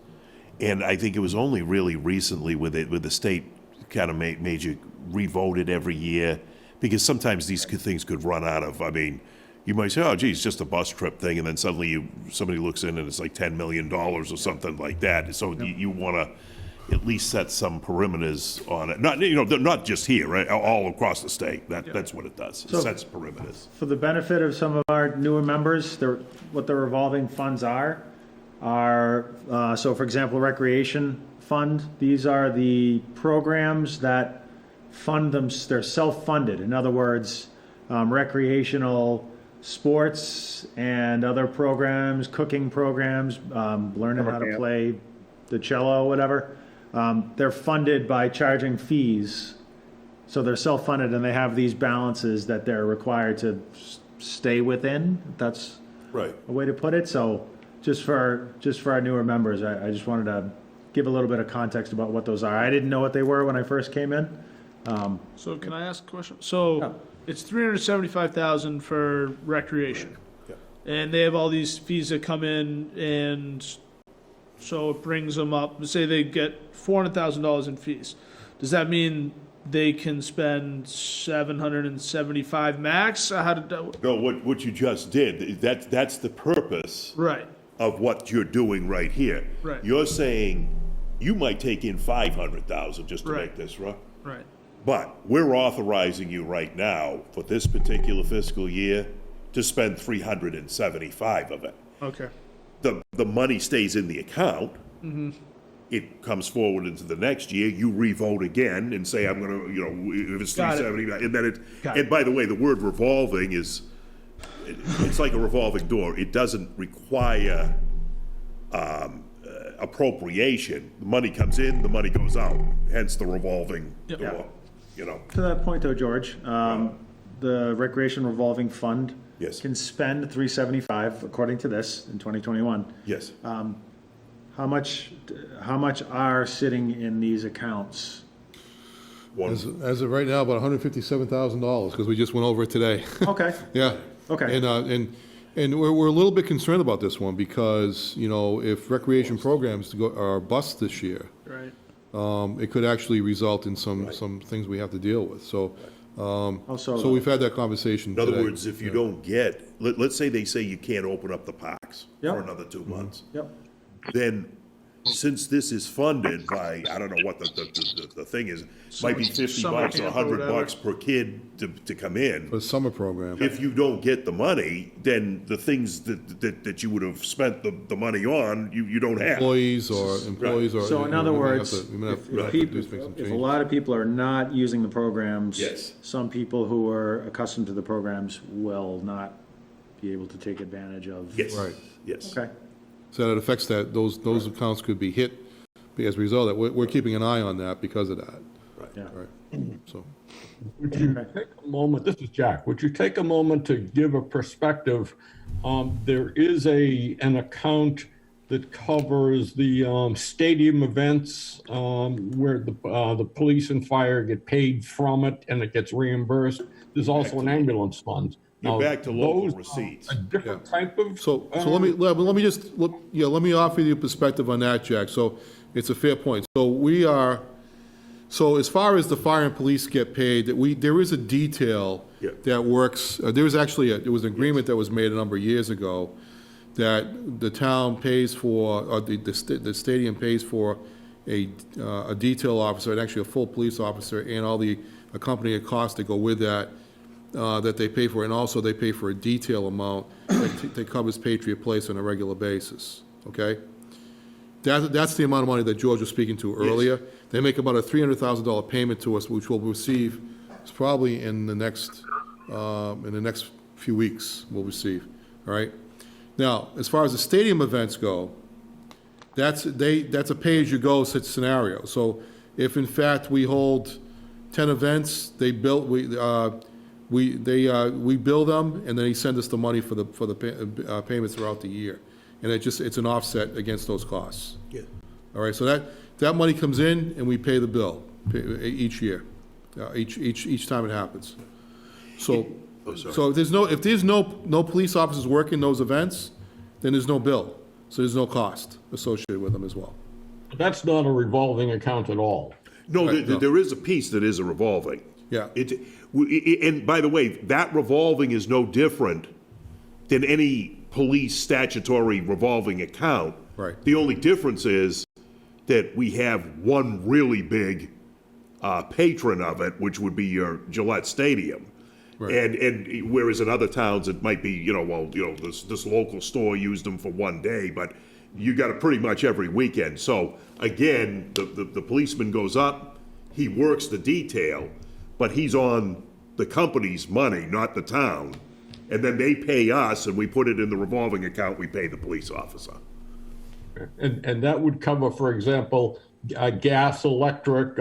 and I think it was only really recently with the state kind of made you revote it every year, because sometimes these things could run out of, I mean, you might say, oh, geez, just a bus trip thing, and then suddenly somebody looks in and it's like $10 million or something like that. So you want to at least set some perimeters on it. Not just here, right? All across the state. That's what it does. It So- sets perimeters. For the benefit of some of our newer members, what the revolving funds are, so for example, recreation fund, these are the programs that fund them, they're self-funded. In other words, recreational sports and other programs, cooking programs, learning how to play the cello, whatever. They're funded by charging fees. So they're self-funded and they have these balances that they're required to stay within. That's Right. a way to put it. So just for our newer members, I just wanted to give a little bit of context about what those are. I didn't know what they were when I first came in. So can I ask a question? So it's 375,000 for recreation. Yeah. And they have all these fees that come in, and so it brings them up, say they get $400,000 in fees. Does that mean they can spend 775 max? How did that, No, what you just did, that's the purpose right, of what you're doing right here. Right. You're saying you might take in 500,000 just to Right. make this, right? right. But we're authorizing you right now for this particular fiscal year to spend 375 of it. Okay, The money stays in the account. It comes forward into the next year, you revote again and say, I'm gonna, if it's Got it. 370, and then Got it. and by the way, the word revolving it's like a revolving door. It doesn't require appropriation. The money comes in, the money goes out, hence the revolving Yep. door, To that point though, George, the Recreation Revolving Fund Yes. can spend 375 according to this in 2021. Yes. How much are sitting in these accounts? One. As of right now, about $157,000, because we just went over it today. Okay, Yeah. Okay. And we're a little bit concerned about this one, because, if recreation programs are bust this year, right. it could actually result in some things we have to deal with. So, Also, so we've had that conversation In other today. words, if you don't get, let's say they say you can't open up the parks Yep. for another 2 months. Yep. Then, since this is funded by, I don't know what the thing is, might be 50 Summer bucks or camp or 100 whatever. bucks per kid to come in. For the summer program. If you don't get the money, then the things that you would have spent the money on, you don't have. Employees or. So in other we may have words, to- we may have if to do people, some if a changes. lot of people are not using the programs, Yes. some people who are accustomed to the programs will not be able to take advantage of. Yes. Right. Yes. Okay. So that affects that, those accounts could be hit as a result of that. We're keeping an eye on that because of that. Yeah. Right. So, Would you take a moment, this is Jack, would you take a moment to give a perspective? There is an account that covers the stadium events where the police and fire get paid from it and it gets reimbursed. There's also an ambulance fund. You're Now, back to local those are receipts. A different type of. so let me offer you a perspective on that, Jack. So it's a fair point. So as far as the fire and police get paid, there is a detail Yeah. that works. There was an agreement that was made a number of years ago that the town pays for, or the stadium pays for a detail officer, and actually a full police officer, and all the accompanying costs that go with that, that they pay for, and also they pay for a detail amount that covers Patriot Place on a regular basis, okay? That's the amount of money that George was speaking to earlier. They make about a $300,000 payment to us, which we'll receive, it's probably in the next few weeks, we'll receive, all right? Now, as far as the stadium events go, that's a pay-as-you-go scenario. So if in fact we hold 10 events, we bill them, and then he sends us the money for the payments throughout the year. And it's an offset against those costs. Yeah. All right, so that money comes in, and we pay the bill each year, each time it happens. So, so if there's no police officers working those events, then there's no bill. So there's no cost associated with them as well. That's not a revolving account at all. No, Right, no. there is a piece that is a revolving. Yeah. And by the way, that revolving is no different than any police statutory revolving account. Right. The only difference is that we have one really big patron of it, which would be your Gillette Stadium. Right. And whereas in other towns, it might be, this local store used them for one day, but you got it pretty much every weekend. So again, the policeman goes up, he works the detail, but he's on the company's money, not the town. And then they pay us, and we put it in the revolving account, we pay the police officer. And that would cover, for example, gas, electric,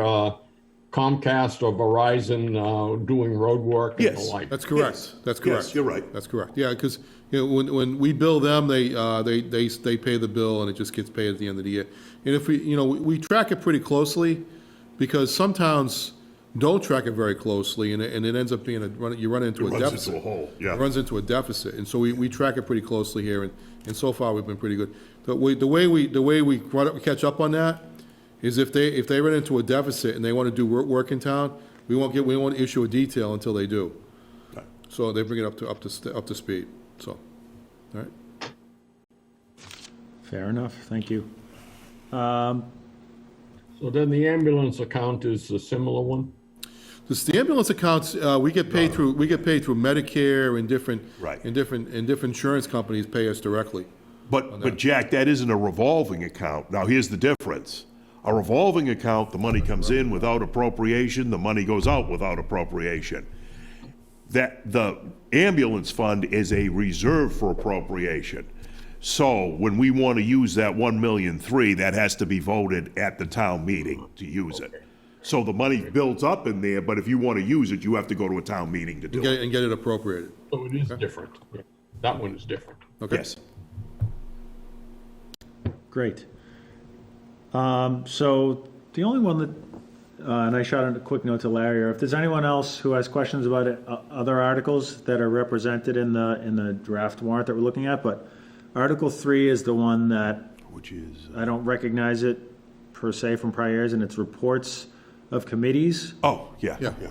Comcast or Verizon doing road work and the Yes. like. That's correct. Yes. That's correct. Yes, you're right. That's correct. Yeah, because when we bill them, they pay the bill, and it just gets paid at the end of the year. And if we track it pretty closely, because some towns don't track it very closely, and it ends up being you run into a runs deficit. into a hole, yeah. It runs into a deficit, and so we track it pretty closely here, and so far we've been pretty good. The way we catch up on that is if they run into a deficit and they want to do work in town, we won't issue a detail until they do. So they bring it up to speed. So, all right. Fair enough, thank you. So then the ambulance account is a similar one? The ambulance accounts, we get paid through Medicare and different Right. and different insurance companies pay us directly. But Jack, that isn't a revolving account. Now, here's the difference. A revolving account, the money comes in without appropriation, the money goes out without appropriation. That the ambulance fund is a reserve for appropriation. So when we want to use that 1.3 million, that has to be voted at the town meeting to use it. So the money builds up in there, but if you want to use it, you have to go to a town meeting to do it. And get it appropriated. So it is different. Yeah. That one is different. Okay. Yes. Great. So the only one that, and I shot a quick note to Larry, or if there's anyone else who has questions about it, other articles that are represented in the draft warrant that we're looking at, but Article 3 is the one that, Which is, I don't recognize it per se from prior years, and it's reports of committees. oh, yeah, Yeah. yeah.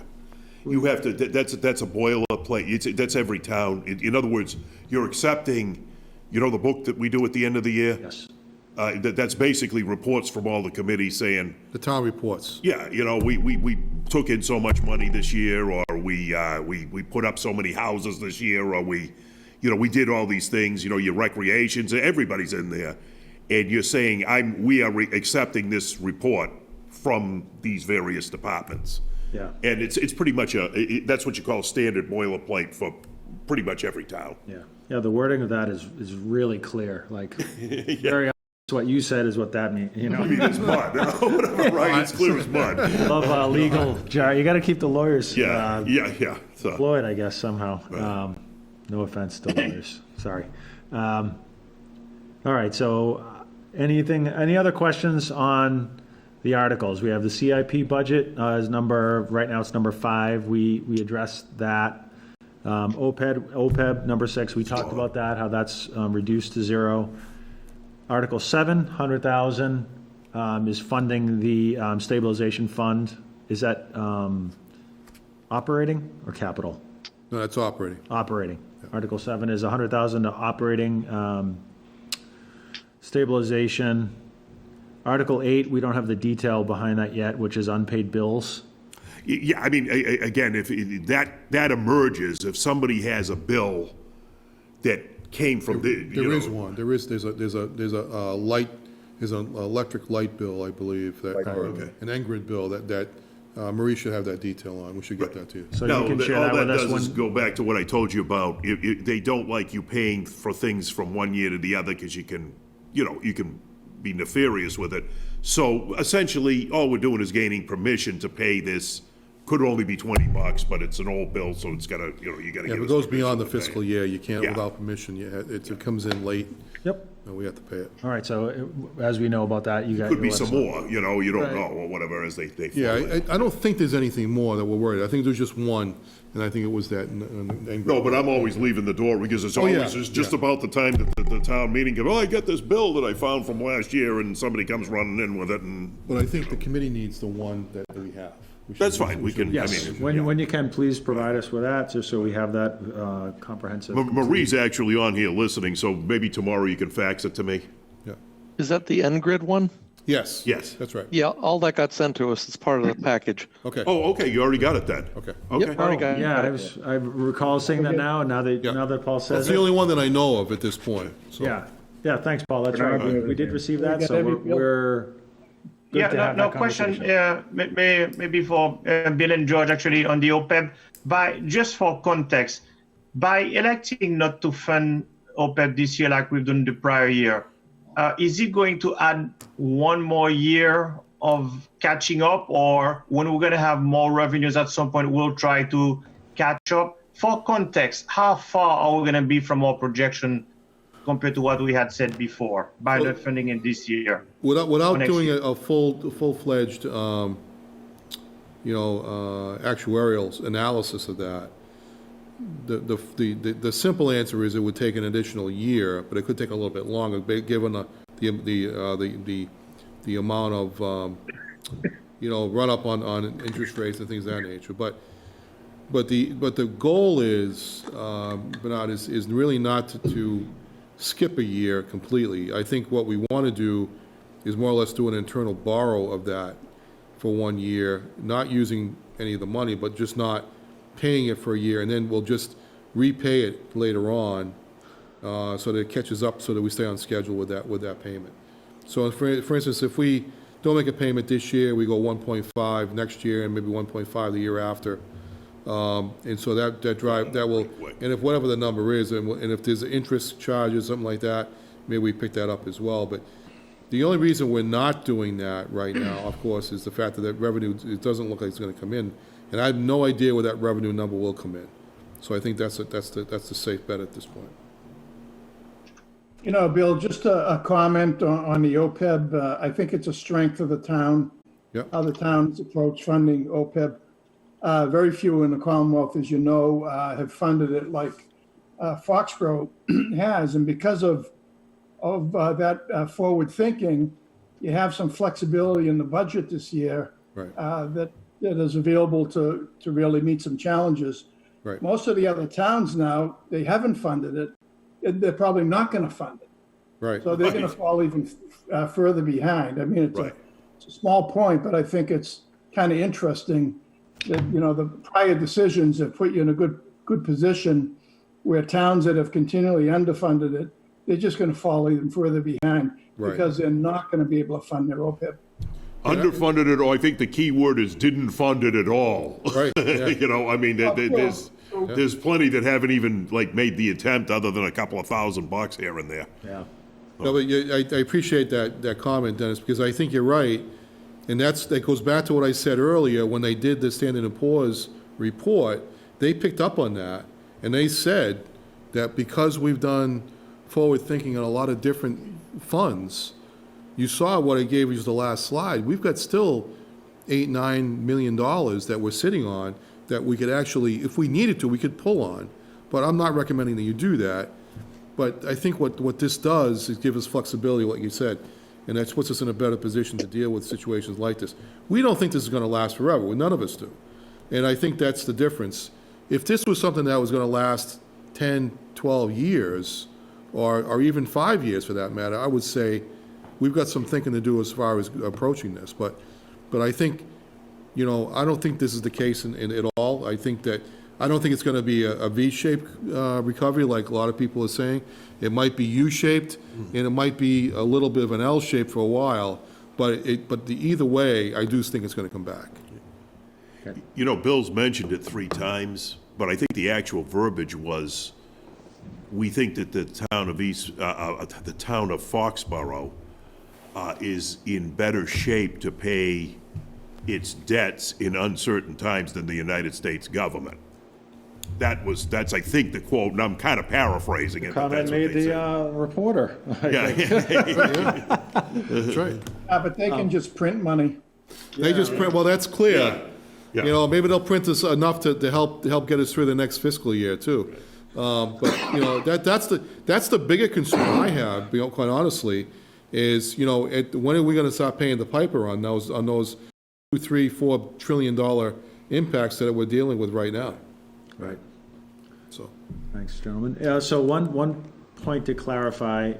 You have to, that's a boilerplate. That's every town. In other words, you're accepting, the book that we do at the end of the year? Yes. That's basically reports from all the committees saying, The town reports. yeah, we took in so much money this year, or we put up so many houses this year, or we did all these things, your recreations, everybody's in there. And you're saying, we are accepting this report from these various departments. Yeah. And it's pretty much that's what you call standard boilerplate for pretty much every town. Yeah. Yeah, the wording of that is really clear, like, very what you said is what that means, I mean, it's mud, whatever, right? It's clear as mud. Love legal jar. You got to keep the lawyers Yeah. So, employed, I guess, somehow. No offense to lawyers. Sorry. All right. So, any other questions on the articles? We have the CIP budget as right now it's number 5. We addressed that. OPEB number 6. We talked about that, how that's reduced to 0. Article 7, 100,000 is funding the stabilization fund. Is that operating or capital? No, that's operating. Operating. Article 7 is 100,000 to operating stabilization. Article 8, we don't have the detail behind that yet, which is unpaid bills. yeah, I mean, again, if that emerges, if somebody has a bill that came from There is one. There's an electric light bill, I believe, that, okay. an Engrid bill that Marie should have that detail on. We should get that to you. So No, you can share all that that with us does is when, go back to what I told you about. They don't like you paying for things from one year to the other because you can be nefarious with it. So essentially, all we're doing is gaining permission to pay this could only be $20, but it's an old bill, so it's gotta, you gotta Yeah, give if it us goes beyond the permission to pay fiscal it. year, you can't, Yeah. without permission, it comes in late, Yep. and we have to pay it. All right, so as we know about that, you guys. Could be you'll let some us know. more, you don't Right. know, or whatever, as they flow Yeah, in. I don't think there's anything more that we're worried. I think there's just one, and I think it was that. No, but I'm always leaving the door, because it's Oh, yeah, always, it's just yeah. about the time that the town meeting goes, I got this bill that I found from last year, and somebody comes running in with it, and But I think the committee needs the one that we have. We should- that's fine, we can, I Yes, mean. when you can, please provide us with that, just so we have that comprehensive. Marie's actually on here listening, so maybe tomorrow you can fax it to me. Yeah. Is that the N-Grid one? Yes. Yes. That's right. Yeah, all that got sent to us as part of the package. Okay. Oh, okay, you already got it then? Okay. Okay. Yep, already got it. Yeah, I recall seeing that now, and now that Paul That's says the it. only one that I know of at this point. So. Yeah, thanks, Paul, that's right, we did receive that, got so every- we're good Yeah, to have no that question. conversation. Maybe for Bill and George actually on the OPEB. Just for context, by electing not to fund OPEB this year like we've done the prior year, is it going to add one more year of catching up, or when we're going to have more revenues at some point, we'll try to catch up? For context, how far are we going to be from our projection compared to what we had said before by not funding it this year? Without next doing year. a full-fledged, actuarial analysis of that, the simple answer is it would take an additional year, but it could take a little bit longer, given the amount of, run up on interest rates and things of that nature. But the goal is, Bernard, is really not to skip a year completely. I think what we want to do is more or less do an internal borrow of that for 1 year, not using any of the money, but just not paying it for a year, and then we'll just repay it later on, so that it catches up, so that we stay on schedule with that payment. So for instance, if we don't make a payment this year, we go 1.5 next year, and maybe 1.5 the year after. And so that will, and if whatever the number is, and if there's interest charges, something like that, maybe we pick that up as well. But the only reason we're not doing that right now, of course, is the fact that revenue, it doesn't look like it's going to come in, and I have no idea where that revenue number will come in. So I think that's the safe bet at this point. Bill, just a comment on the OPEB. I think it's a strength of the town, Yep. how the town's approach funding OPEB. Very few in the Commonwealth, as you know, have funded it like Foxborough has. And because of that forward thinking, you have some flexibility in the budget this year. Right. That is available to really meet some challenges. Right. Most of the other towns now, they haven't funded it, and they're probably not going to fund it. Right. So they're going to fall even further behind. I mean, it's Right. a small point, but I think it's kind of interesting that, the prior decisions have put you in a good position where towns that have continually underfunded it, they're just going to fall even further behind Right. because they're not going to be able to fund their OPEB. Underfunded it, or I think the key word is didn't fund it at all. Right, yeah. I mean, there's plenty that haven't even made the attempt, other than a couple of $1,000 here and there. Yeah. No, but I appreciate that comment, Dennis, because I think you're right. And that goes back to what I said earlier, when they did the Standard & Poor's report, they picked up on that, and they said that because we've done forward thinking on a lot of different funds, you saw what I gave you as the last slide, we've got still $8-9 million that we're sitting on that we could actually, if we needed to, we could pull on. But I'm not recommending that you do that. But I think what this does is give us flexibility, like you said, and that puts us in a better position to deal with situations like this. We don't think this is going to last forever. Well, none of us do. And I think that's the difference. If this was something that was going to last 10, 12 years, or even 5 years for that matter, I would say we've got some thinking to do as far as approaching this. But I think, I don't think this is the case in at all. I don't think it's going to be a V-shaped recovery like a lot of people are saying. It might be U-shaped, and it might be a little bit of an L-shape for a while, but either way, I do think it's going to come back. Bill's mentioned it 3 times, but I think the actual verbiage was, we think that the town of Foxborough is in better shape to pay its debts in uncertain times than the United States government. That's, I think, the quote, and I'm kind of paraphrasing it, but Comment that's what made they said. the reporter. Yeah. That's right. But they can just print money. They just print, well, that's clear. Yeah. You know, maybe they'll print us enough to help get us through the next fiscal year, too. But, you know, that's the bigger concern I have, you know, quite honestly, is, you know, when are we gonna start paying the piper on those $2, $3, $4 trillion impacts that we're dealing with right now? Right. So, Thanks, gentlemen. So one point to clarify,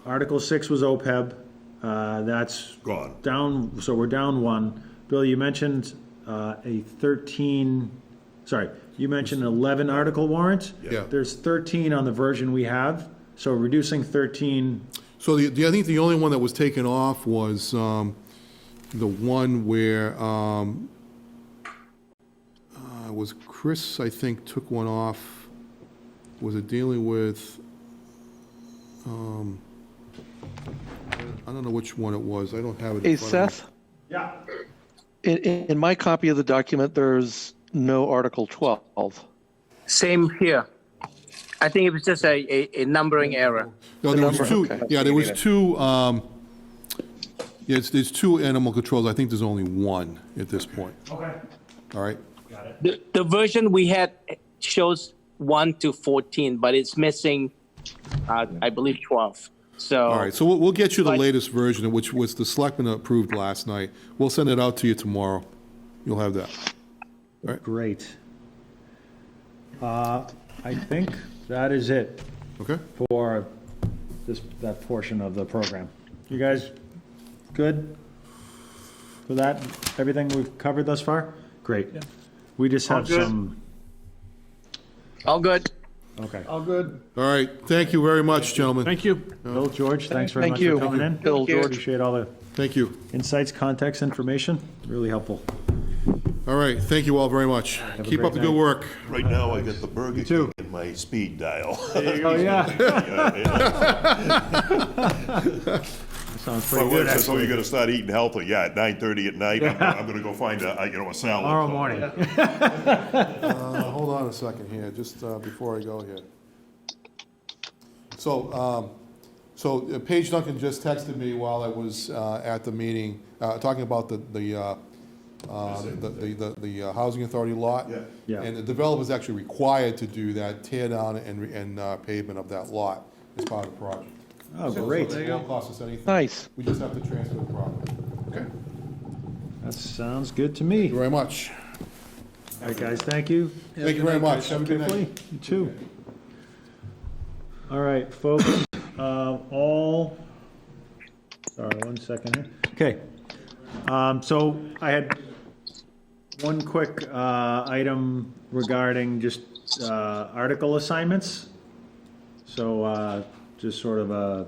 Article 6 was OPEB. That's Gone. down, so we're down one. Bill, you mentioned a 13, sorry, you mentioned 11 article warrant. Yeah. There's 13 on the version we have, so reducing 13. so I think the only one that was taken off was the one where was Chris, I think, took one off. Was it dealing with, I don't know which one it was. I don't have it Hey, in front of me. Seth, Yeah. in my copy of the document, there's no Article 12. Same here. I think it was just a numbering error. No, there was number, two, okay. yeah, there was two, there's two animal controls. I think there's only one at this point. Okay. All right? The version we had shows 1 to 14, but it's missing, I believe, 12. So. All right, so we'll get you the Like- latest version, which was the selectmen approved last night. We'll send it out to you tomorrow. You'll have that. Great. I think that is it Okay? for that portion of the program. You guys good for that? Everything we've covered thus far? Great. We just have good. some, All good. okay. All good. All right, thank you very much, gentlemen. Thank you. Bill, George, thanks very Thank much you. for coming in. Bill, George. Appreciate all the Thank you. insights, context, information. Really helpful. All right, thank you all very much. a Keep great up the good night. work. Right now, I got the Burger too. King in my speed dial. Oh, yeah. Sounds My pretty wife good, says, "Oh, you actually. gotta start eating healthy." Yeah, at 9:30 at night, I'm gonna go find a salad. Tomorrow morning. Hold on a second here, just before I go here. So, Paige Duncan just texted me while I was at the meeting, talking about the housing authority lot. Yeah. Yeah. And the developer's actually required to do that tear down and pavement of that lot as part of the project. Oh, So great. it won't cost us anything. Nice. We just have to transfer the property. Okay? That sounds good to me. Thank you very much. All right, guys, thank you. Thank you very much. Have a good Carefully. night. You too. All right, folks, sorry, 1 second here. Okay. So I had one quick item regarding just article assignments. So just sort of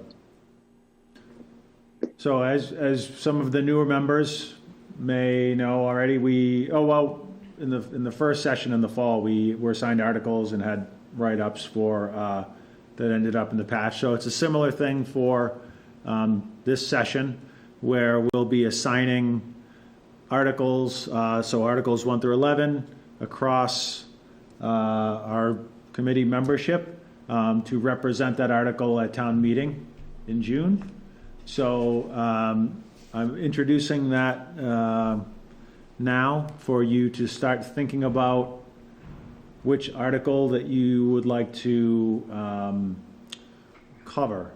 so as some of the newer members may know already, in the first session in the fall, we were assigned articles and had write-ups for that ended up in the patch. So it's a similar thing for this session, where we'll be assigning articles, so Articles 1 through 11, across our committee membership to represent that article at town meeting in June. So I'm introducing that now for you to start thinking about which article that you would like to cover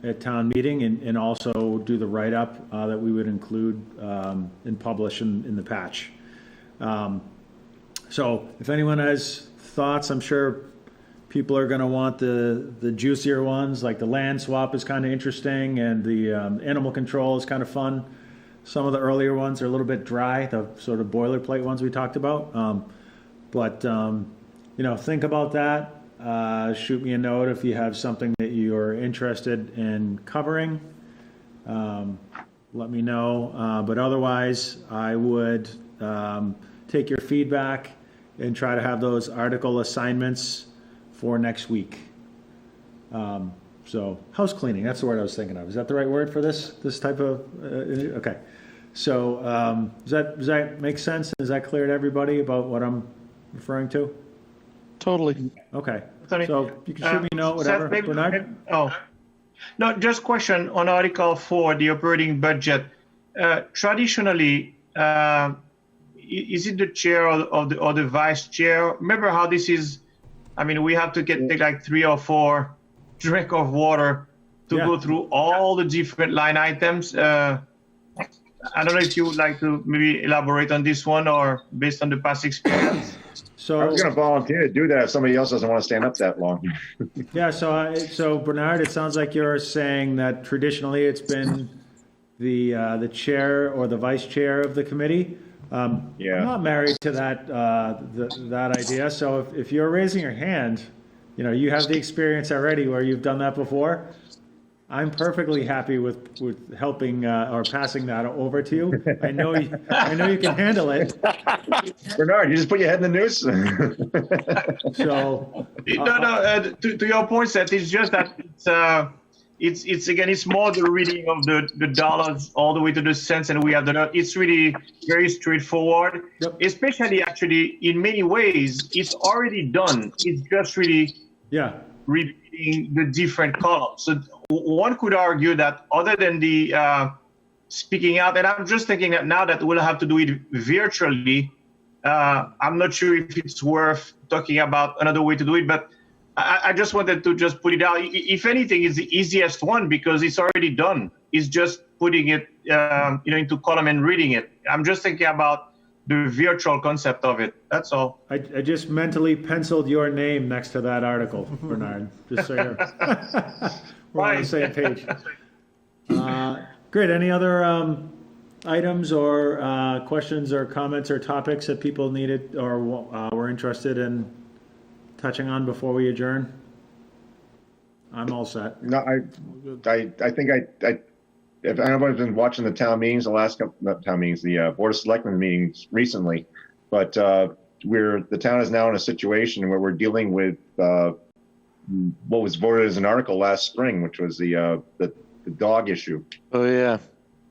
at town meeting, and also do the write-up that we would include and publish in the patch. So if anyone has thoughts, I'm sure people are going to want the juicier ones, like the land swap is kind of interesting, and the animal control is kind of fun. Some of the earlier ones are a little bit dry, the sort of boilerplate ones we talked about. But think about that. Shoot me a note if you have something that you're interested in covering. Let me know. But otherwise, I would take your feedback and try to have those article assignments for next week. So house cleaning, that's the word I was thinking of. Is that the right word for this type of, okay. So, does that make sense? Is that clear to everybody about what I'm referring to? Totally. Okay, Sorry. so you can shoot me a note, whatever, Seth, maybe- Bernard? Oh, no, just question on Article 4, the operating budget. Traditionally, is it the chair or the vice chair? Remember how this is, I mean, we have to take like 3 or 4 drink of water to Yeah. go through all the different line items. I don't know if you would like to maybe elaborate on this one or based on the past experience. So. I was going to volunteer to do that if somebody else doesn't want to stand up that long. Yeah, so Bernard, it sounds like you're saying that traditionally it's been the chair or the vice chair of the committee. Yeah. I'm not married to that idea, so if you're raising your hand, you have the experience already where you've done that before. I'm perfectly happy with helping or passing that over to you. I know you can handle it. Bernard, you just put your head in the noose. So To your point, Seth, it's just that it's more the reading of the dollars all the way to the cents, and we have it's really very straightforward. Yep. Especially, actually, in many ways, it's already done. It's just really repeating the different columns. So one could argue that other than the speaking out, and I'm just thinking that now that we'll have to do it virtually, I'm not sure if it's worth talking about another way to do it, but I just wanted to just put it out. If anything, it's the easiest one because it's already done. It's just putting it into column and reading it. I'm just thinking about the virtual concept of it. That's all. I just mentally penciled your name next to that article, Bernard, just so we're on the same page. Great. Any other items or questions or comments or topics that people needed or were interested in touching on before we adjourn? I'm all set. No, I think if anybody's been watching the town meetings, the Board of Selectmen meetings recently, but the town is now in a situation where we're dealing with what was voted as an article last spring, which was the dog issue. Oh, yeah.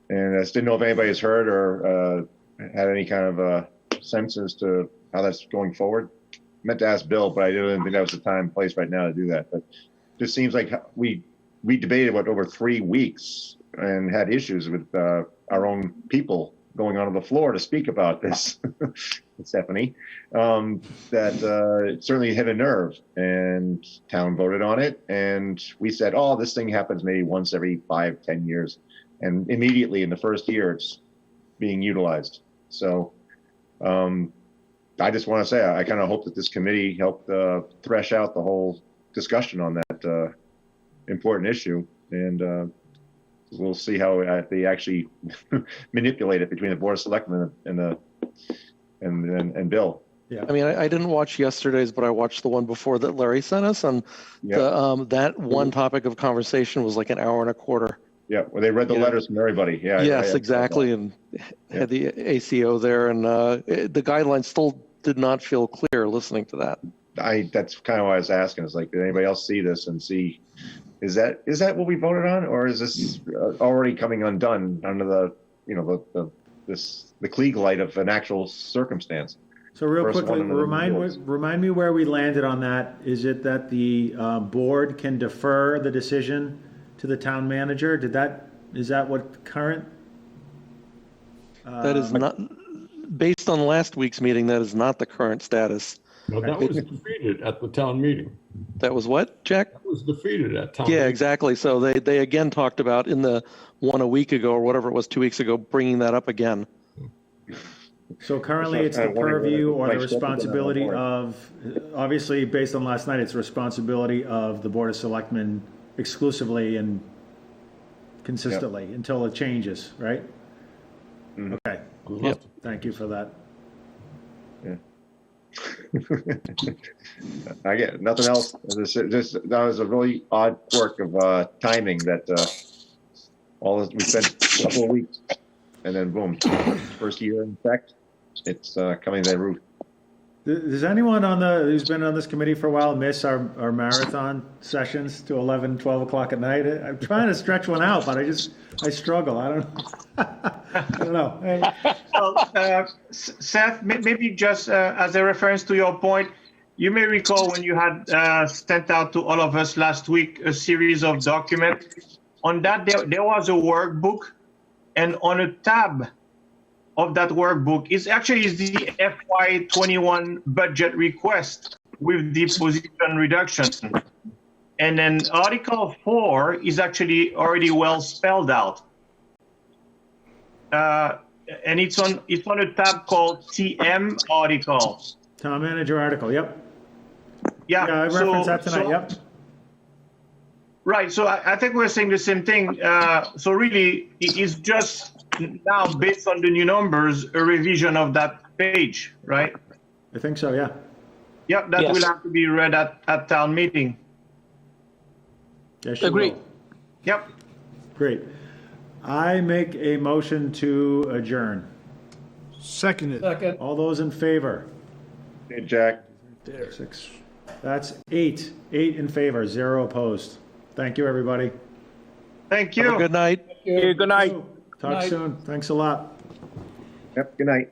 And I just didn't know if anybody has heard or had any kind of sense as to how that's going forward. I meant to ask Bill, but I didn't think that was the time and place right now to do that. But it just seems like we debated over 3 weeks and had issues with our own people going onto the floor to speak about this, Stephanie, that it certainly hit a nerve, and town voted on it. And we said, oh, this thing happens maybe once every 5-10 years. And immediately in the first year, it's being utilized. So I just want to say, I kind of hope that this committee helped thresh out the whole discussion on that important issue. And we'll see how they actually manipulate it between the Board of Selectmen and Bill. Yeah. I mean, I didn't watch yesterday's, but I watched the one before that Larry sent us, and that one topic of conversation was like an hour and a quarter. Yeah, well, they read the letters from everybody. Yeah. Yes, exactly, and had the ACO there, and the guidelines still did not feel clear listening to that. That's kind of why I was asking. It's like, did anybody else see this and see? Is that what we voted on, or is this already coming undone under the Klieg light of an actual circumstance? So real quickly, remind me where we landed on that. Is it that the board can defer the decision to the town manager? Is that what current? That is not, based on last week's meeting, that is not the current status. No, that was defeated at the town meeting. That was what, Jack? That was defeated at town. Yeah, meeting. exactly. So they again talked about in the one a week ago or whatever it was 2 weeks ago, bringing that up again. So currently it's the purview or the responsibility of, obviously based on last night, it's the responsibility of the Board of Selectmen exclusively and consistently until it changes, right? Mm-hmm. Okay. Yep. Thank you for that. Yeah. I get nothing else. That was a really odd quirk of timing that we spent a couple of weeks and then boom, first year in effect, it's coming to that roof. Does anyone who's been on this committee for a while miss our marathon sessions to 11, 12 o'clock at night? I'm trying to stretch one out, but I struggle. I don't know. Hey, Well, Seth, maybe just as a reference to your point, you may recall when you had sent out to all of us last week a series of documents. On that, there was a workbook, and on a tab of that workbook is the FY21 budget request with the position reduction. And then Article 4 is actually already well spelled out. And it's on a tab called TM article. Town manager article, yep. Yeah, I referenced that tonight, yep. Right, so I think we're saying the same thing. So really, it is just now, based on the new numbers, a revision of that page, right? I think so, yeah. Yep, that Yes. will have to be read at town meeting. Yes, you Agreed. will. Yep. Great. I make a motion to adjourn. Seconded. Second. All those in favor? Hey, Jack. Six. That's 8. 8 in favor, 0 opposed. Thank you, everybody. Thank Have a you. good night. Good night. Talk Night. soon. Thanks a lot. Yep, good night.